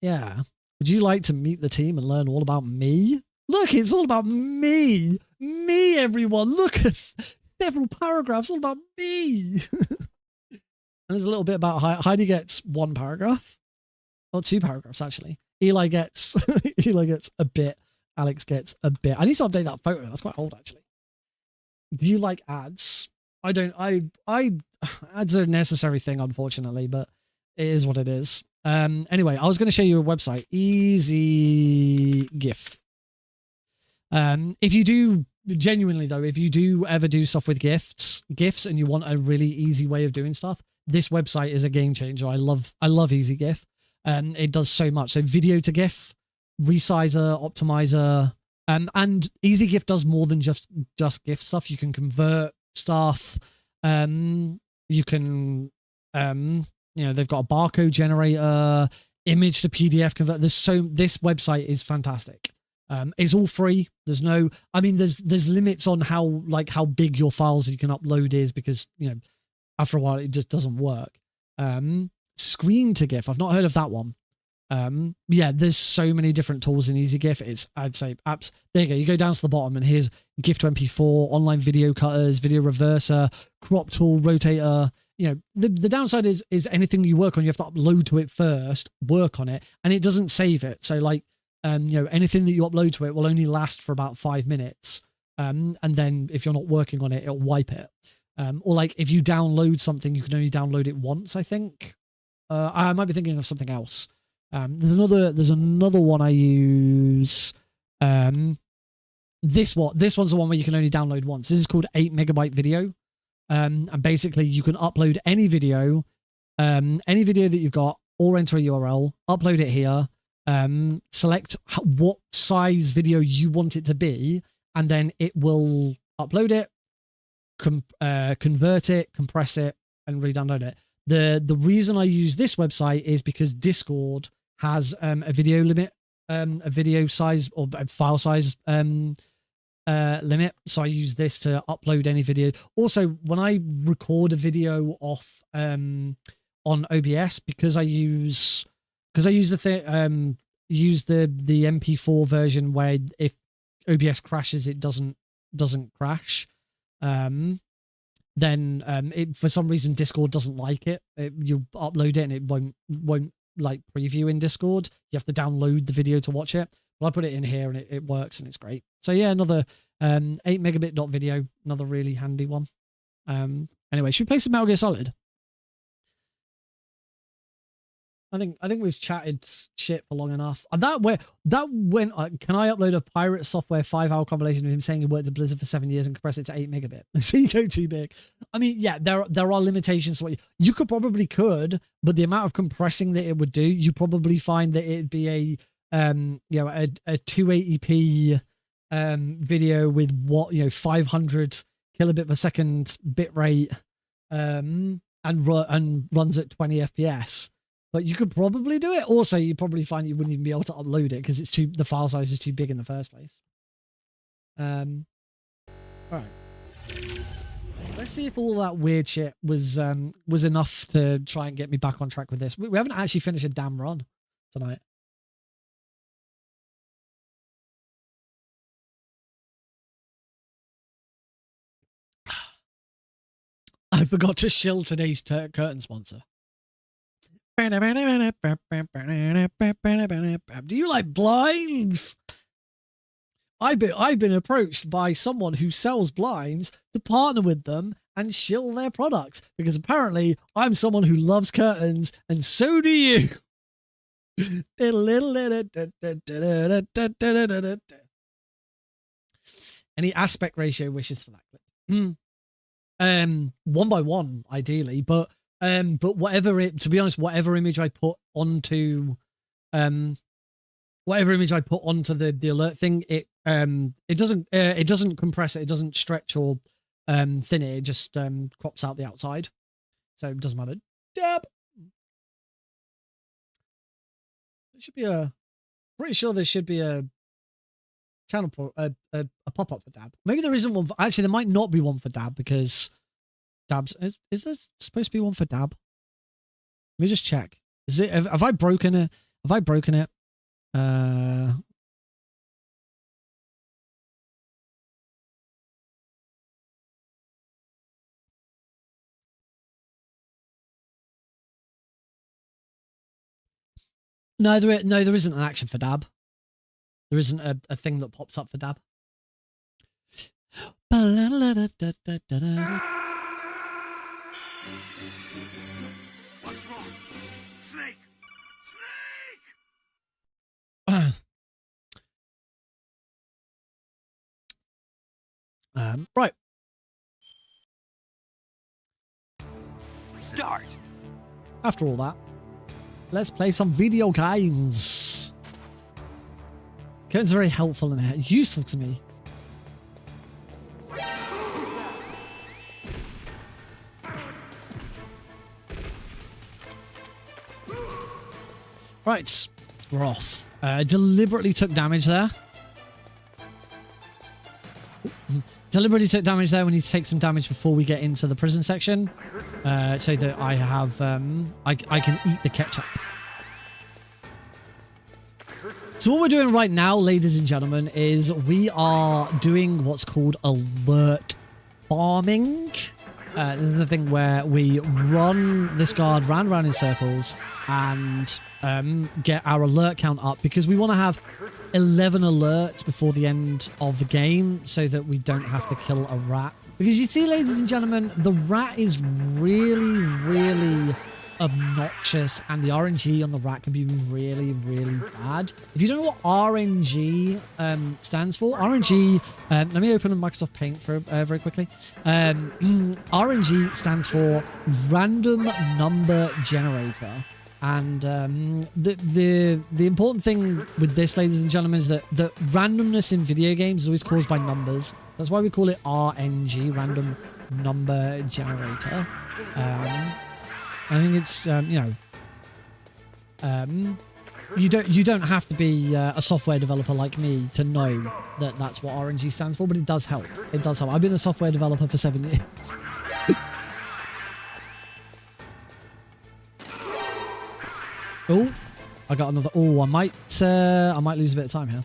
S1: Yeah. Would you like to meet the team and learn all about me? Look, it's all about me. Me, everyone. Look at several paragraphs all about me. And there's a little bit about Heidi gets 1 paragraph. Or 2 paragraphs, actually. Eli gets a bit. Alex gets a bit. I need to update that photo. That's quite old, actually. Do you like ads? I don't. Ads are a necessary thing, unfortunately, but it is what it is. Anyway, I was going to show you a website, Easy GIF. If you do, genuinely though, if you do ever do stuff with GIFs and you want a really easy way of doing stuff, this website is a game changer. I love Easy GIF. It does so much. So video to GIF, resizer, optimizer, and Easy GIF does more than just GIF stuff. You can convert stuff. You can, they've got a barcode generator, image to PDF convert. This website is fantastic. It's all free. There's limits on how big your files you can upload is because, after a while it just doesn't work. Screen to GIF. I've not heard of that one. Yeah, there's so many different tools in Easy GIF. I'd say apps. There you go. You go down to the bottom and here's GIF to MP4, online video cutters, video reverser, crop tool, rotator. The downside is anything you work on, you have to upload to it first, work on it, and it doesn't save it. So anything that you upload to it will only last for about 5 minutes. And then if you're not working on it, it'll wipe it. Or if you download something, you can only download it once, I think. I might be thinking of something else. There's another one I use. This one's the one where you can only download once. This is called 8 megabyte video. And basically you can upload any video that you've got, or enter a URL, upload it here, select what size video you want it to be, and then it will upload it, convert it, compress it, and re-download it. The reason I use this website is because Discord has a video limit, a video size or a file size limit. So I use this to upload any video. Also, when I record a video off on OBS, because I use the MP4 version where if OBS crashes, it doesn't crash. Then it, for some reason, Discord doesn't like it. You upload it and it won't preview in Discord. You have to download the video to watch it. But I put it in here and it works and it's great. So yeah, another 8 megabit video, another really handy one. Anyway, should we play some Metal Gear Solid? think we've chatted shit for long enough. And that went. Can I upload a Pirate Software 5-hour compilation of him saying he worked at Blizzard for 7 years and compress it to 8 megabit? So you go too big. I mean, yeah, there are limitations to what you probably could, but the amount of compressing that it would do, you probably find that it'd be a 280p video with 500 kilobit per second bit rate, and runs at 20 FPS. But you could probably do it. Also, you probably find you wouldn't even be able to upload it because the file size is too big in the first place. All right. Let's see if all that weird shit was enough to try and get me back on track with this. We haven't actually finished a damn run tonight. I forgot to shill today's curtain sponsor. Do you like blinds? I've been approached by someone who sells blinds to partner with them and shill their products because apparently I'm someone who loves curtains and so do you. Any aspect ratio wishes for that clip? 1:1 ideally, but whatever whatever image I put onto the alert thing, it doesn't compress it, it doesn't stretch or thin it, it just crops out the outside, so it doesn't matter. Dab. There should be pretty sure there should be a channel a pop-up for Dab. Maybe there isn't one actually there might not be one for Dab because Dab's is there supposed to be one for Dab? Let me just check. Is it have I broken it? No, there isn't an action for Dab. There isn't a thing that pops up for Dab.
S5: What's wrong? Snake! Snake!
S1: Right.
S5: Start!
S1: After all that, let's play some video games. Curtains are very helpful and useful to me. Right, we're off. Deliberately took damage there. Deliberately took damage there. We need to take some damage before we get into the prison section, so that I have I can eat the ketchup. So what we're doing right now, ladies and gentlemen, is we are doing what's called alert farming. This is the thing where we run this guard round and round in circles and get our alert count up because we want to have 11 alerts before the end of the game so that we don't have to kill a rat. Because you see, ladies and gentlemen, the rat is really, really obnoxious and the RNG on the rat can be really, really bad. If you don't know what RNG stands for, RNG, let me open Microsoft Paint for very quickly. RNG stands for Random Number Generator. And the important thing with this, ladies and gentlemen, is that the randomness in video games is always caused by numbers. That's why we call it RNG, Random Number Generator. I think it's you don't have to be a software developer like me to know that that's what RNG stands for, but it does help. It does help. I've been a software developer for 7 years. Oh, I got another. Oh, I might lose a bit of time here.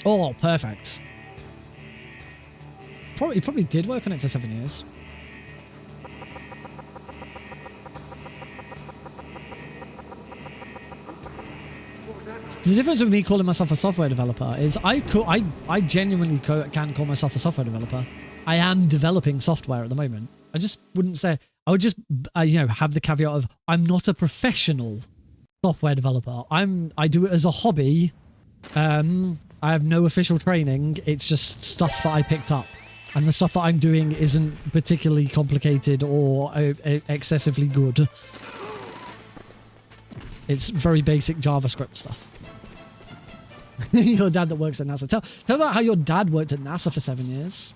S1: Oh, perfect. He probably did work on it for 7 years. The difference with me calling myself a software developer is I genuinely can call myself a software developer. I am developing software at the moment. I just wouldn't say, I would just, you know, have the caveat of I'm not a professional software developer. I do it as a hobby. I have no official training. It's just stuff that I picked up. And the stuff that I'm doing isn't particularly complicated or excessively good. It's very basic JavaScript stuff. Your dad that works at NASA. Tell about how your dad worked at NASA for 7 years.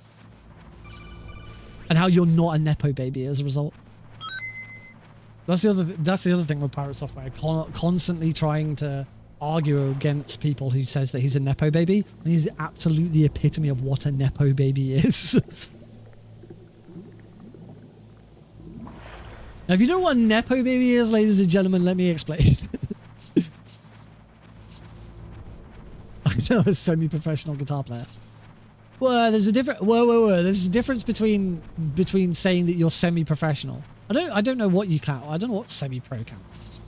S1: And how you're not a Nepo baby as a result. That's the other thing with Pirate Software. Constantly trying to argue against people who says that he's a Nepo baby. And he's absolutely the epitome of what a Nepo baby is. Now, if you don't know what a Nepo baby is, ladies and gentlemen, let me explain. I know a semi-professional guitar player. Well, there's a different. Whoa. There's a difference between saying that you're semi-professional. I don't know what you count. I don't know what semi-pro counts.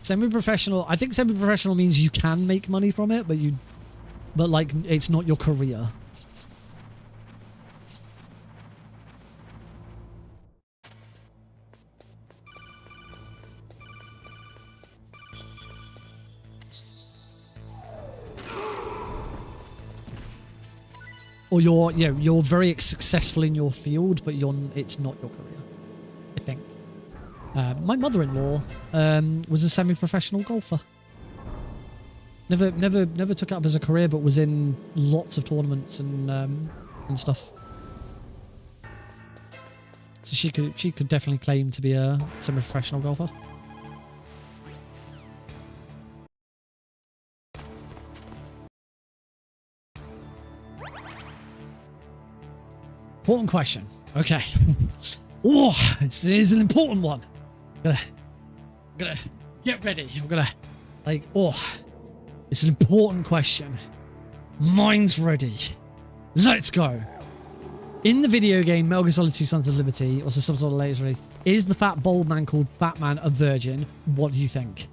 S1: Semi-professional. I think semi-professional means you can make money from it, but like it's not your career. Or you're very successful in your field, but it's not your career, I think. My mother-in-law was a semi-professional golfer. Never took it up as a career, but was in lots of tournaments and stuff. So she could definitely claim to be a semi-professional golfer. Important question. Okay. Oh, it is an important one. I'm gonna get ready. I'm gonna it's an important question. Mine's ready. Let's go. In the video game Metal Gear Solid 2 Sons of Liberty, also some sort of latest release, is the fat bald man called Fat Man a virgin? What do you think?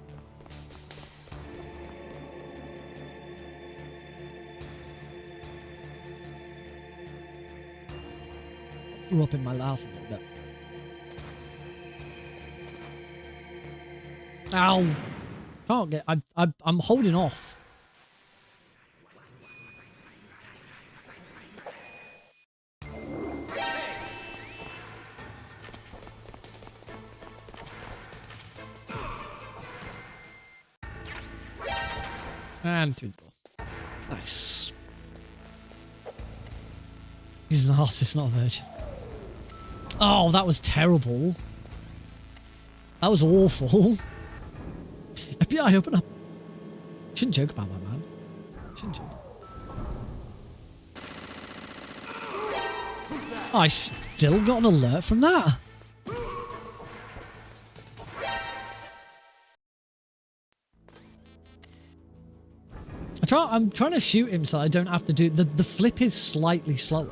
S1: Threw up in my laugh a little bit. Ow! Can't get. I'm holding off. And through the door. Nice. He's an artist, not a virgin. Oh, that was terrible. That was awful. FBI, open up. Shouldn't joke about that, man. Shouldn't joke. I still got an alert from that. I'm trying to shoot him so I don't have to do... The flip is slightly slower.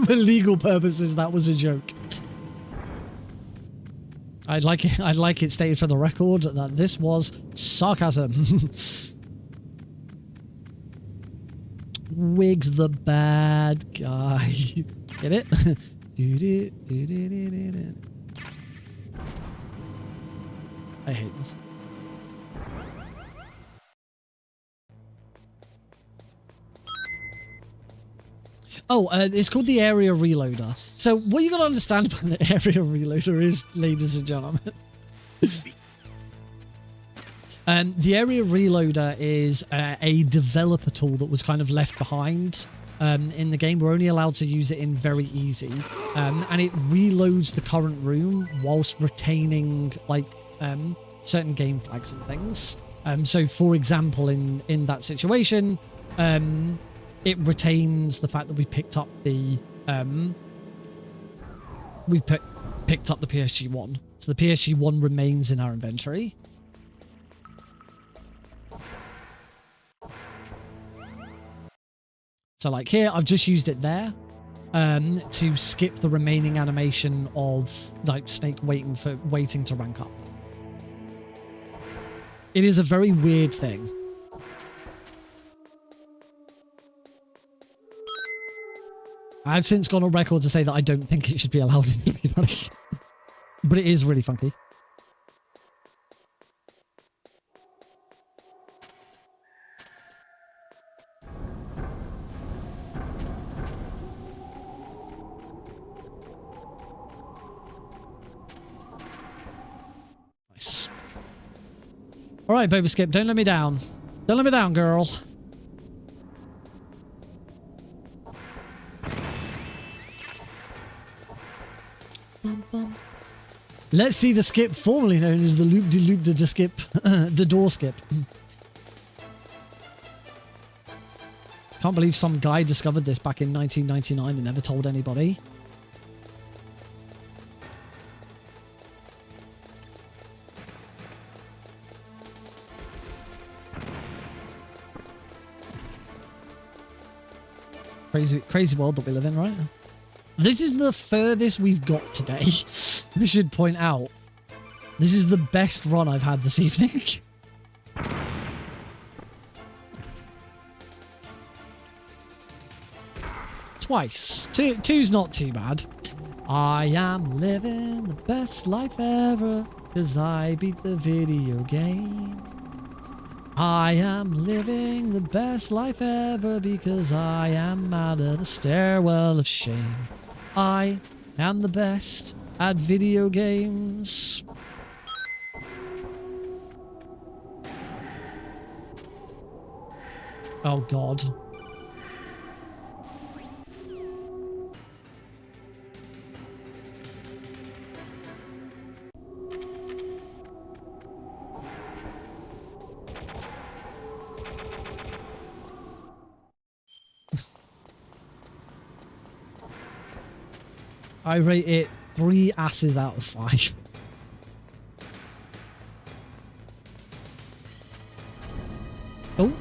S1: For legal purposes, that was a joke. I'd like it stated for the record that this was sarcasm. Wig's the bad guy. Get it? I hate this. Oh, it's called the area reloader. So what you got to understand about the area reloader is, ladies and gentlemen, the area reloader is a developer tool that was kind of left behind in the game. We're only allowed to use it in very easy, and it reloads the current room whilst retaining like certain game flags and things. So, for example, in that situation, it retains the fact that we picked up the picked up the PSG-1. So the PSG-1 remains in our inventory. So like here, I've just used it there to skip the remaining animation of like Snake waiting to rank up. It is a very weird thing. I've since gone on record to say that I don't think it should be allowed in speedrunning. But it is really funky. Nice. Alright, Baby Skip, don't let me down. Don't let me down, girl. Let's see the skip formerly known as the loop-de-loop-de-skip, the door skip. Can't believe some guy discovered this back in 1999 and never told anybody. Crazy world that we live in, right? This is the furthest we've got today. We should point out. This is the best run I've had this evening. Twice. Two's not too bad. I am living the best life ever, 'cause I beat the video game. I am living the best life ever because I am out of the stairwell of shame. I am the best at video games. Oh God. I rate it 3 asses out of 5. Oh,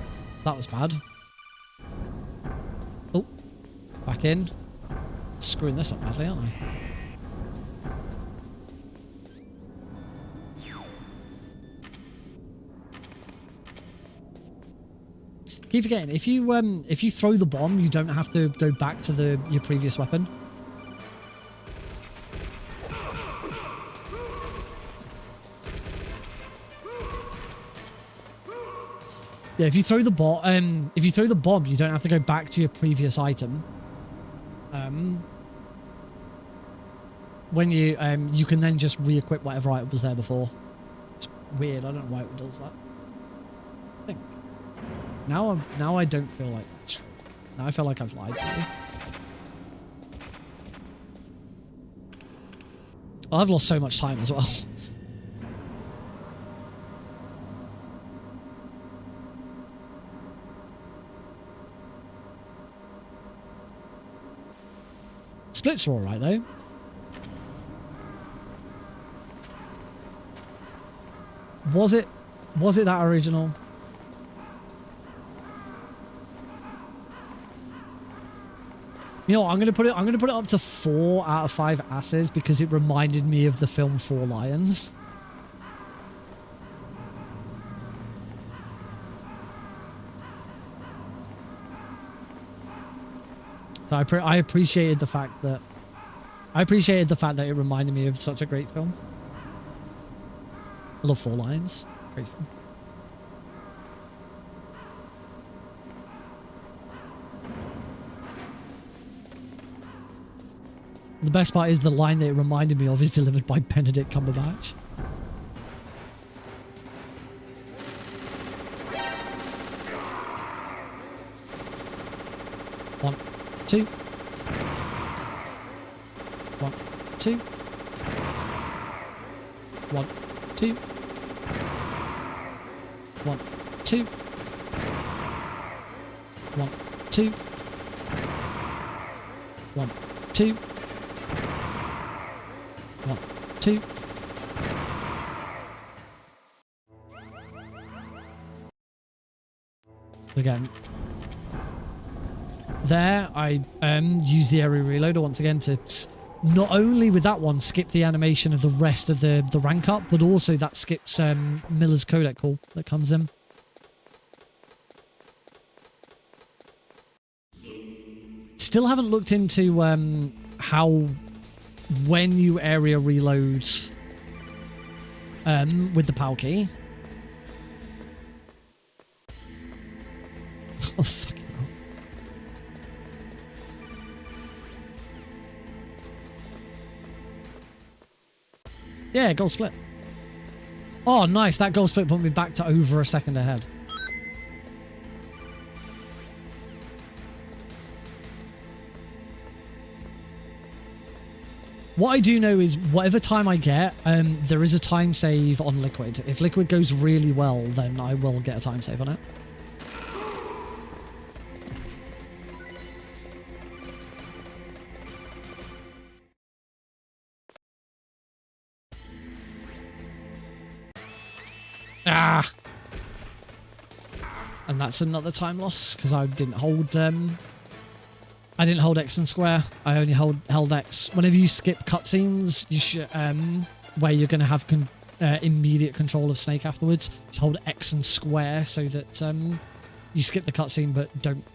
S1: that was bad. Oh, back in. Screwing this up badly, aren't I? Keep forgetting, if you throw the bomb, you don't have to go back to your previous weapon. Yeah, if you throw the bomb, you don't have to go back to your previous item. When you can then just re-equip whatever item was there before. It's weird. I don't know why it does that. I think. Now I don't feel like that. Now I feel like I've lied to you. Oh, I've lost so much time as well. Splits are alright though. Was it that original? You know what, I'm gonna put it up to 4 out of 5 asses because it reminded me of the film 4 Lions. So I appreciated the fact that it reminded me of such a great film. I love 4 Lions. Great film. The best part is the line that it reminded me of is delivered by Benedict Cumberbatch. One, two. 1, 2. 1, 2. 1, 2. 1, 2. 1, 2. 1, 2. Again. there, I use the area reloader once again to not only with that one skip the animation of the rest of the rank up, but also that skips Miller's codec call that comes in. Still haven't looked into how when you area reload with the PAL key. Oh, fucking hell. Yeah, goal split. Oh, nice. That goal split put me back to over a second ahead. What I do know is whatever time I get, there is a time save on Liquid. If Liquid goes really well, then I will get a time save on it. Ah! And that's another time loss because I didn't hold X and square. I only held X. Whenever you skip cutscenes, you should where you're going to have immediate control of Snake afterwards. Just hold X and square so that you skip the cutscene but don't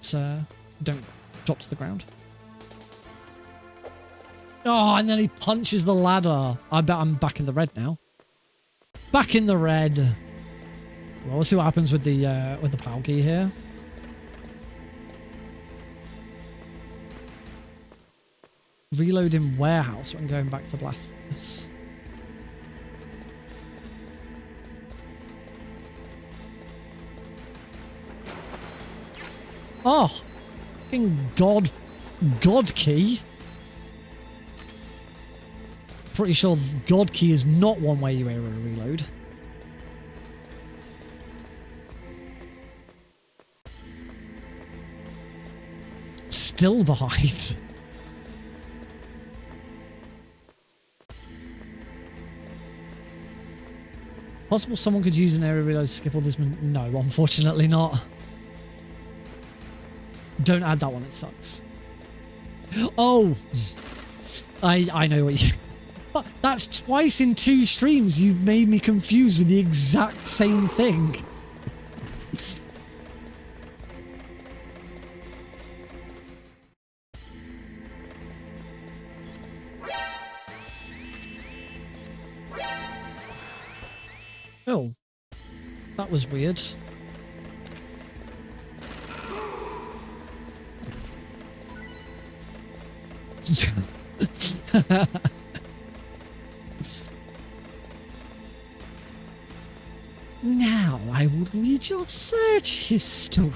S1: drop to the ground. Oh, and then he punches the ladder. I bet I'm back in the red now. Back in the red. Well, we'll see what happens with the PAL key here. Reloading warehouse when going back to blast furnace. Oh, fucking God key. Pretty sure God key is not one way you area reload. Still behind. Possible someone could use an area reload to skip all this. No, unfortunately not. Don't add that one, it sucks. Oh! I know what you... But that's twice in 2 streams you made me confused with the exact same thing. Oh, that was weird. Now I will read your search history.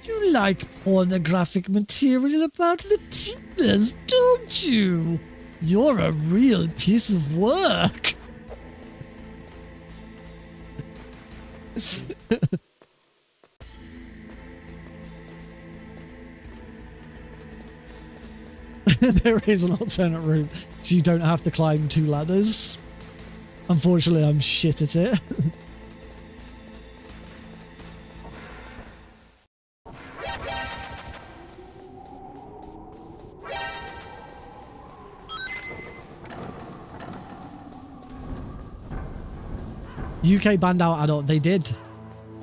S1: You like pornographic material about Latinas, don't you? You're a real piece of work. There is an alternate route, so you don't have to climb 2 ladders. Unfortunately, I'm shit at it. UK banned out adult. They did.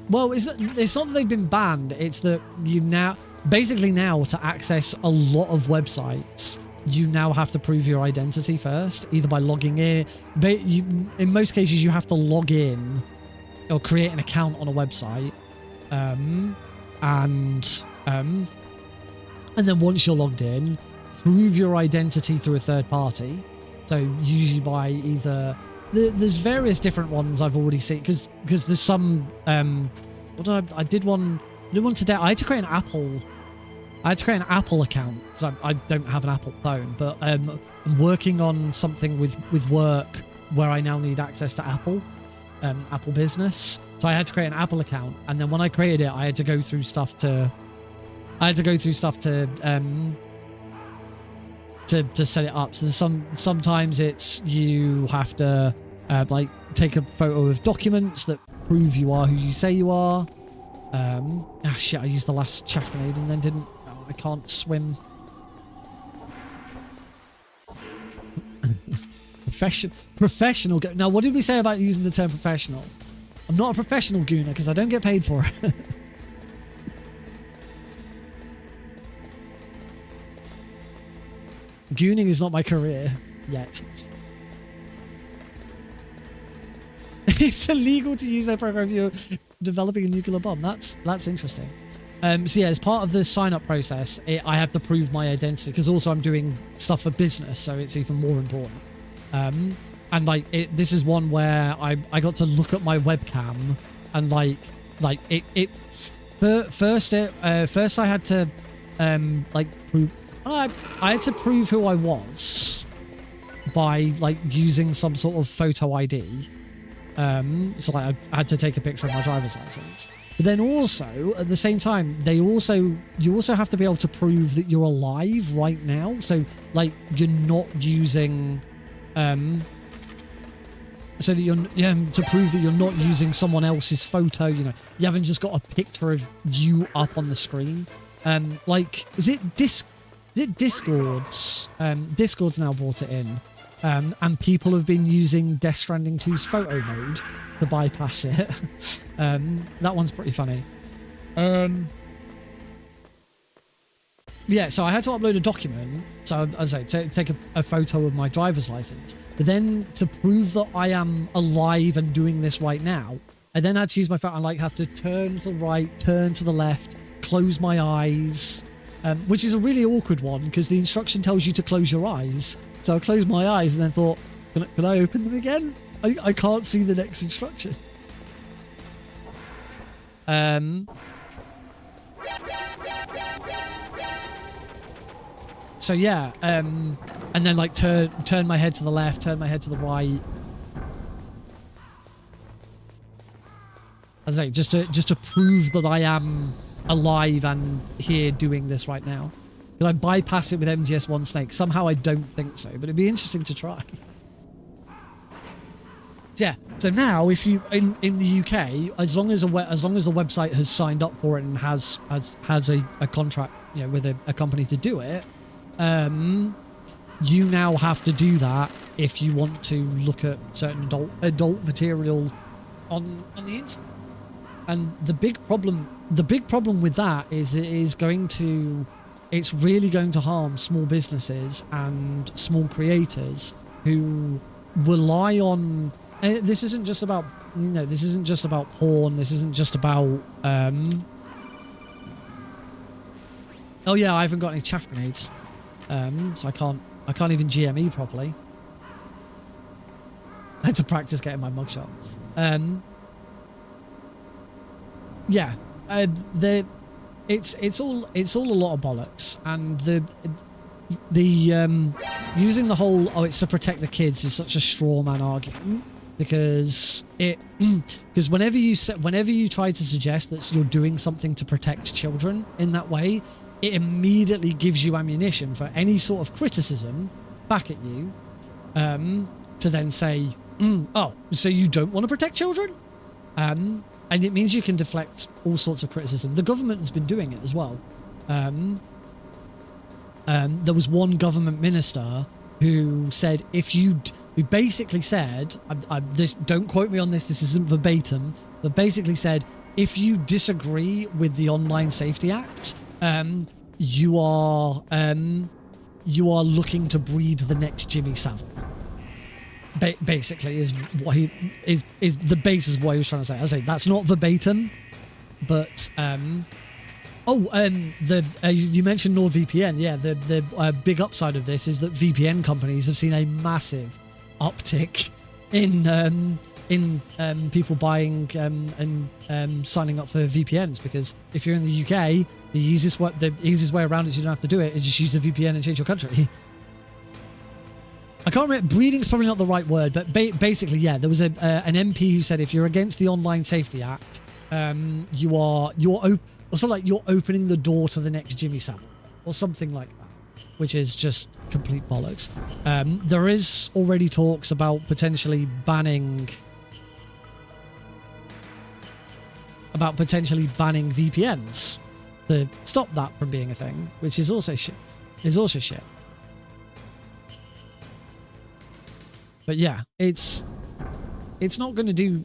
S1: Well, it's not that they've been banned. It's that you now... Basically now, to access a lot of websites, you now have to prove your identity first, either by logging in. In most cases, you have to log in or create an account on a website. And then once you're logged in, prove your identity through a third party. So usually by either... There's various different ones I've already seen, because there's some... I did one today. I had to create an Apple account because I don't have an Apple phone, but I'm working on something with work where I now need access to Apple Business. So I had to create an Apple account, and then when I created it, I had to go through stuff to set it up. So sometimes it's you have to like take a photo of documents that prove you are who you say you are. Shit, I used the last chaff grenade and then didn't. Oh, I can't swim. Professional. Now, what did we say about using the term professional? I'm not a professional gooner because I don't get paid for it. Gooning is not my career yet. It's illegal to use their program if you're developing a nuclear bomb. That's interesting. So yeah, as part of the sign-up process, I have to prove my identity because also I'm doing stuff for business, so it's even more important. And like this is one where I got to look at my webcam and first I had to prove I had to prove who I was by like using some sort of photo ID. So like I had to take a picture of my driver's license. But then also at the same time, you also have to be able to prove that you're alive right now. So like you're not using so that you're to prove that you're not using someone else's photo. You know, you haven't just got a picture of you up on the screen. Like is it Discord's now brought it in. And people have been using Death Stranding 2's photo mode to bypass it. That one's pretty funny. Yeah, so I had to upload a document. So as I say, take a photo of my driver's license. But then to prove that I am alive and doing this right now, I then had to use my phone. I like have to turn to the right, turn to the left, close my eyes, which is a really awkward one because the instruction tells you to close your eyes. So I closed my eyes and then thought, can I open them again? I can't see the next instruction. So yeah, and then like turn my head to the left, turn my head to the right. As I say, just to prove that I am alive and here doing this right now. Could I bypass it with MGS1 Snake? Somehow I don't think so, but it'd be interesting to try. Yeah. So now, if you in the UK, as long as the website has signed up for it and has a contract, you know, with a company to do it, you now have to do that if you want to look at certain adult material on the internet. And the big problem with that is it's really going to harm small businesses and small creators who rely on. This isn't just about porn. This isn't just about. Oh yeah, I haven't got any chaff grenades, so I can't even GME properly. I had to practice getting my mugshot. Yeah, It's all a lot of bollocks, and the using the whole it's to protect the kids is such a straw man argument because whenever you try to suggest that you're doing something to protect children in that way, it immediately gives you ammunition for any sort of criticism back at you, to then say, oh, so you don't want to protect children? And it means you can deflect all sorts of criticism. The government has been doing it as well. There was one government minister who said, who basically said, don't quote me on this, this isn't verbatim, but basically said, if you disagree with the Online Safety Act, you are looking to breed the next Jimmy Savile. Basically is what he is the basis of what he was trying to say. I say that's not verbatim, but you mentioned NordVPN. Yeah, the big upside of this is that VPN companies have seen a massive uptick in people buying and signing up for VPNs, because if you're in the UK, the easiest way around it, you don't have to do it, is just use the VPN and change your country. I can't remember, breeding's probably not the right word, but basically, yeah, there was an MP who said if you're against the Online Safety Act, you're opening the door to the next Jimmy Savile, or something like that, which is just complete bollocks. There is already talks about potentially banning about potentially banning VPNs to stop that from being a thing, which is also shit. But yeah, it's not gonna do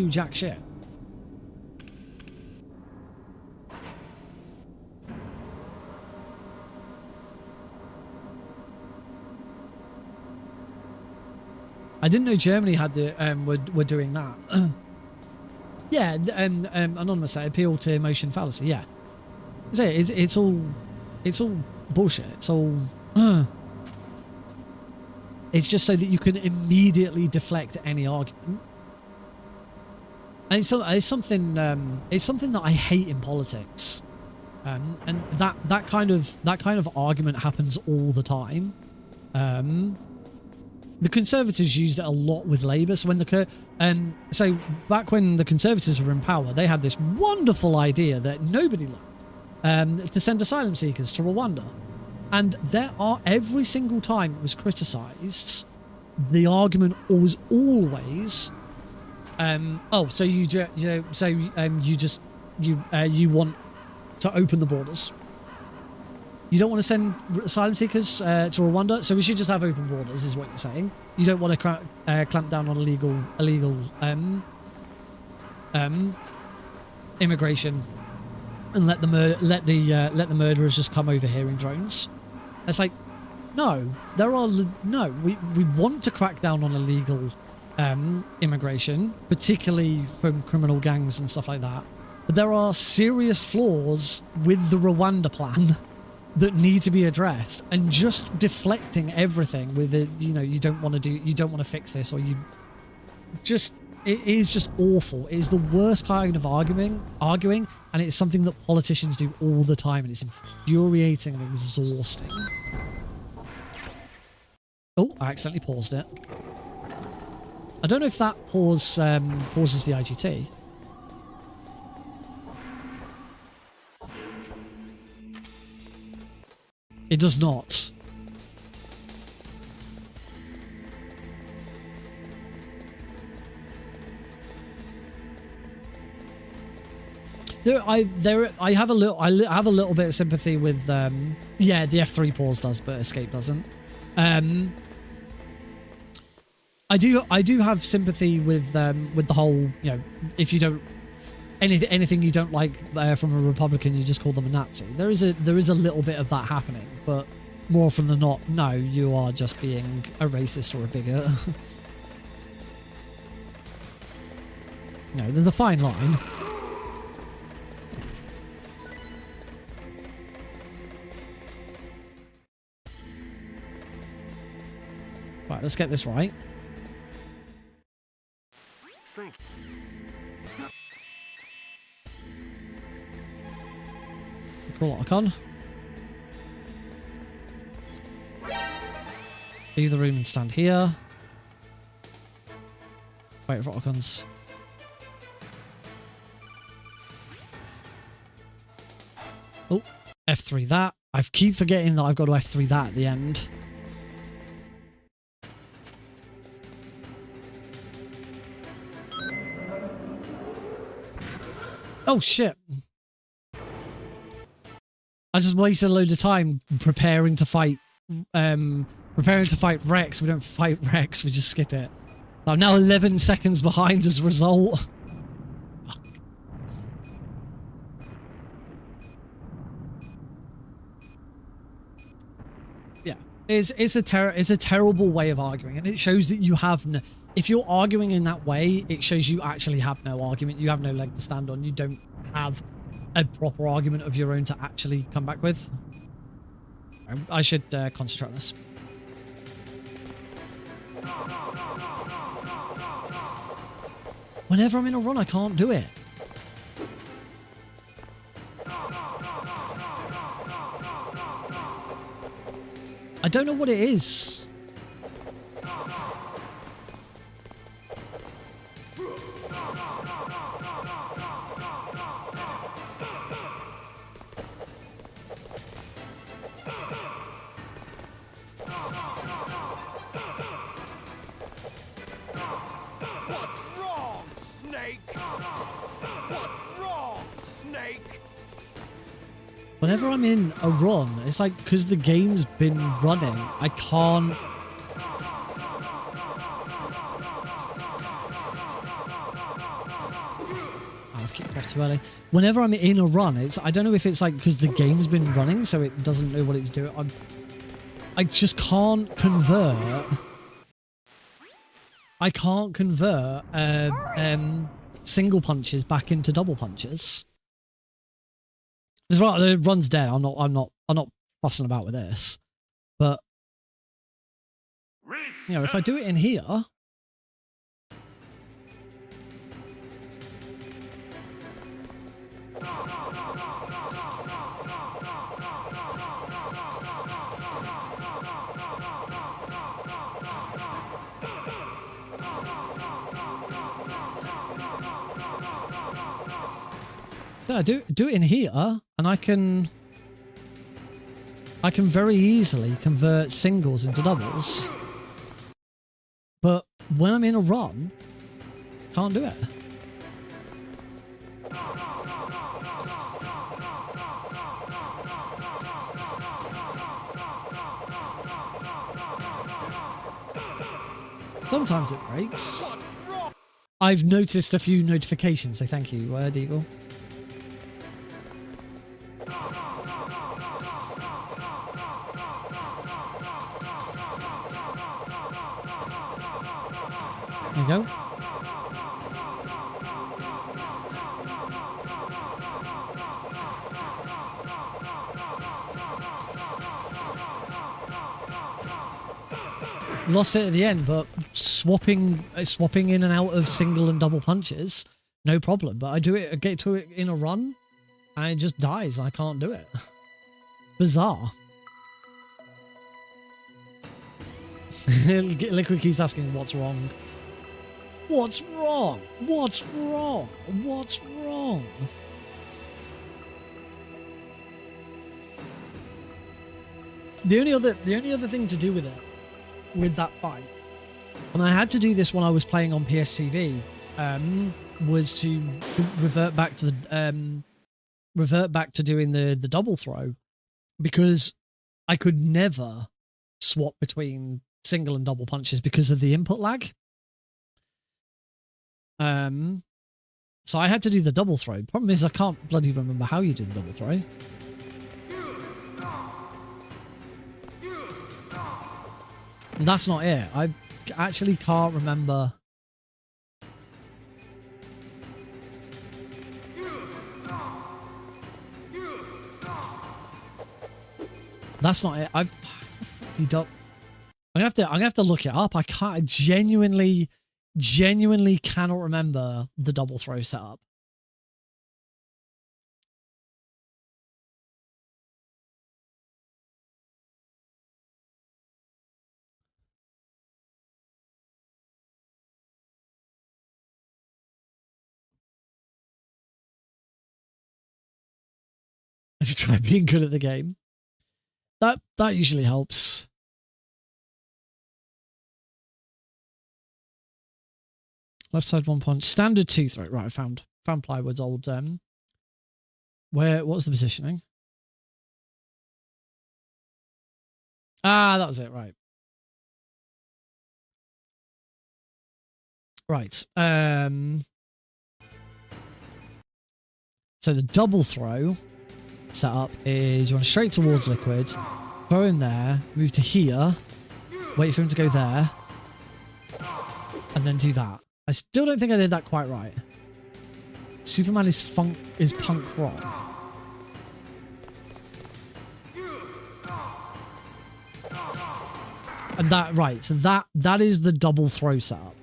S1: jack shit. I didn't know Germany had the were doing that. Yeah, anonymous appeal to emotion fallacy. Yeah, it's all bullshit. It's all. It's just so that you can immediately deflect any argument. And it's something that I hate in politics, and that kind of argument happens all the time. The Conservatives used it a lot with Labour. So so back when the Conservatives were in power, they had this wonderful idea that nobody liked, to send asylum seekers to Rwanda. And every single time it was criticised, the argument was always, so you want to open the borders. You don't want to send asylum seekers to Rwanda, so we should just have open borders, is what you're saying. You don't want to clamp down on illegal immigration and let the murderers just come over here in drones. It's like, no, we want to crack down on illegal immigration, particularly from criminal gangs and stuff like that. But there are serious flaws with the Rwanda plan that need to be addressed, and just deflecting everything with it, you don't want to fix this, or it is just awful. It is the worst kind of arguing, and it's something that politicians do all the time, and it's infuriating and exhausting. Oh, I accidentally paused it. I don't know if that pauses the IGT. It does not. I have a little bit of sympathy with yeah, the F3 pause does, but escape doesn't. I do have sympathy with the whole, if you don't anything you don't like from a Republican, you just call them a Nazi. There is a little bit of that happening, but more often than not, no, you are just being a racist or a bigot. No, there's a fine line. Right, let's get this right.
S5: Thank you.
S1: Cool icon. Leave the room and stand here. Wait for icons. Oh, F3 that. I keep forgetting that I've got to F3 that at the end. Oh shit. I just wasted a load of time preparing to fight Rex. We don't fight Rex, we just skip it. I'm now 11 seconds behind as a result. Fuck. Yeah, it's a terrible way of arguing, and it shows that you have no, if you're arguing in that way, it shows you actually have no argument. You have no leg to stand on. You don't have a proper argument of your own to actually come back with. I should concentrate on this. Whenever I'm in a run, I can't do it. I don't know what it is.
S7: What's wrong, Snake? What's wrong?
S3: snake!
S1: Whenever I'm in a run, it's like, because the game's been running, I can't... I've kicked off too early. Whenever I'm in a run, it's, I don't know if it's like because the game's been running, so it doesn't know what it's doing. I just can't convert. I can't convert single punches back into double punches. The run's dead. I'm not fussing about with this. But you know, if I do it in here. So I do it in here, and I can very easily convert singles into doubles. But when I'm in a run, can't do it. Sometimes it breaks. I've noticed a few notifications, so thank you, Deagle. There you go. Lost it at the end, but swapping in and out of single and double punches, no problem. But I get to it in a run, and it just dies. I can't do it. Bizarre. Liquid keeps asking, what's wrong? What's wrong? What's wrong? What's wrong? The only other thing to do with it, with that fight, and I had to do this when I was playing on PSTV, was to revert back to doing the double throw, because I could never swap between single and double punches because of the input lag. So I had to do the double throw. Problem is I can't bloody remember how you do the double throw. And that's not it. I actually can't remember. That's not it. You don't. I'm gonna have to look it up. I genuinely cannot remember the double throw setup. If you try being good at the game, that usually helps. Left side 1 punch. Standard 2 throw. Right, I found Plywood's old what's the positioning? Ah, that was it, right. Right. So the double throw setup is you want straight towards Liquid, throw him there, move to here, wait for him to go there, and then do that. I still don't think I did that quite right. Superman is punk rock. And so that is the double throw setup.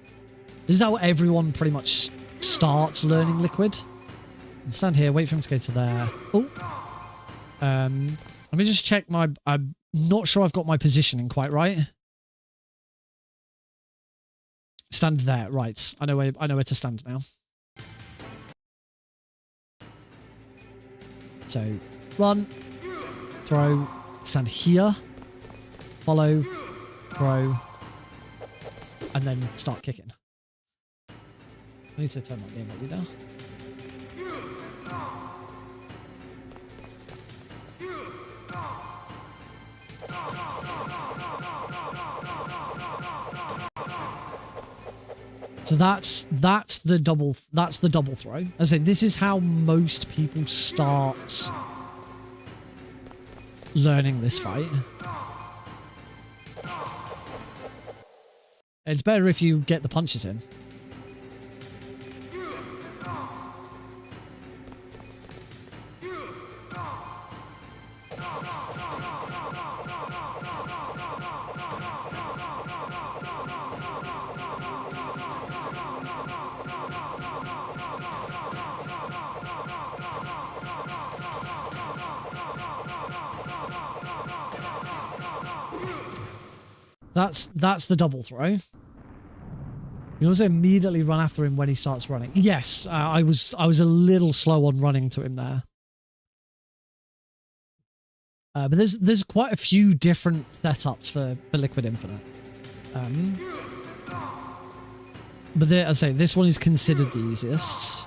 S1: This is how everyone pretty much starts learning Liquid. Stand here, wait for him to go to there. Oh. Let me just check I'm not sure I've got my positioning quite right. Stand there, right. I know where to stand now. So, run, throw, stand here, follow, throw, and then start kicking. I need to turn my game volume down. So that's the double throw. As I say, this is how most people start learning this fight. It's better if you get the punches in. That's the double throw. You also immediately run after him when he starts running. Yes, I was a little slow on running to him there. But there's quite a few different setups for Liquid Infinite. But as I say, this one is considered the easiest.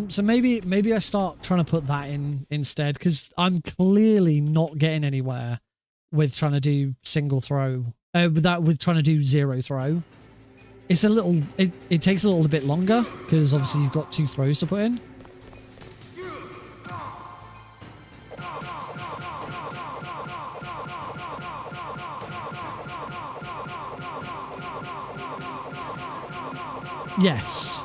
S1: So maybe I start trying to put that in instead, because I'm clearly not getting anywhere with trying to do single throw. With trying to do zero throw. It's a little. It takes a little bit longer because obviously you've got 2 throws to put in. Yes.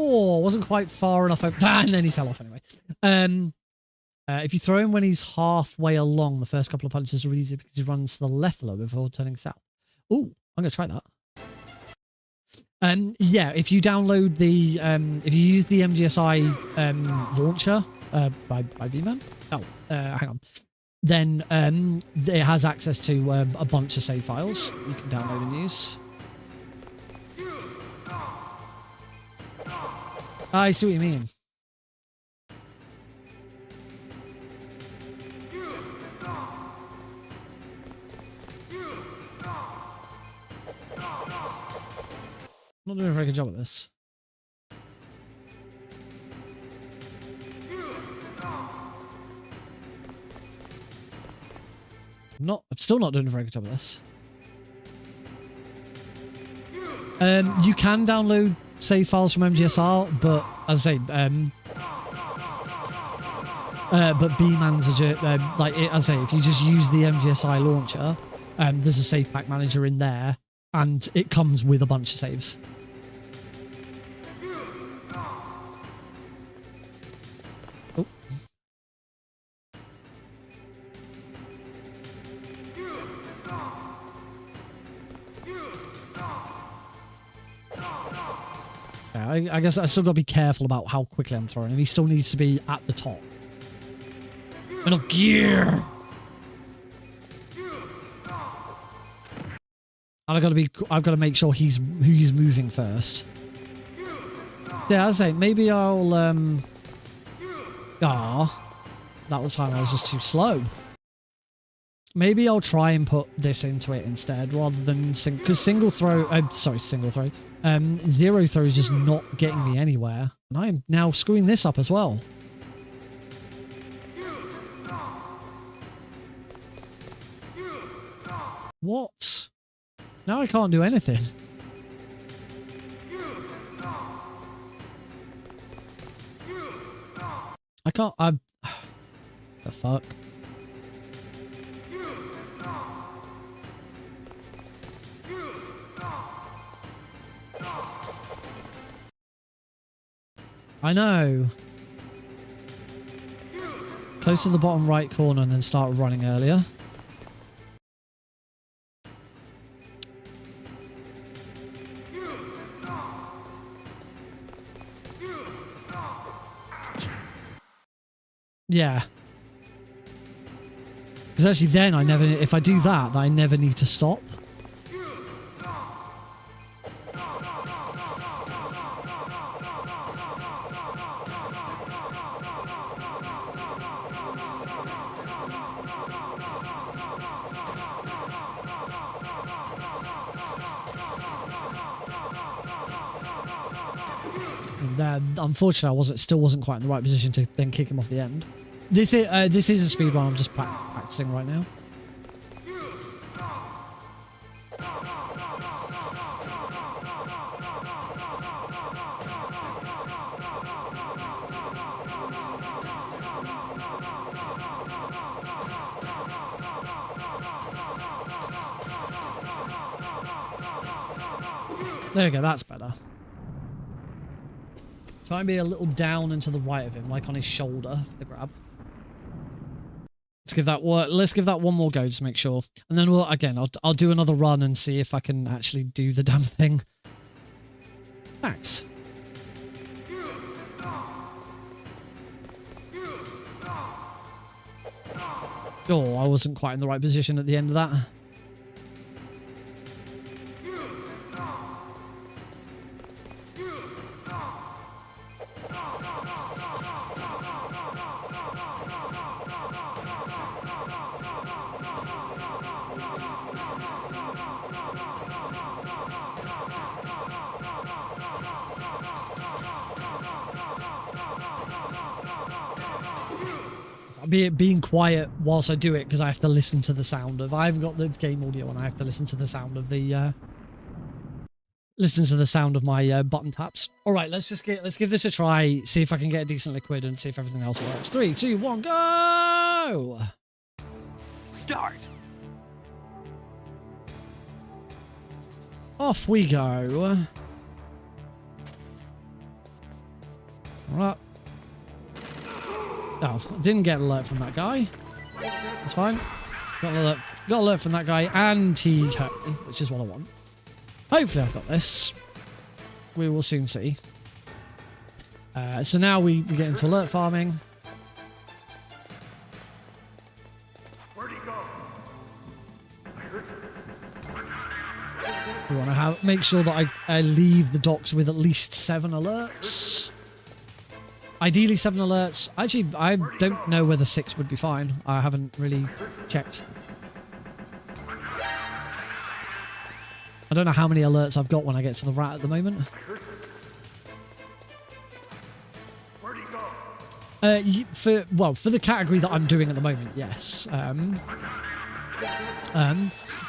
S1: Oh, wasn't quite far enough. And then he fell off anyway. If you throw him when he's halfway along, the first couple of punches are easy because he runs to the left a little before turning south. Oh, I'm going to try that. Yeah, if you download the, if you use the MGSI launcher by V-Man, hang on, then it has access to a bunch of save files you can download and use. I see what you mean. I'm not doing a very good job at this. I'm still not doing a very good job at this. You can download save files from MGSR, but as I say, but B-Man's like as I say, if you just use the MGSI launcher, there's a save pack manager in there, and it comes with a bunch of saves. Oh. I guess I still got to be careful about how quickly I'm throwing him. He still needs to be at the top. Metal Gear! And I've got to make sure he's moving first. Yeah, I say maybe I'll that was time I was just too slow. Maybe I'll try and put this into it instead rather than because single throw. Zero throw is just not getting me anywhere, and I am now screwing this up as well. What? Now I can't do anything. I can't. The fuck. I know. Close to the bottom right corner and then start running earlier. Yeah. Because actually then if I do that, I never need to stop. unfortunately, still wasn't quite in the right position to then kick him off the end. This is a speed run. I'm just practicing right now. There we go, that's better. Try and be a little down and to the right of him, like on his shoulder for the grab. Let's give that one more go, just to make sure. And then I'll do another run and see if I can actually do the damn thing. Thanks. Oh, I wasn't quite in the right position at the end of that. Being quiet whilst I do it because I have to listen to the sound of. I haven't got the game audio and I have to listen to the sound of the. Listen to the sound of my button taps. All right, let's give this a try. See if I can get a decent liquid and see if everything else works. 3, 2, 1, go!
S9: Start.
S1: Off we go. All right. Oh, didn't get an alert from that guy. That's fine. Got an alert from that guy, and he hurt me, which is what I want. Hopefully I've got this. We will soon see. So now we get into alert farming.
S7: Where'd he go?
S1: We want to make sure that I leave the docks with at least 7 alerts. Ideally 7 alerts. Actually, I don't know whether 6 would be fine. I haven't really checked. I don't know how many alerts I've got when I get to the rat at the moment.
S7: Where'd he go?
S1: For the category that I'm doing at the moment, yes.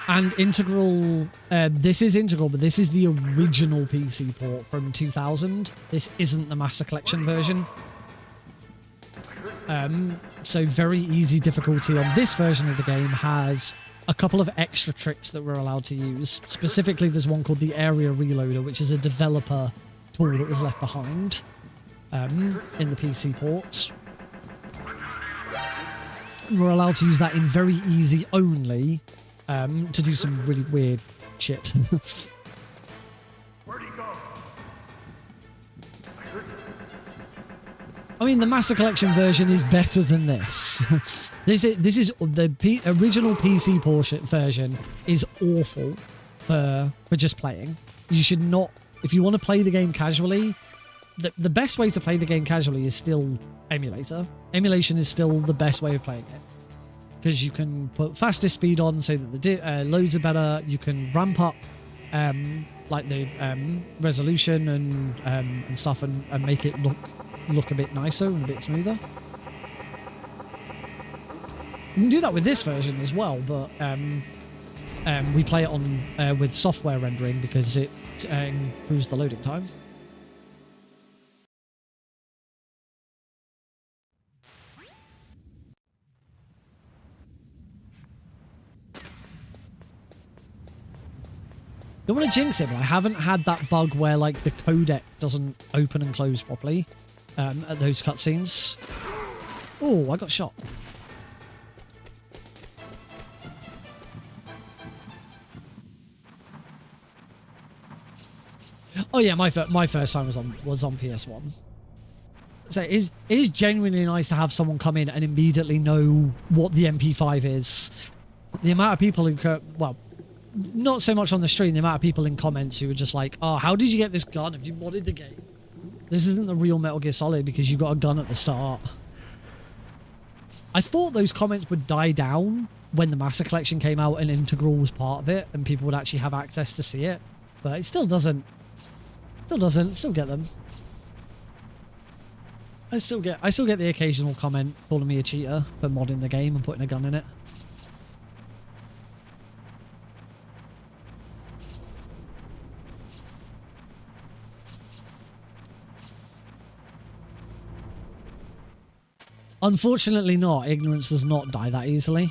S1: And Integral, this is Integral, but this is the original PC port from 2000. This isn't the Master Collection version. So very easy difficulty on this version of the game has a couple of extra tricks that we're allowed to use. Specifically, there's one called the Area Reloader, which is a developer tool that was left behind in the PC ports. We're allowed to use that in very easy only to do some really weird shit.
S7: Where'd he go?
S1: I mean, the Master Collection version is better than this. This is the original PC portion version is awful for just playing. You should not, if you want to play the game casually, the best way to play the game casually is still emulator. Emulation is still the best way of playing it because you can put fastest speed on so that the loads are better. You can ramp up like the resolution and stuff and make it look a bit nicer and a bit smoother. You can do that with this version as well, but we play it on with software rendering because it improves the loading time. Don't want to jinx it, but I haven't had that bug where like the codec doesn't open and close properly at those cutscenes. Oh, I got shot. Oh yeah, my first time was on PS1. So it is genuinely nice to have someone come in and immediately know what the MP5 is. The amount of people who, well, not so much on the stream, the amount of people in comments who are just like, oh, how did you get this gun? Have you modded the game? This isn't the real Metal Gear Solid because you got a gun at the start. I thought those comments would die down when the Master Collection came out and Integral was part of it and people would actually have access to see it. But it still doesn't. Still get them. I still get the occasional comment calling me a cheater for modding the game and putting a gun in it. Unfortunately not. Ignorance does not die that easily.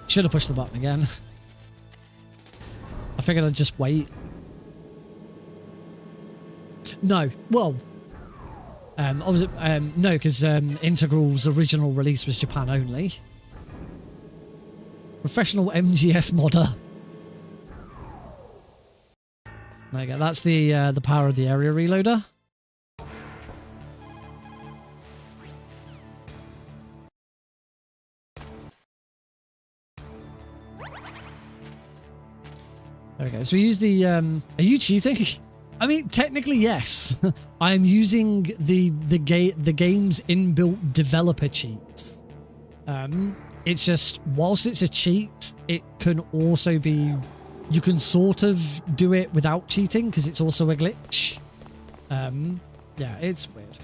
S1: Should have pushed the button again. I figured I'd just wait. No. Well, obviously, no, because Integral's original release was Japan only. Professional MGS modder. There you go. That's the power of the area reloader. There we go. So we use the. Are you cheating? I mean, technically, yes. I am using the game's inbuilt developer cheats. It's just whilst it's a cheat, it can also be. You can sort of do it without cheating because it's also a glitch. Yeah, it's weird.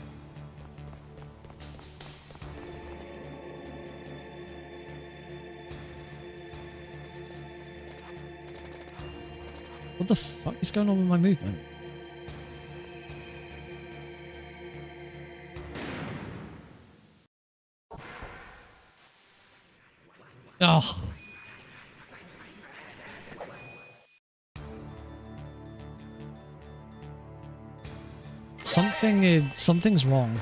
S1: What the fuck is going on with my movement? Oh. Something's wrong.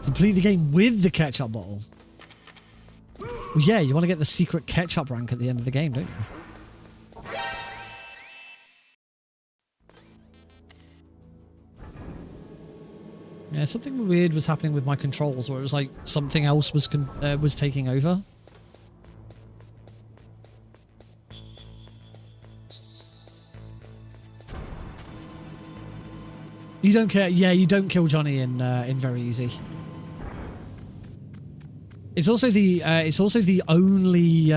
S1: Complete the game with the ketchup bottle. Well, yeah, you want to get the secret ketchup rank at the end of the game, don't you? Yeah, something weird was happening with my controls, where it was like something else was taking over. You don't care. Yeah, you don't kill Johnny in very easy. It's also the only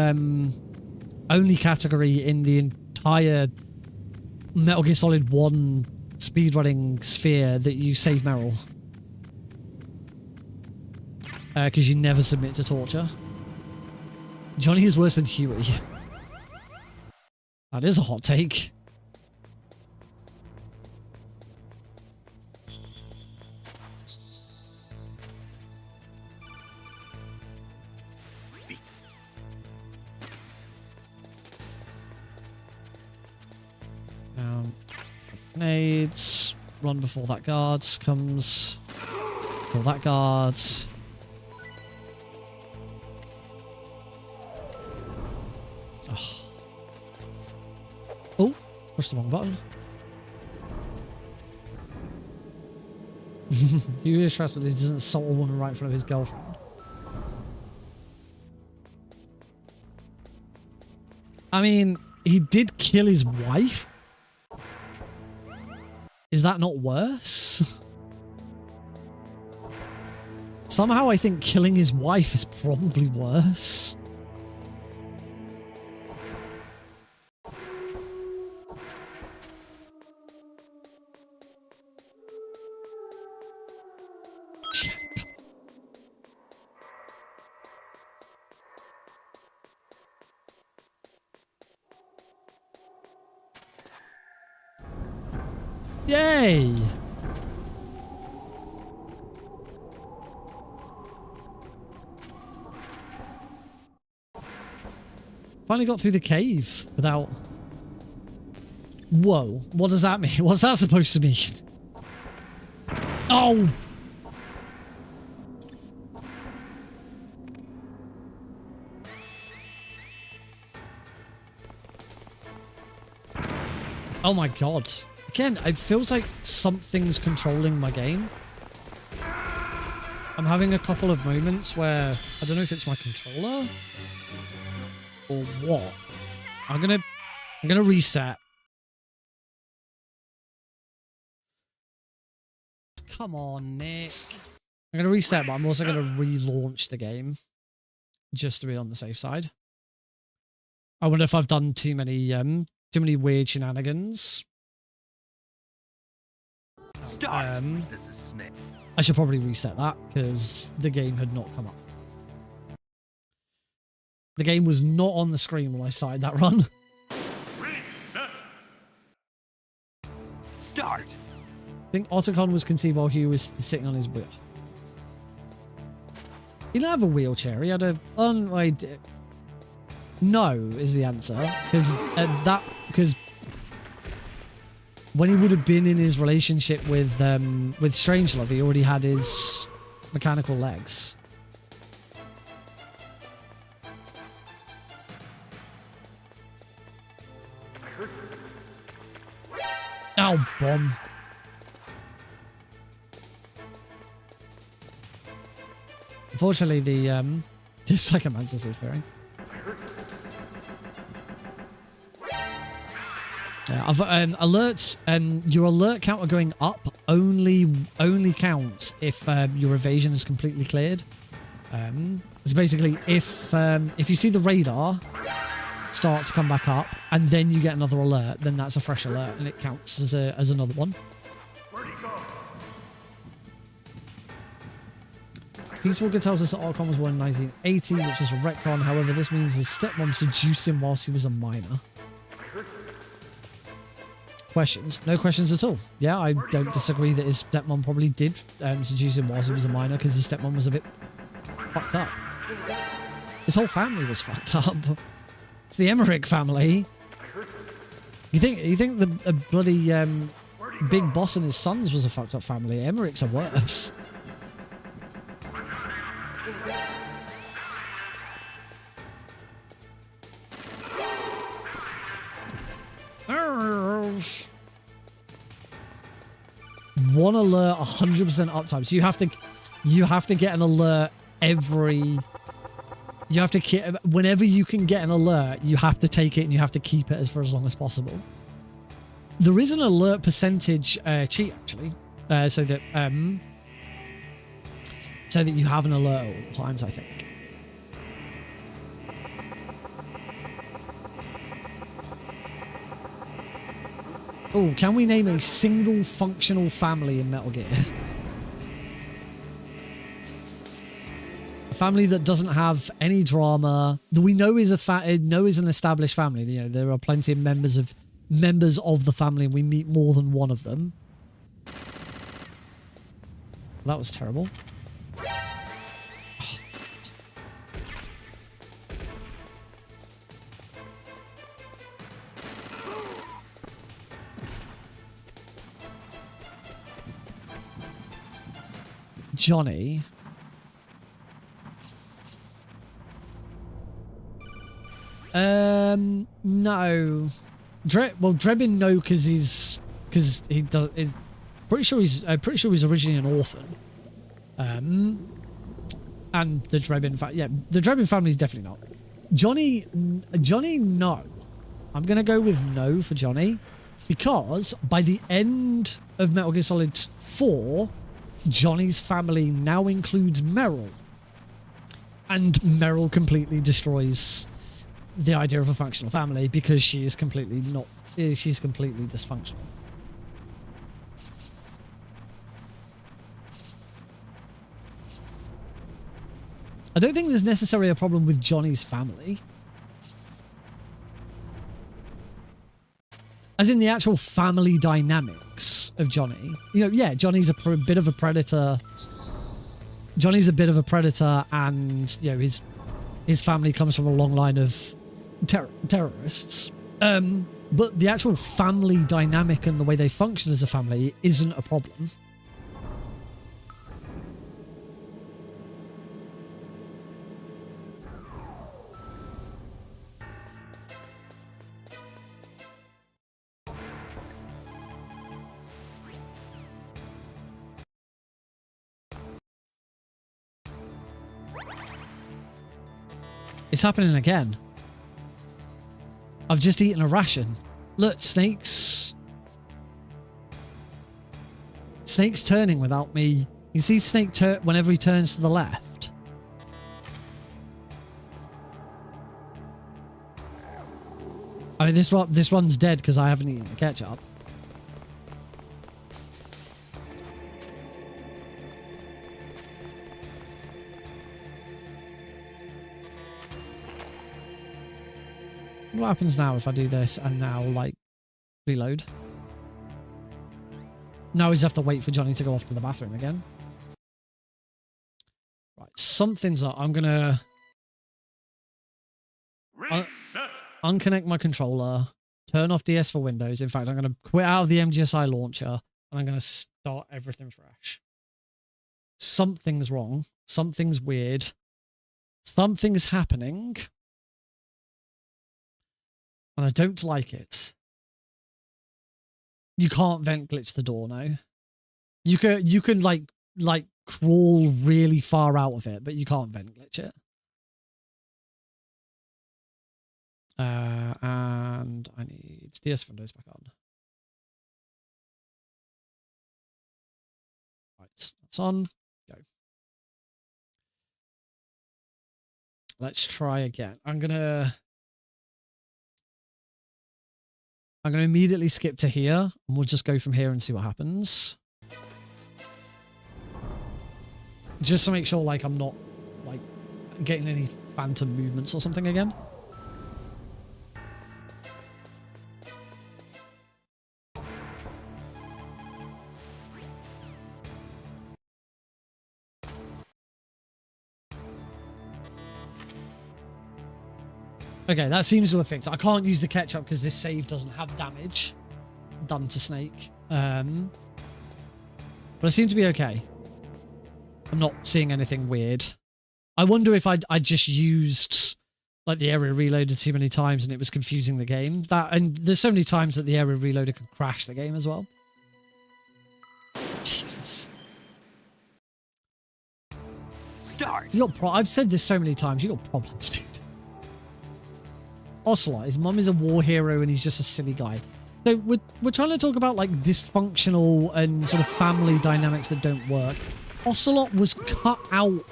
S1: category in the entire Metal Gear Solid 1 speedrunning sphere that you save Meryl. Because you never submit to torture. Johnny is worse than Huey. That is a hot take. Grenades. Run before that guard comes. Kill that guard. Oh, push the wrong button. You is trust, but he doesn't assault a woman right in front of his girlfriend. I mean, he did kill his wife. Is that not worse? Somehow I think killing his wife is probably worse. Yay! Finally got through the cave without... Whoa, what does that mean? What's that supposed to mean? Oh! Oh my god. Again, it feels like something's controlling my game. I'm having a couple of moments where I don't know if it's my controller or what. I'm gonna reset. Come on, Nick. I'm gonna reset, but I'm also gonna relaunch the game just to be on the safe side. I wonder if I've done too many weird shenanigans.
S9: Start. This is Snake.
S1: I should probably reset that because the game had not come up. The game was not on the screen when I started that run.
S9: Reset. Start.
S1: I think Otacon was conceived while Hugh was sitting on his wheel. He didn't have a wheelchair. He had a no is the answer because when he would have been in his relationship with Strangelove, he already had his mechanical legs. Oh, bomb. Unfortunately, the Psychomantis is fearing. Yeah, I've alerts. Your alert counter going up only counts if your evasion is completely cleared. It's basically if you see the radar start to come back up and then you get another alert, then that's a fresh alert and it counts as another one. Peace Walker tells us that Otacon was born in 1980, which is a retcon. However, this means his stepmom seduced him whilst he was a minor. Questions? No questions at all. Yeah, I don't disagree that his stepmom probably did seduce him whilst he was a minor because his stepmom was a bit fucked up. His whole family was fucked up. It's the Emmerich family. You think the bloody big boss and his sons was a fucked up family? Emmerichs are worse. One alert, 100% uptime. So you have to get an alert whenever you can get an alert, you have to take it and you have to keep it for as long as possible. There is an alert percentage cheat actually, so that you have an alert at all times, I think. Oh, can we name a single functional family in Metal Gear? A family that doesn't have any drama, that we know is an established family. You know, there are plenty of members of the family, and we meet more than one of them. That was terrible. Johnny. No. Drebin, no, because he does. Pretty sure he's originally an orphan. And the Drebin the Drebin family is definitely not. Johnny, no. I'm gonna go with no for Johnny, because by the end of Metal Gear Solid 4, Johnny's family now includes Meryl, and Meryl completely destroys the idea of a functional family because she's completely dysfunctional. I don't think there's necessarily a problem with Johnny's family. As in the actual family dynamics of Johnny. You know, yeah, Johnny's a bit of a predator. Johnny's a bit of a predator, and, you know, his family comes from a long line of terrorists. But the actual family dynamic and the way they function as a family isn't a problem. It's happening again. I've just eaten a ration. Look, Snake's turning without me. You see Snake whenever he turns to the left. I mean, this one's dead because I haven't eaten the ketchup. What happens now if I do this and now, like, reload? Now we just have to wait for Johnny to go off to the bathroom again. Right, something's up. I'm gonna unconnect my controller, turn off DS for Windows. In fact, I'm gonna quit out of the MGSI launcher and I'm gonna start everything fresh. Something's wrong. Something's weird. Something's happening. And I don't like it. You can't vent glitch the door now. You can like crawl really far out of it, but you can't vent glitch it. And I need DS Windows back on. Right, that's on. Go. Let's try again. I'm gonna immediately skip to here, and we'll just go from here and see what happens. Just to make sure, like, I'm not, like, getting any phantom movements or something again. Okay, that seems to have fixed it. I can't use the ketchup because this save doesn't have damage done to Snake. But I seem to be okay. I'm not seeing anything weird. I wonder if I just used, like, the area reloader too many times and it was confusing the game. And there's so many times that the area reloader can crash the game as well. Jesus.
S9: Start.
S1: I've said this so many times. You got problems, dude. Ocelot, his mum is a war hero and he's just a silly guy. So we're trying to talk about, like, dysfunctional and sort of family dynamics that don't work. Ocelot was cut out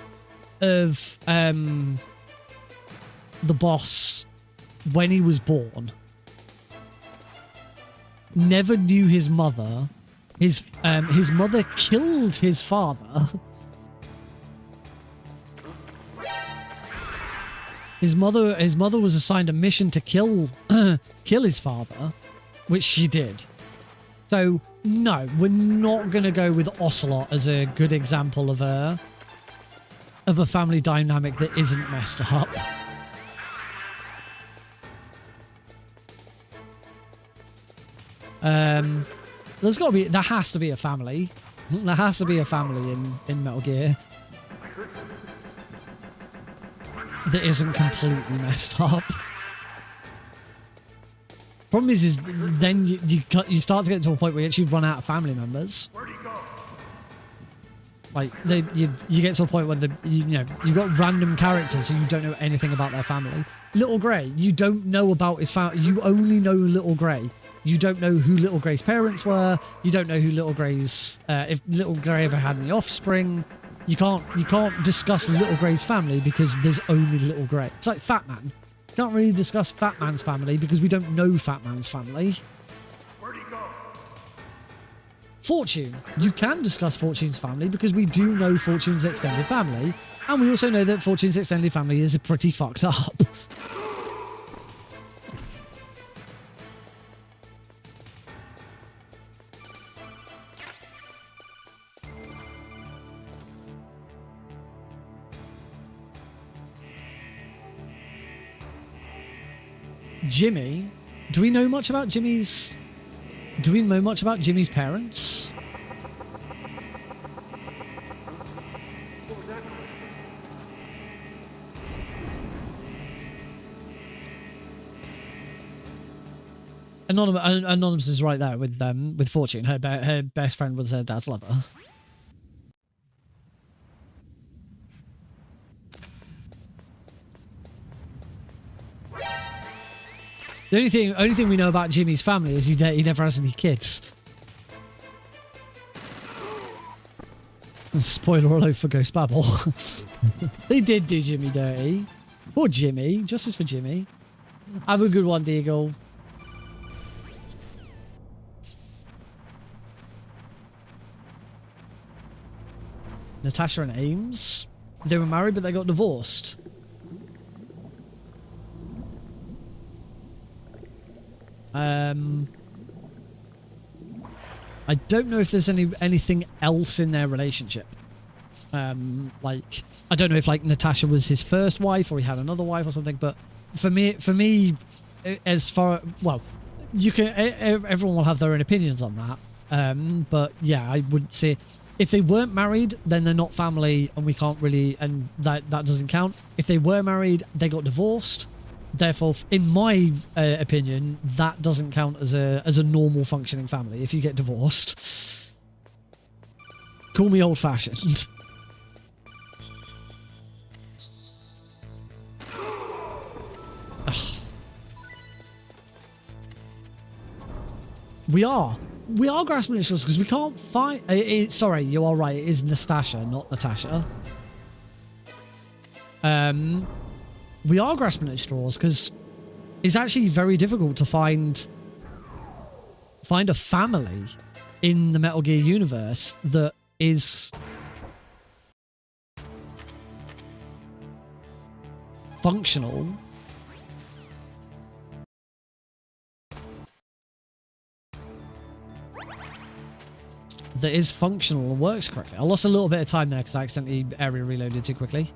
S1: of the boss when he was born. Never knew his mother. His mother killed his father. His mother was assigned a mission to kill his father, which she did. So no, we're not gonna go with Ocelot as a good example of a family dynamic that isn't messed up. There has to be a family. There has to be a family in Metal Gear that isn't completely messed up. Problem is then you start to get to a point where you actually run out of family members. Like you get to a point where you've got random characters who you don't know anything about their family. Little Grey, you don't know about his family. You only know Little Grey. You don't know who Little Grey's parents were. You don't know who Little Grey's if Little Grey ever had any offspring. You can't discuss Little Grey's family because there's only Little Grey. It's like Fat Man. You can't really discuss Fat Man's family because we don't know Fat Man's family.
S9: Where'd he go?
S1: Fortune. You can discuss Fortune's family because we do know Fortune's extended family. And we also know that Fortune's extended family is pretty fucked up. Jimmy, do we know much about Jimmy's parents? Anonymous is right there with Fortune. Her best friend was her dad's lover. The only thing we know about Jimmy's family is he never has any kids. Spoiler alert for Ghost Babble. They did do Jimmy dirty. Poor Jimmy. Justice for Jimmy. Have a good one, Deagle. Natasha and Ames. They were married, but they got divorced. I don't know if there's anything else in their relationship. Like, I don't know if like Natasha was his first wife or he had another wife or something. But for me, as far well, you can everyone will have their own opinions on that. But yeah, I would say if they weren't married, then they're not family, and we can't really, and that doesn't count. If they were married, they got divorced. Therefore, in my opinion, that doesn't count as a normal functioning family if you get divorced. Call me old-fashioned. We are grasping at straws because we can't find. Sorry, you are right. It is Nastasha, not Natasha. We are grasping at straws because it's actually very difficult to find a family in the Metal Gear universe that is functional. That is functional and works correctly. I lost a little bit of time there because I accidentally area reloaded too quickly.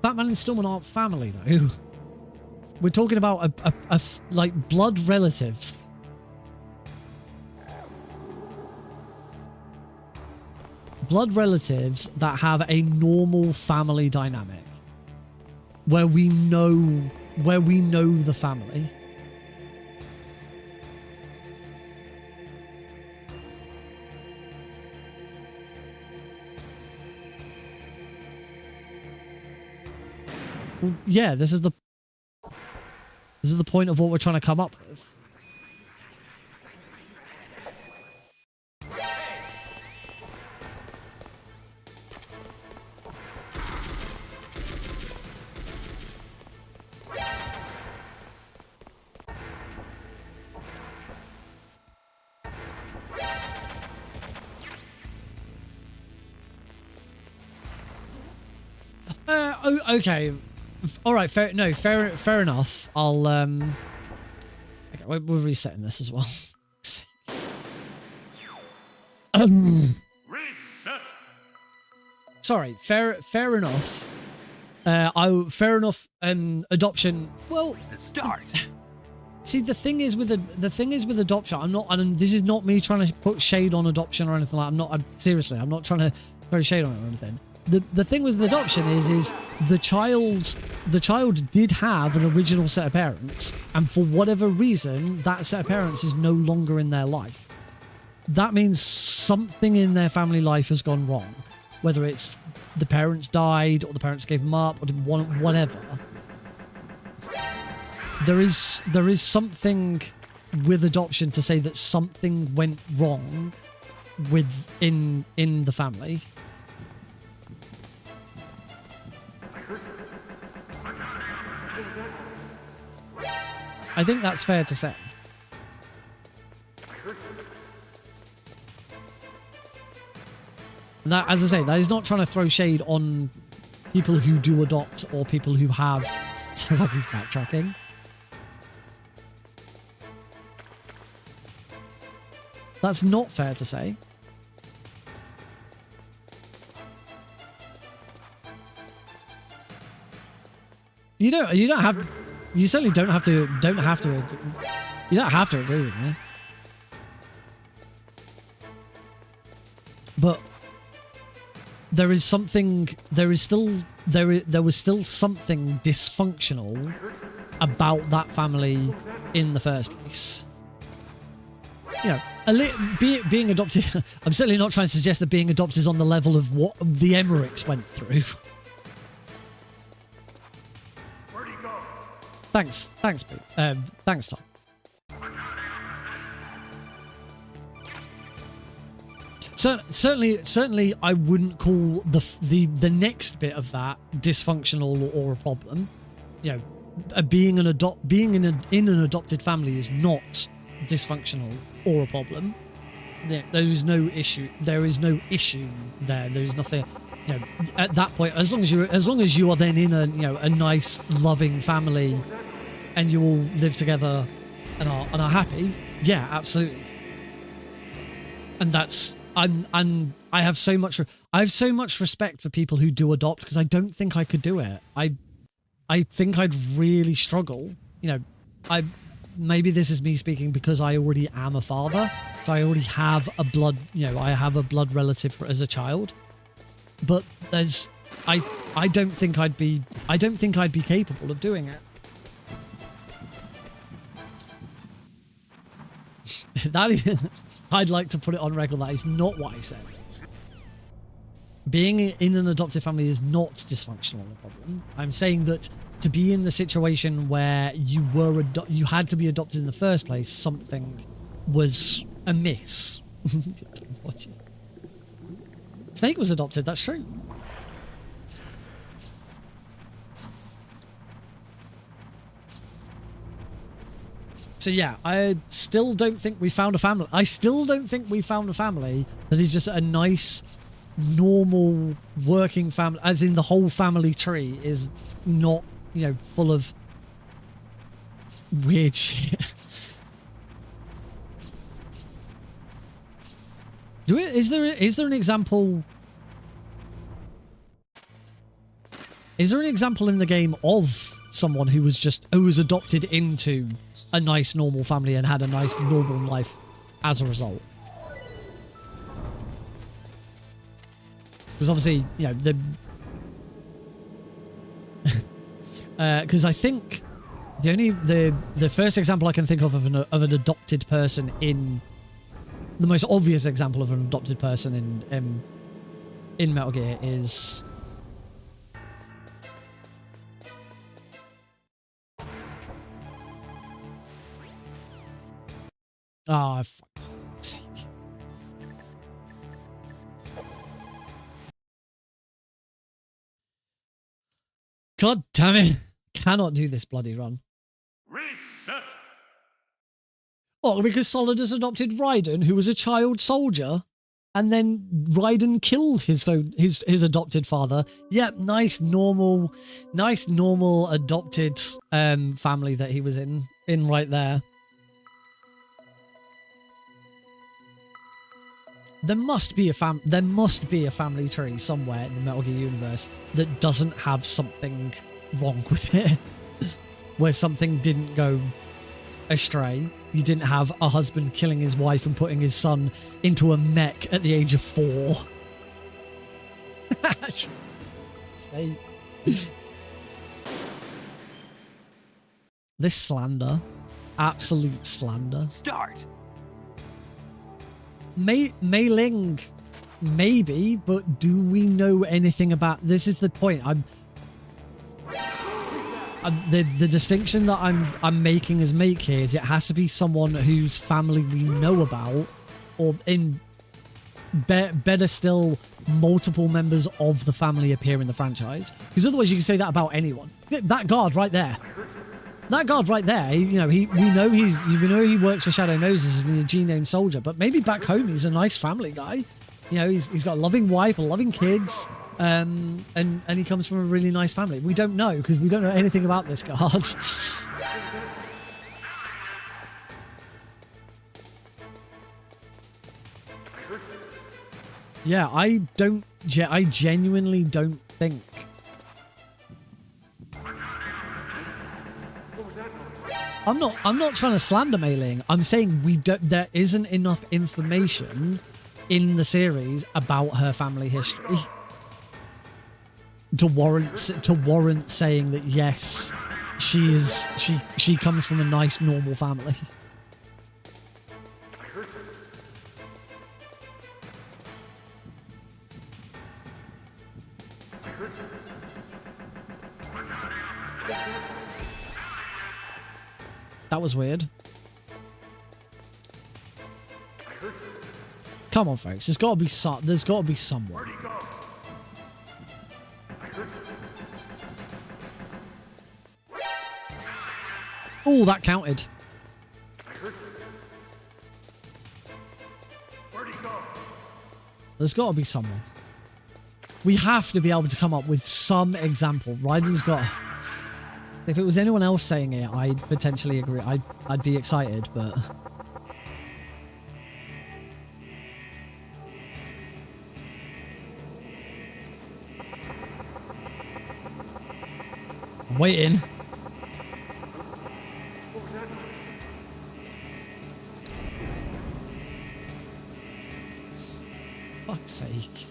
S1: Batman and Stillman aren't family, though. We're talking about like blood relatives. Blood relatives that have a normal family dynamic, where we know the family. Well, yeah, this is the point of what we're trying to come up with. Okay. All right, fair enough. I'll okay, we're resetting this as well.
S9: Reset.
S1: Sorry, fair enough. Fair enough. Adoption. Well,
S9: The start.
S1: see, the thing is with adoption, and this is not me trying to put shade on adoption or anything like. Seriously, I'm not trying to throw shade on it or anything. The thing with adoption is the child did have an original set of parents, and for whatever reason, that set of parents is no longer in their life. That means something in their family life has gone wrong, whether it's the parents died or the parents gave them up or whatever. There is something with adoption to say that something went wrong in the family. I think that's fair to say. And that, as I say, that is not trying to throw shade on people who do adopt or people who have. Sounds like he's backtracking. That's not fair to say. You certainly don't have to agree with me. But there was still something dysfunctional about that family in the first place. You know, being adopted, I'm certainly not trying to suggest that being adopted is on the level of what the Emmerichs went through. Thanks, Pete. Thanks, Tom. So, certainly, I wouldn't call the next bit of that dysfunctional or a problem. You know, being in an adopted family is not dysfunctional or a problem. There is no issue. There is no issue there. There is nothing. You know, at that point, as long as you are then in a nice, loving family, and you all live together and are happy, yeah, absolutely. And that's I have so much respect for people who do adopt, because I don't think I could do it. I think I'd really struggle. You know, maybe this is me speaking because I already am a father, so I already have a blood. You know, I have a blood relative as a child. But I don't think I'd be capable of doing it. I'd like to put it on record that is not what I said. Being in an adoptive family is not dysfunctional or a problem. I'm saying that to be in the situation where you had to be adopted in the first place, something was amiss. Snake was adopted, that's true. So yeah, I still don't think we found a family. I still don't think we found a family that is just a nice, normal, working family, as in the whole family tree is not, you know, full of weird shit. Is there an example? Is there an example in the game of someone who was adopted into a nice normal family and had a nice normal life as a result? Because obviously, you know, because I think the first example I can think of an adopted person in the most obvious example of an adopted person in Metal Gear is for fuck's sake. God damn it. Cannot do this bloody run.
S9: Reset.
S1: Oh, because Solidus adopted Raiden, who was a child soldier, and then Raiden killed his adopted father. Yep, nice normal adopted family that he was in right there. There must be a family tree somewhere in the Metal Gear universe that doesn't have something wrong with it, where something didn't go astray. You didn't have a husband killing his wife and putting his son into a mech at the age of 4. This slander, absolute slander.
S9: Start.
S1: Mei Ling, maybe, but do we know anything about? This is the point. The distinction that I'm making as Make here is it has to be someone whose family we know about, or better still, multiple members of the family appear in the franchise. Because otherwise, you can say that about anyone. That guard right there. That guard right there, we know he works for Shadow Moses as a genome soldier, but maybe back home he's a nice family guy. You know, he's got a loving wife, loving kids, and he comes from a really nice family. We don't know, because we don't know anything about this guard. Yeah, I genuinely don't think. I'm not trying to slander Mei Ling. I'm saying there isn't enough information in the series about her family history to warrant saying that yes, she comes from a nice normal family. That was weird. Come on, folks. There's got to be someone. Oh, that counted. There's got to be someone. We have to be able to come up with some example. Ryden's got... If it was anyone else saying it, I'd potentially agree. I'd be excited, but... I'm waiting. Fuck's sake.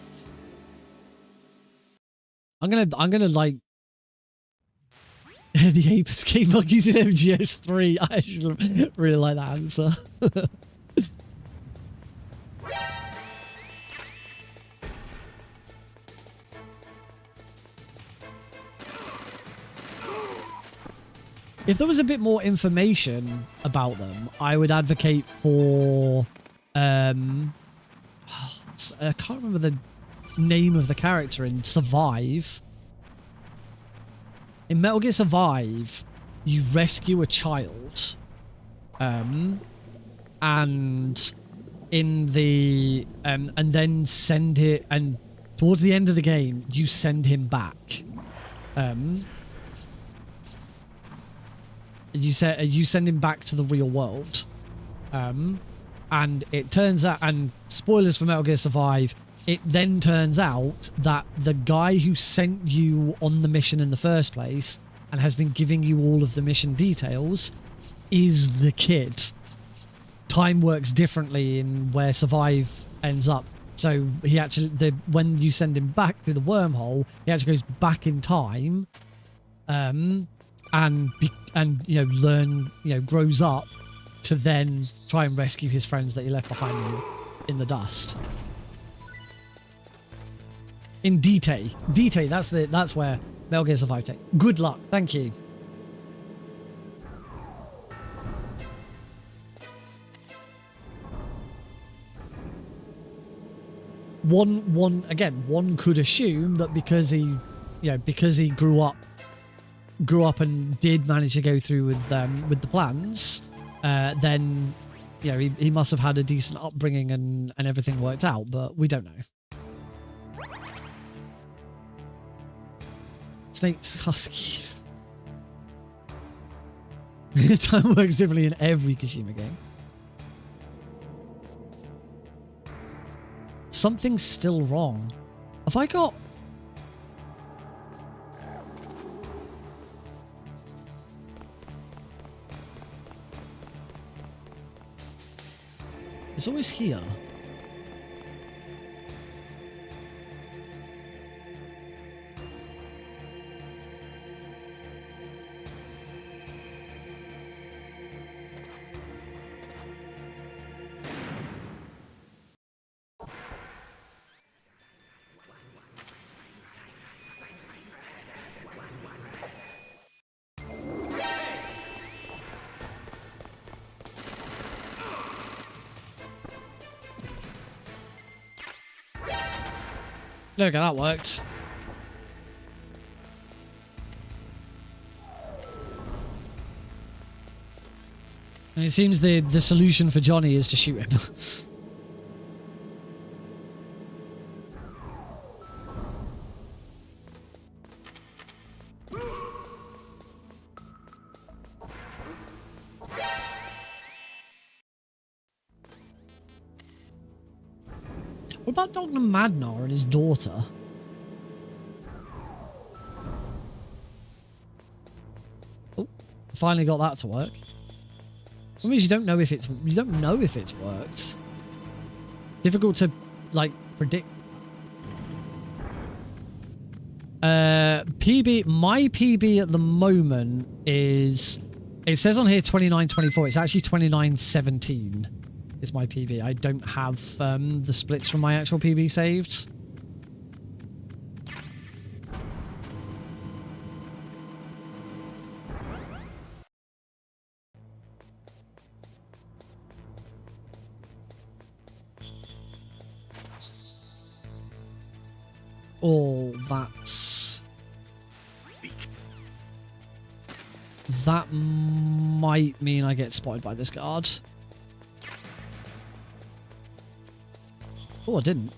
S1: I'm gonna like the ape escape monkeys in MGS3. I actually really like that answer. If there was a bit more information about them, I would advocate for I can't remember the name of the character in Survive. In Metal Gear Survive, you rescue a child. And in the and then send it, and towards the end of the game, you send him back. You send him back to the real world. And it turns out, and spoilers for Metal Gear Survive, it then turns out that the guy who sent you on the mission in the first place and has been giving you all of the mission details is the kid. Time works differently in where Survive ends up. So he actually, when you send him back through the wormhole, he actually goes back in time, and grows up to then try and rescue his friends that he left behind in the dust. In Dite, that's where Metal Gear Survive take. Good luck, thank you. One could assume that because he grew up and did manage to go through with the plans, then he must have had a decent upbringing and everything worked out, but we don't know. Snakes, huskies. Time works differently in every Kojima game. Something's still wrong. Have I got... It's always here. There we go, that worked. And it seems the solution for Johnny is to shoot him. What about Dr. Madnar and his daughter? Oh, finally got that to work. That means you don't know if it's worked. Difficult to predict. PB, my PB at the moment is, it says on here 29.24. It's actually 29.17. Is my PB. I don't have the splits from my actual PB saved. Oh, that might mean I get spotted by this guard. Oh, I didn't.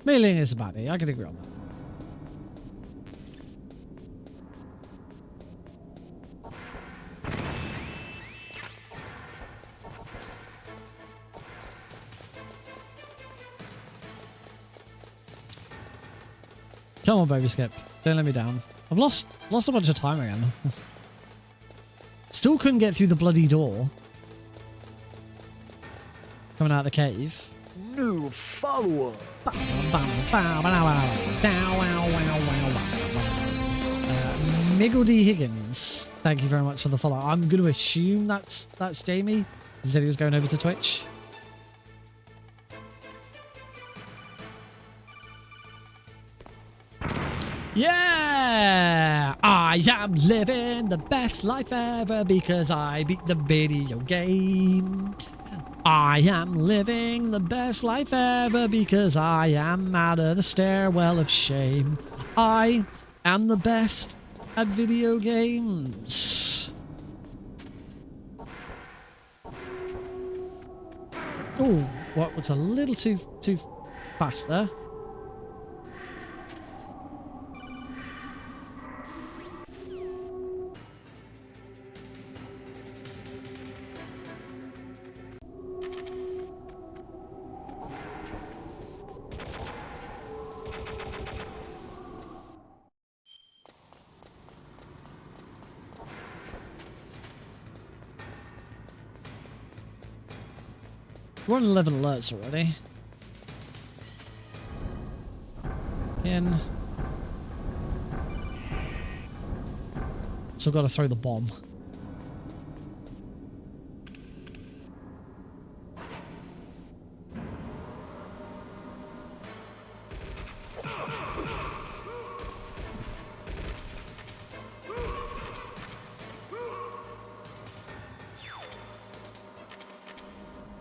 S1: Mailing is a baddie. I can agree on that. Come on, baby Skip. Don't let me down. I've lost a bunch of time again. Still couldn't get through the bloody door. Coming out of the cave.
S9: New follower.
S1: Miggledy Higgins, thank you very much for the follow. I'm going to assume that's Jamie. He said he was going over to Twitch. Yeah, I am living the best life ever because I beat the video game. I am living the best life ever because I am out of the stairwell of shame. I am the best at video games. Oh, what was a little too fast there. We're on 11 alerts already. In. So I've got to throw the bomb.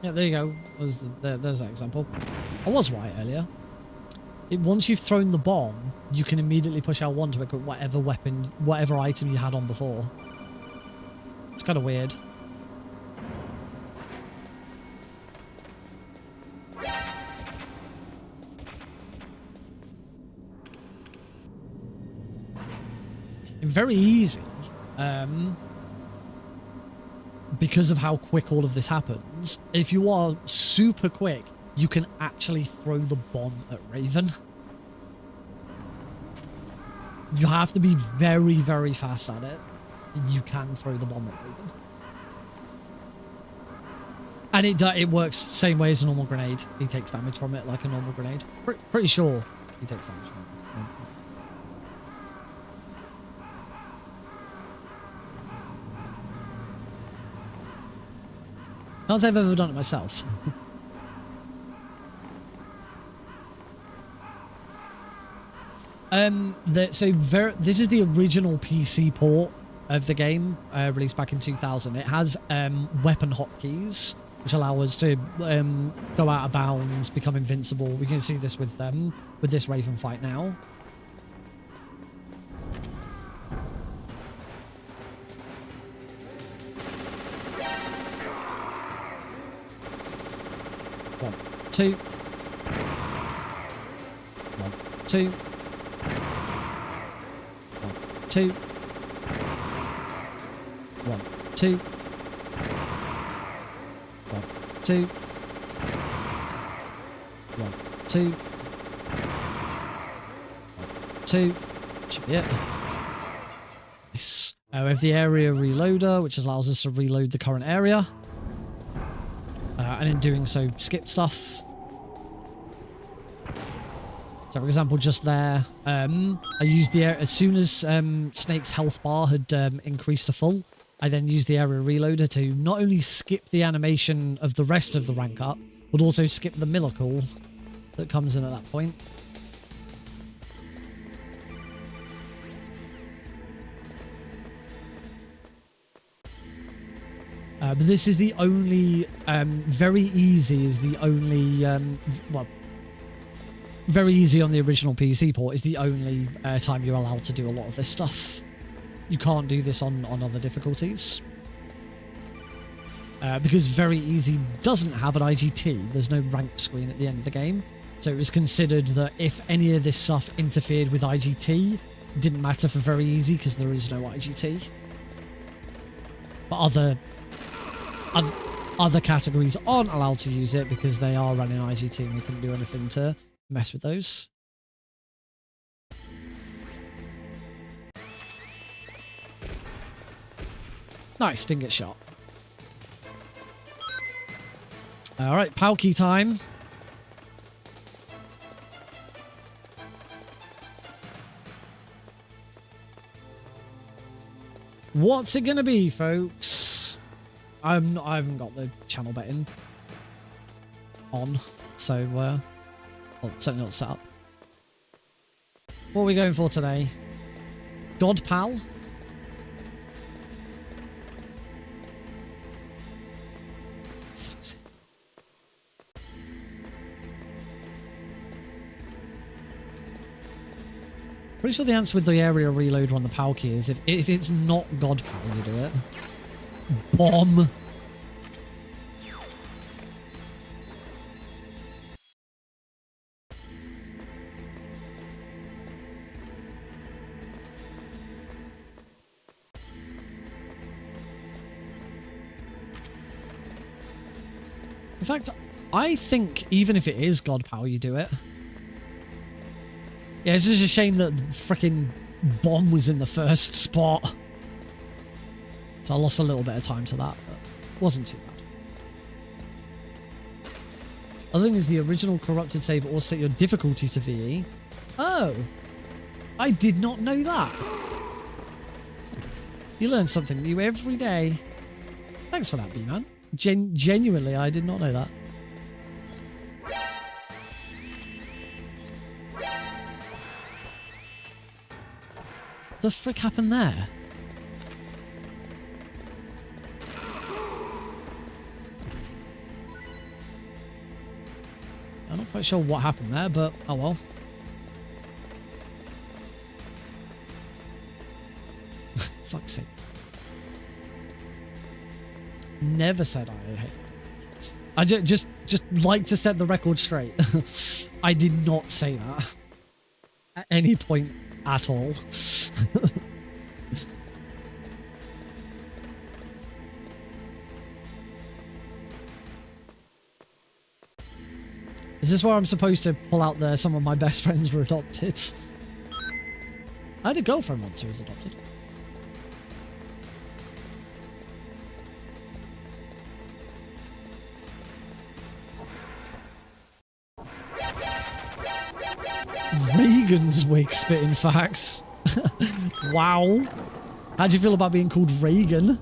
S1: Yeah, there you go. There's that example. I was right earlier. Once you've thrown the bomb, you can immediately push L1 to equip whatever weapon, whatever item you had on before. It's kind of weird. Very easy. Because of how quick all of this happens, if you are super quick, you can actually throw the bomb at Raven. You have to be very, very fast at it. You can throw the bomb at Raven. And it works the same way as a normal grenade. He takes damage from it like a normal grenade. Pretty sure he takes damage from it. Can't say I've ever done it myself. This is the original PC port of the game, released back in 2000. It has weapon hotkeys, which allow us to go out of bounds, become invincible. We can see this with this Raven fight now. 2. 1, 2. 1, 2. 1, 2. 1, 2. 1, 2. 2. Should be it. Nice. We have the area reloader, which allows us to reload the current area. And in doing so, skip stuff. So, for example, just there, I used the area, as soon as Snake's health bar had increased to full, I then used the area reloader to not only skip the animation of the rest of the rank up, but also skip the miracle that comes in at that point. But this is the only, very easy is the only, well, very easy on the original PC port is the only time you're allowed to do a lot of this stuff. You can't do this on other difficulties. Because very easy doesn't have an IGT. There's no rank screen at the end of the game. So it was considered that if any of this stuff interfered with IGT, it didn't matter for very easy because there is no IGT. But other categories aren't allowed to use it because they are running IGT and we couldn't do anything to mess with those. Nice, didn't get shot. Alright, Palki time. What's it gonna be, folks? I haven't got the channel betting on, so well, certainly not set up. What are we going for today? God Pal? Pretty sure the answer with the area reloader on the Palki is if it's not God Pal, you do it. Bomb. In fact, I think even if it is God Pal, you do it. Yeah, it's just a shame that the freaking bomb was in the first spot. So I lost a little bit of time to that, but it wasn't too bad. Other thing is the original corrupted save or set your difficulty to VE. Oh, I did not know that. You learn something new every day. Thanks for that, B-Man. Genuinely, I did not know that. The frick happened there? I'm not quite sure what happened there, but oh well. Fuck's sake. Never said I hate it. I just like to set the record straight. I did not say that at any point at all. Is this where I'm supposed to pull out there? Some of my best friends were adopted. I had a girlfriend once who was adopted. Reagan's wig spitting facts. Wow. How do you feel about being called Reagan?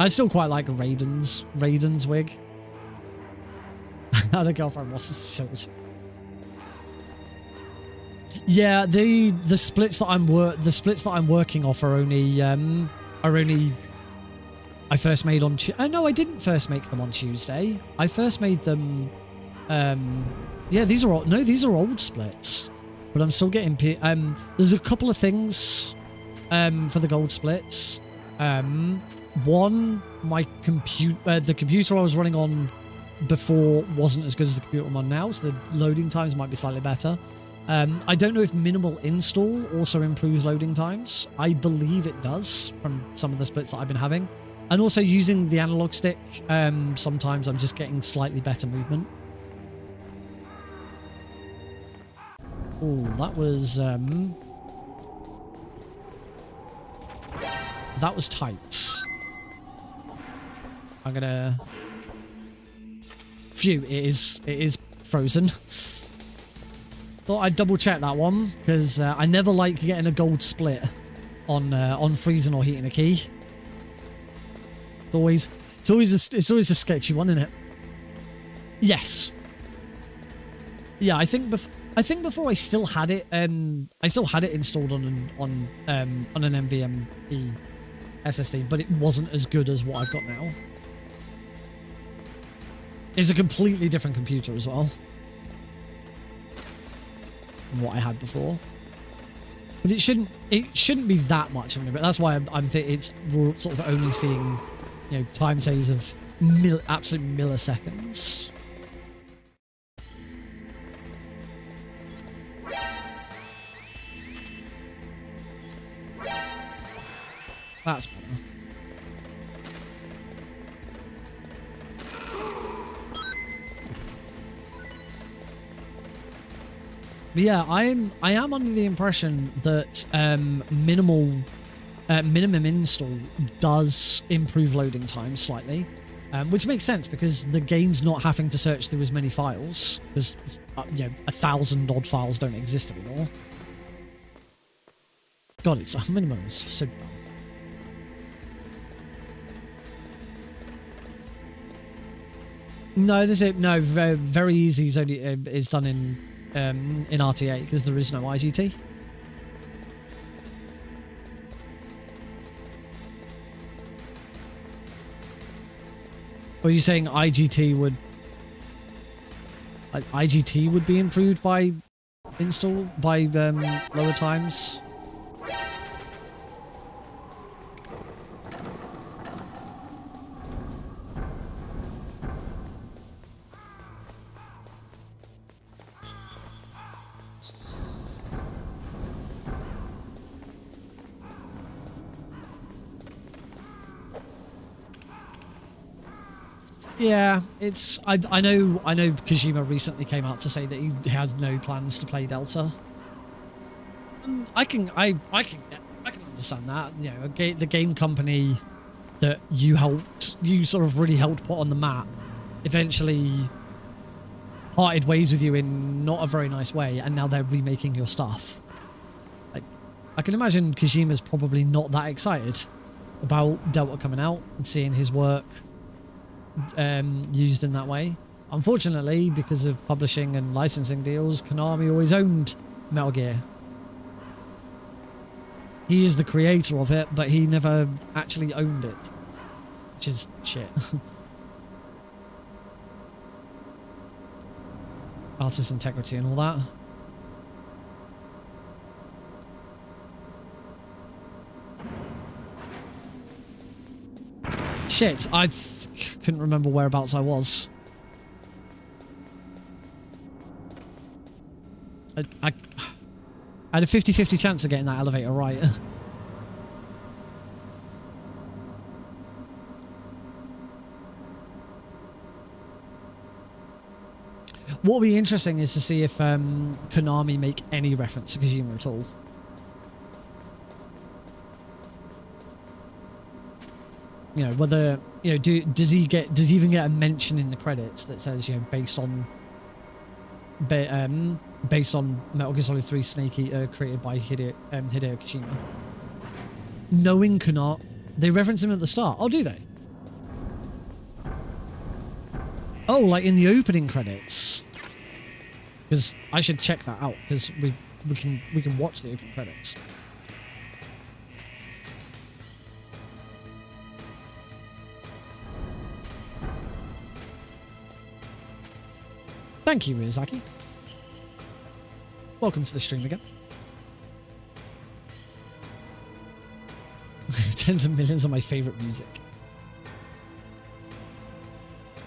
S1: I still quite like Raiden's wig. I had a girlfriend was silly. Yeah, the splits that I'm working off are only I first made on no, I didn't first make them on Tuesday. I first made them yeah, these are old splits. But I'm still getting there's a couple of things for the gold splits. One, my the computer I was running on before wasn't as good as the computer I'm on now, so the loading times might be slightly better. I don't know if minimal install also improves loading times. I believe it does from some of the splits that I've been having. And also using the analog stick, sometimes I'm just getting slightly better movement. Oh, that was tight. I'm gonna... Phew, it is frozen. Thought I'd double check that one, because I never like getting a gold split on freezing or heating a key. It's always a sketchy one, isn't it? Yes. Yeah, I think before I still had it installed on an NVMe SSD, but it wasn't as good as what I've got now. It's a completely different computer as well than what I had before. But it shouldn't be that much of an impact. That's why we're sort of only seeing, you know, time saves of absolute milliseconds. That's better. But yeah, I am under the impression that minimum install does improve loading time slightly, which makes sense because the game's not having to search through as many files, because 1,000 odd files don't exist anymore. God, it's minimum is so dumb. No, very easy. It's done in RTA because there is no IGT. Are you saying IGT would be improved by lower times? Yeah, it's I know Kojima recently came out to say that he has no plans to play Delta. And I can understand that. You know, the game company that you sort of really helped put on the map eventually parted ways with you in not a very nice way, and now they're remaking your stuff. Like, I can imagine Kojima's probably not that excited about Delta coming out and seeing his work used in that way. Unfortunately, because of publishing and licensing deals, Konami always owned Metal Gear. He is the creator of it, but he never actually owned it, which is shit. Artist integrity and all that. Shit, I couldn't remember whereabouts I was. I had a 50-50 chance of getting that elevator right. What will be interesting is to see if Konami make any reference to Kojima at all. You know, whether, you know, does he even get a mention in the credits that says, you know, based on Metal Gear Solid 3 Snake Eater created by Hideo Kojima. Knowing Konami, they reference him at the start. Oh, do they? Oh, like in the opening credits. Because I should check that out, because we can watch the opening credits. Thank you, Miyazaki. Welcome to the stream again. Tens of Millions of my favorite music.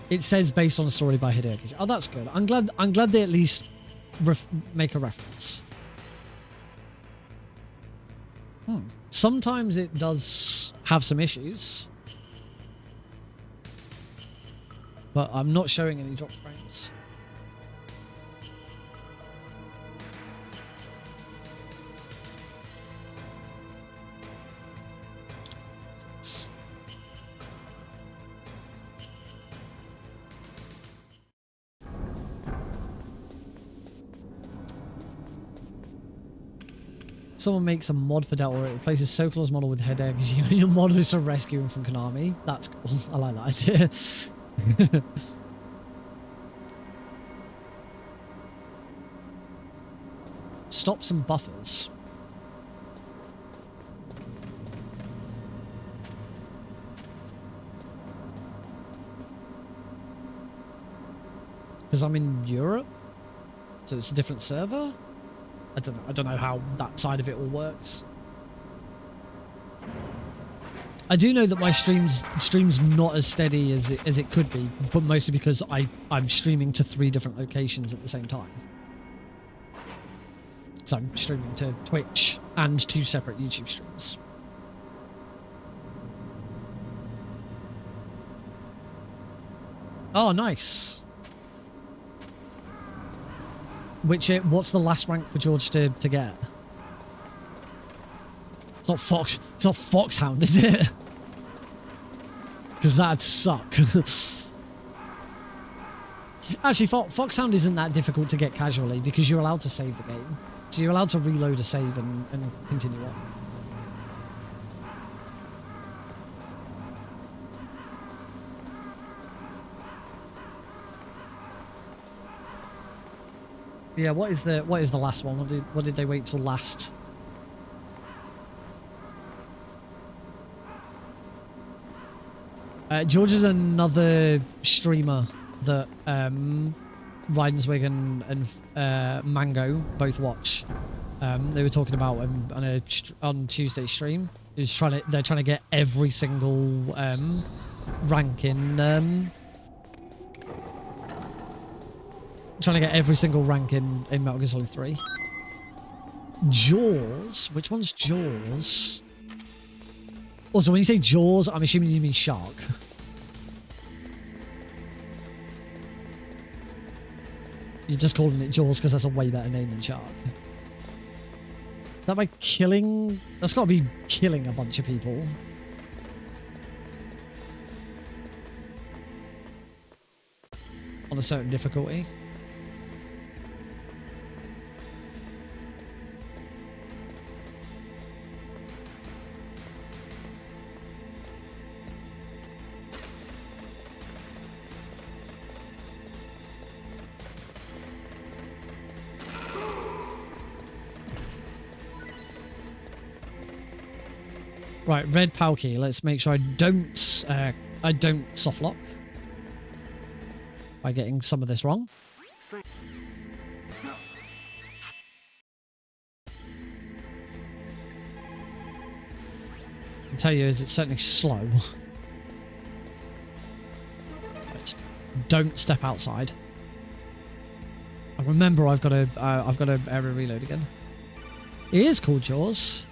S1: It says based on a story by Hideo Kojima. Oh, that's good. I'm glad they at least make a reference. Sometimes it does have some issues, but I'm not showing any drop frames. Someone makes a mod for Delta where it replaces Sokol's model with Hideo Kojima. Your mod is to rescue him from Konami. That's cool. I like that idea. Stop some buffers. Because I'm in Europe? So it's a different server? I don't know how that side of it all works. I do know that my stream's not as steady as it could be, but mostly because I'm streaming to 3 different locations at the same time. So I'm streaming to Twitch and 2 separate YouTube streams. Oh, nice. What's the last rank for George to get? It's not Foxhound, is it? Because that'd suck. Actually, Foxhound isn't that difficult to get casually because you're allowed to save the game. So you're allowed to reload a save and continue on. Yeah, what is the last one? What did they wait till last? George is another streamer that Ridenswig and Mango both watch. They were talking about on Tuesday's stream. They're trying to get every single rank in. Trying to get every single rank in Metal Gear Solid 3. Jaws? Which one's Jaws? Also, when you say Jaws, I'm assuming you mean shark. You're just calling it Jaws because that's a way better name than shark. Is that by killing? That's got to be killing a bunch of people. On a certain difficulty. Right, red PAL key. Let's make sure I don't soft lock by getting some of this wrong. I can tell you, it's certainly slow. Right, don't step outside. And remember, I've got to area reload again. It is called Jaws.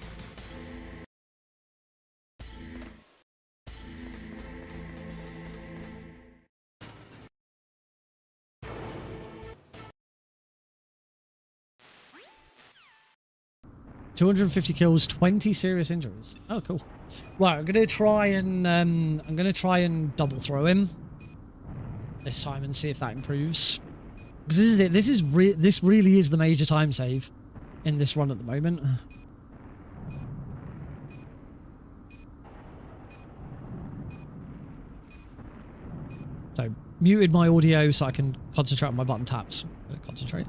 S1: $250 kills, 20 serious injuries. Oh, cool. Right, I'm gonna try and double throw him this time and see if that improves. Because this is it. This really is the major time save in this run at the moment. So muted my audio so I can concentrate on my button taps. I'm gonna concentrate.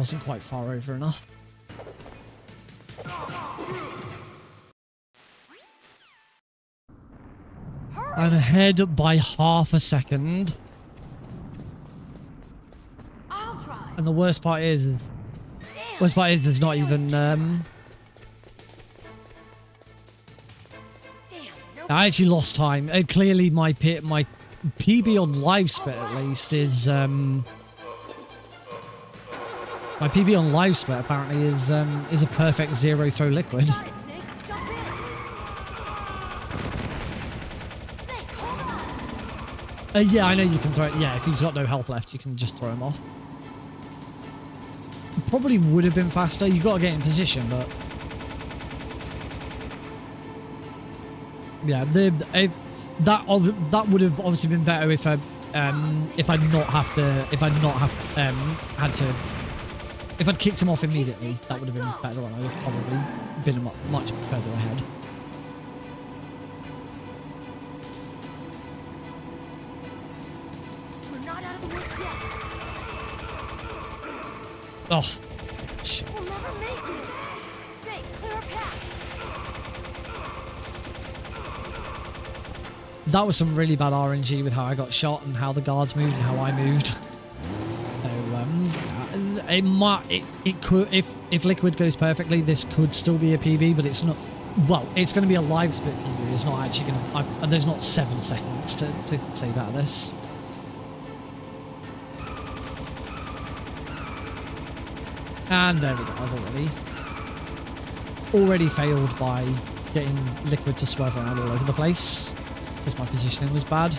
S1: wasn't quite far over enough. I'm ahead by half a second. And the worst part is there's not even, I actually lost time. Clearly my PB on live split at least is, my PB on live split apparently is a perfect zero throw liquid. Yeah, I know you can throw it. Yeah, if he's got no health left, you can just throw him off. Probably would have been faster. You got to get in position, but yeah, that would have obviously been better if I'd kicked him off immediately. That would have been better. I would have probably been much further ahead. Oh, shit. We'll never make it. Snake, clear a path. That was some really bad RNG with how I got shot and how the guards moved and how I moved. So, it could, if Liquid goes perfectly, this could still be a PB, but it's not. Well, it's going to be a live split PB. It's not actually going to. There's not 7 seconds to save out of this. And there we go, I've already failed by getting Liquid to swerve around all over the place because my positioning was bad.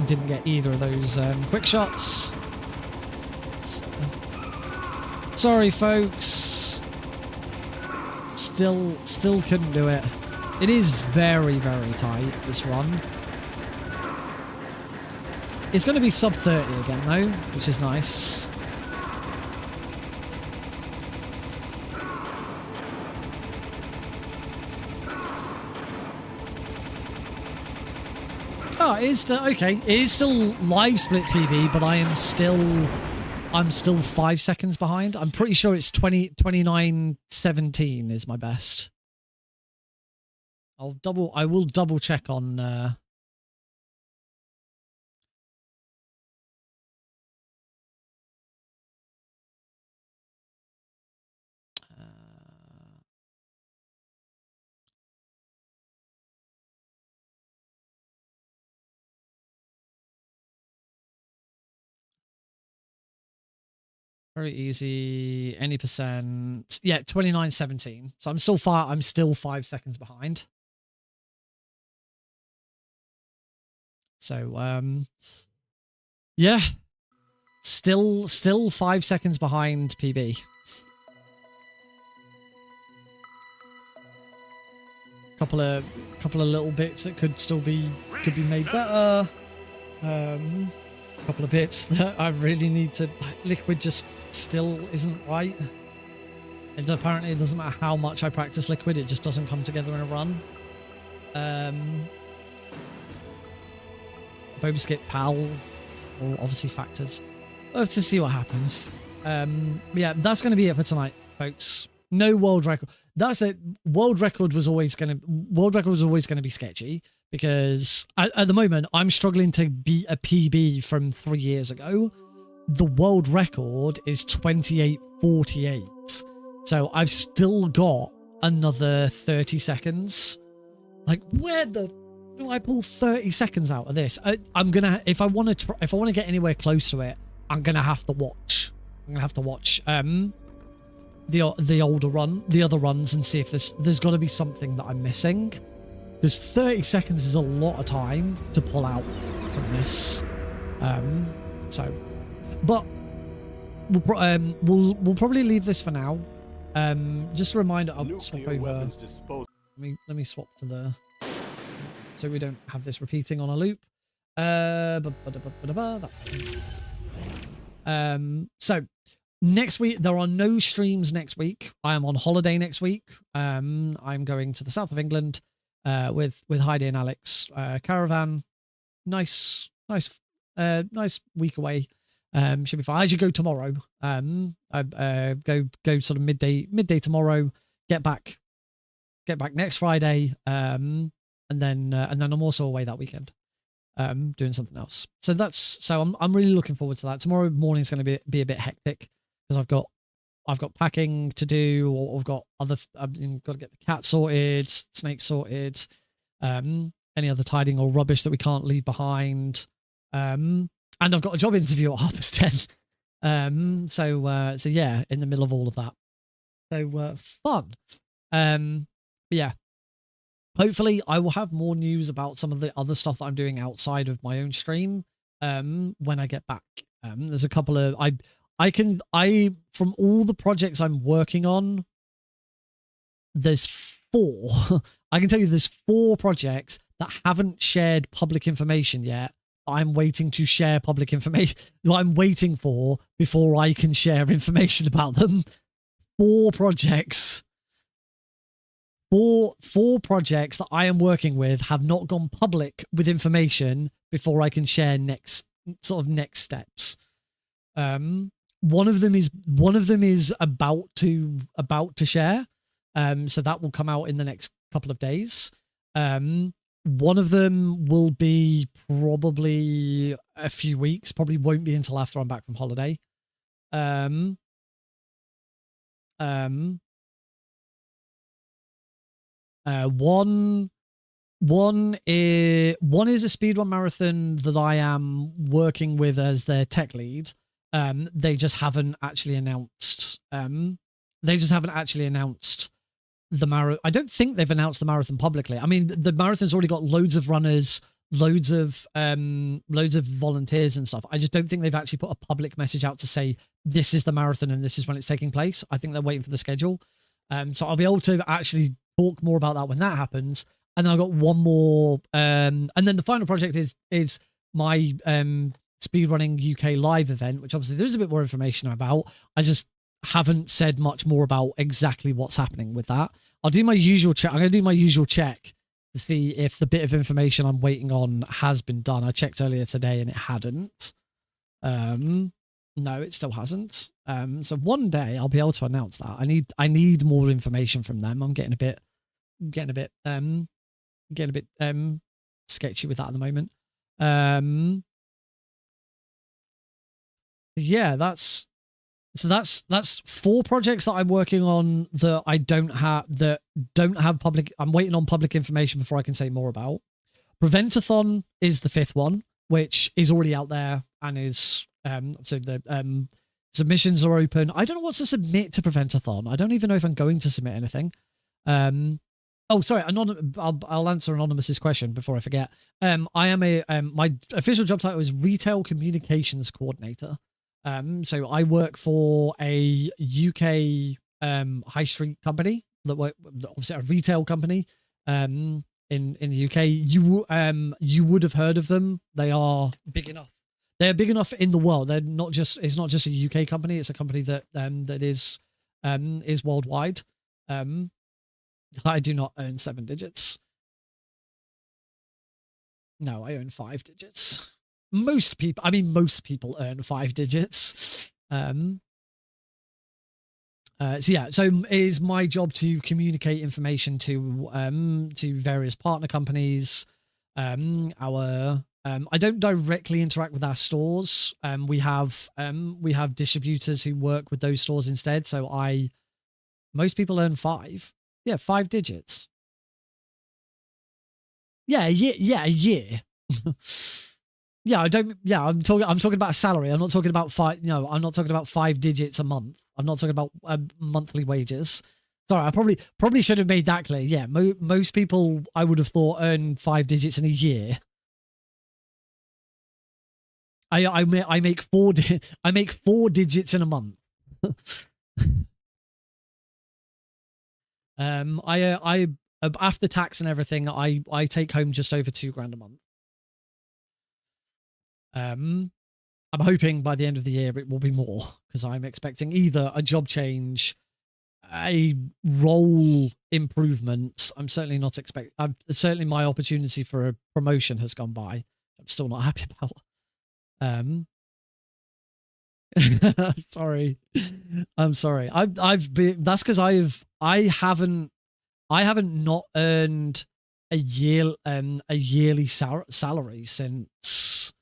S1: Didn't get either of those quick shots. Sorry, folks. Still couldn't do it. It is very, very tight, this run. It's going to be sub 30 again, though, which is nice. Oh, it is still, okay. It is still live split PB, but I'm still 5 seconds behind. I'm pretty sure it's 29:17 is my best. I will double check on very easy. Any percent. Yeah, 29:17. So I'm still 5 seconds behind. So yeah. Still 5 seconds behind PB. Couple of little bits that could be made better. Couple of bits that I really need to. Liquid just still isn't right. And apparently it doesn't matter how much I practice Liquid, it just doesn't come together in a run. Boba Skip, PAL, all obviously factors. We'll have to see what happens. Yeah, that's going to be it for tonight, folks. No world record. That's it. World record was always going to be sketchy because at the moment I'm struggling to beat a PB from 3 years ago. The world record is 28:48. So I've still got another 30 seconds. Like, where the do I pull 30 seconds out of this? I'm gonna, if I want to get anywhere close to it, I'm gonna have to watch. I'm gonna have to watch the other runs and see if there's got to be something that I'm missing. Because 30 seconds is a lot of time to pull out from this. But we'll probably leave this for now. Just a reminder, I'll swap over. Let me swap to the, so we don't have this repeating on a loop. So next week, there are no streams next week. I am on holiday next week. I'm going to the south of England with Heidi and Alex. Caravan. Nice week away. Should be fine. I actually go tomorrow. I go sort of midday tomorrow. Get back next Friday. And then I'm also away that weekend. Doing something else. So I'm really looking forward to that. Tomorrow morning is going to be a bit hectic because I've got packing to do, or I've got got to get the cat sorted, snake sorted, any other tidying or rubbish that we can't leave behind. And I've got a job interview at 10:30. So yeah, in the middle of all of that. So fun. But yeah. Hopefully I will have more news about some of the other stuff that I'm doing outside of my own stream when I get back. There's a couple of I from all the projects I'm working on, there's 4. I can tell you there's 4 projects that haven't shared public information yet. I'm waiting to share public information. I'm waiting for before I can share information about them. 4 projects. Four projects that I am working with have not gone public with information before I can share next steps. One of them is about to share. So that will come out in the next couple of days. One of them will be probably a few weeks, probably won't be until after I'm back from holiday. One is a speedrun marathon that I am working with as their tech lead. They just haven't actually announced. The marathon. I don't think they've announced the marathon publicly. I mean, the marathon's already got loads of runners, loads of volunteers and stuff. I just don't think they've actually put a public message out to say this is the marathon and this is when it's taking place. I think they're waiting for the schedule. So I'll be able to actually talk more about that when that happens. And then I've got one more. And then the final project is my speedrunning UK live event, which obviously there's a bit more information about. I just haven't said much more about exactly what's happening with that. I'll do my usual check. I'm going to do my usual check to see if the bit of information I'm waiting on has been done. I checked earlier today and it hadn't. No, it still hasn't. So one day I'll be able to announce that. I need more information from them. I'm getting a bit sketchy with that at the moment. Yeah, that's 4 projects that I'm working on that don't have public. I'm waiting on public information before I can say more about. Preventathon is the 5th one, which is already out there and is so the submissions are open. I don't know what to submit to Preventathon. I don't even know if I'm going to submit anything. Oh, sorry. I'll answer Anonymous's question before I forget. I am my official job title is Retail Communications Coordinator. So I work for a UK high street company that work, obviously a retail company in the UK. You would have heard of them. They are big enough. They're big enough in the world. They're not just. It's not just a UK company. It's a company that is worldwide. I do not earn 7 digits. No, I earn 5 digits. Most people earn 5 digits. So yeah, so it is my job to communicate information to various partner companies. I don't directly interact with our stores. We have distributors who work with those stores instead. So most people earn 5. Yeah, 5 digits. Yeah. Yeah, I'm talking about a salary. I'm not talking about 5. No, I'm not talking about 5 digits a month. I'm not talking about monthly wages. Sorry, I probably should have made that clear. Yeah, most people I would have thought earn 5 digits in a year. I make 4 digits in a month. I after tax and everything, I take home just over £2,000 a month. I'm hoping by the end of the year it will be more, because I'm expecting either a job change, a role improvement. I'm certainly not certainly my opportunity for a promotion has gone by. I'm still not happy about. Sorry. I'm sorry. I've been, that's because I haven't not earned a yearly salary since,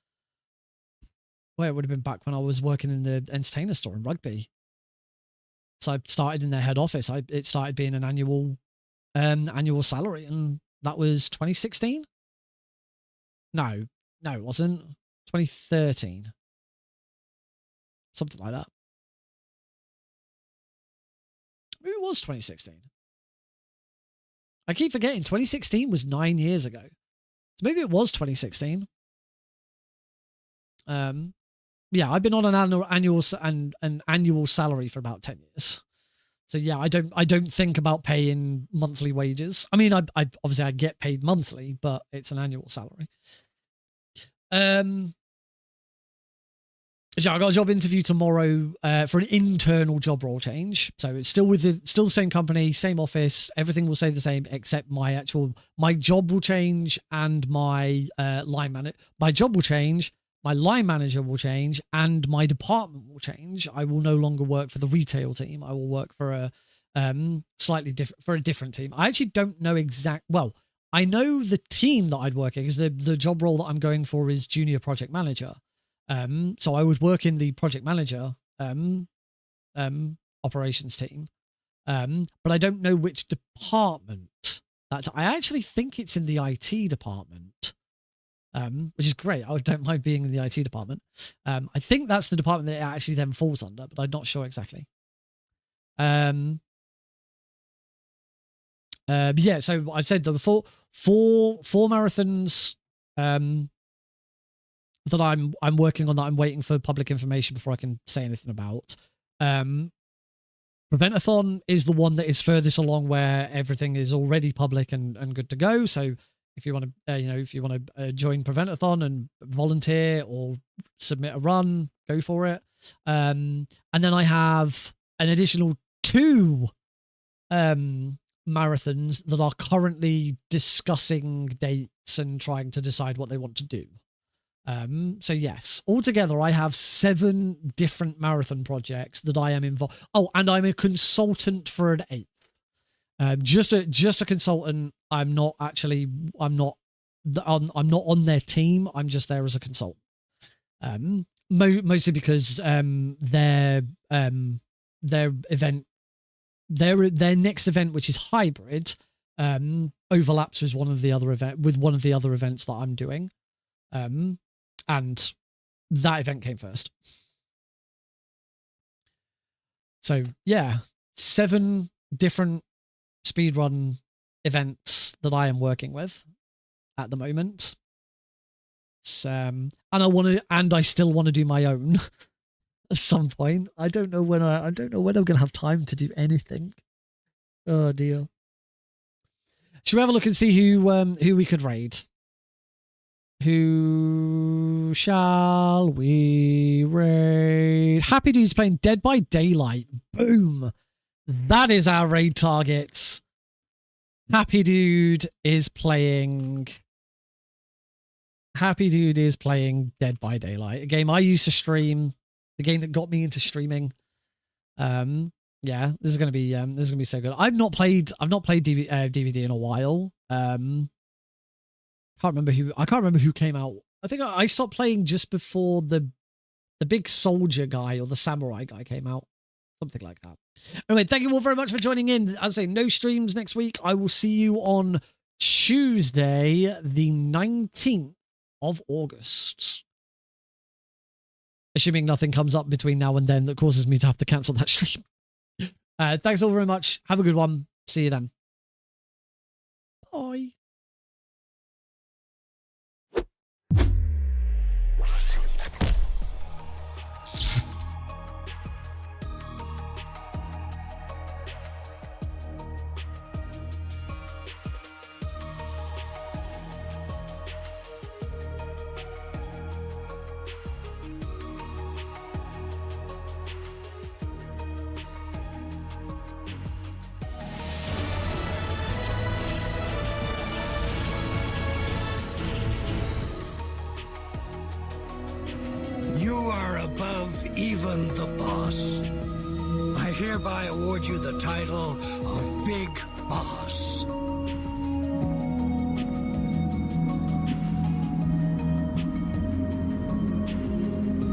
S1: well, it would have been back when I was working in the entertainer store in Rugby. So I started in their head office. It started being an annual salary, and that was 2016. No, it wasn't. 2013. Something like that. Maybe it was 2016. I keep forgetting 2016 was 9 years ago. So maybe it was 2016. Yeah, I've been on an annual salary for about 10 years. So yeah, I don't think about paying monthly wages. I mean, I obviously I get paid monthly, but it's an annual salary. So I got a job interview tomorrow for an internal job role change. So it's still the same company, same office. Everything will stay the same except my job will change and my line manager. My job will change. My line manager will change and my department will change. I will no longer work for the retail team. I will work for a slightly different team. I actually don't know well, I know the team that I'd work in because the job role that I'm going for is junior project manager. So I would work in the project manager operations team. But I don't know which department I actually think it's in the IT department. Which is great. I don't mind being in the IT department. I think that's the department that it actually then falls under, but I'm not sure exactly. But yeah, so I've said the four marathons that I'm working on, that I'm waiting for public information before I can say anything about. Preventathon is the one that is furthest along, where everything is already public and good to go. So if you want to, join Preventathon and volunteer or submit a run, go for it. And then I have an additional 2 marathons that are currently discussing dates and trying to decide what they want to do. So yes, altogether I have 7 different marathon projects that I am involved. Oh, and I'm a consultant for an 8th. Just a consultant. I'm not on their team. I'm just there as a consultant. Mostly because their next event, which is hybrid, overlaps with one of the other events that I'm doing. And that event came first. So yeah, 7 different speedrun events that I am working with at the moment. And I still want to do my own at some point. I don't know when I'm going to have time to do anything. Oh dear. Should we have a look and see who we could raid? Who shall we raid? Happy Dude's playing Dead by Daylight. Boom. That is our raid target. Happy Dude is playing Dead by Daylight, a game I used to stream, the game that got me into streaming. Yeah, this is gonna be so good. I've not played DVD in a while. I can't remember who came out. I think I stopped playing just before the big soldier guy or the samurai guy came out. Something like that. Anyway, thank you all very much for joining in. As I say, no streams next week. I will see you on Tuesday, the 19th of August. Assuming nothing comes up between now and then that causes me to have to cancel that stream. Thanks all very much. Have a good one. See you then. Bye.
S9: above even the boss. I hereby award you the title of Big Boss.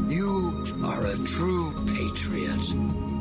S9: You are a true patriot.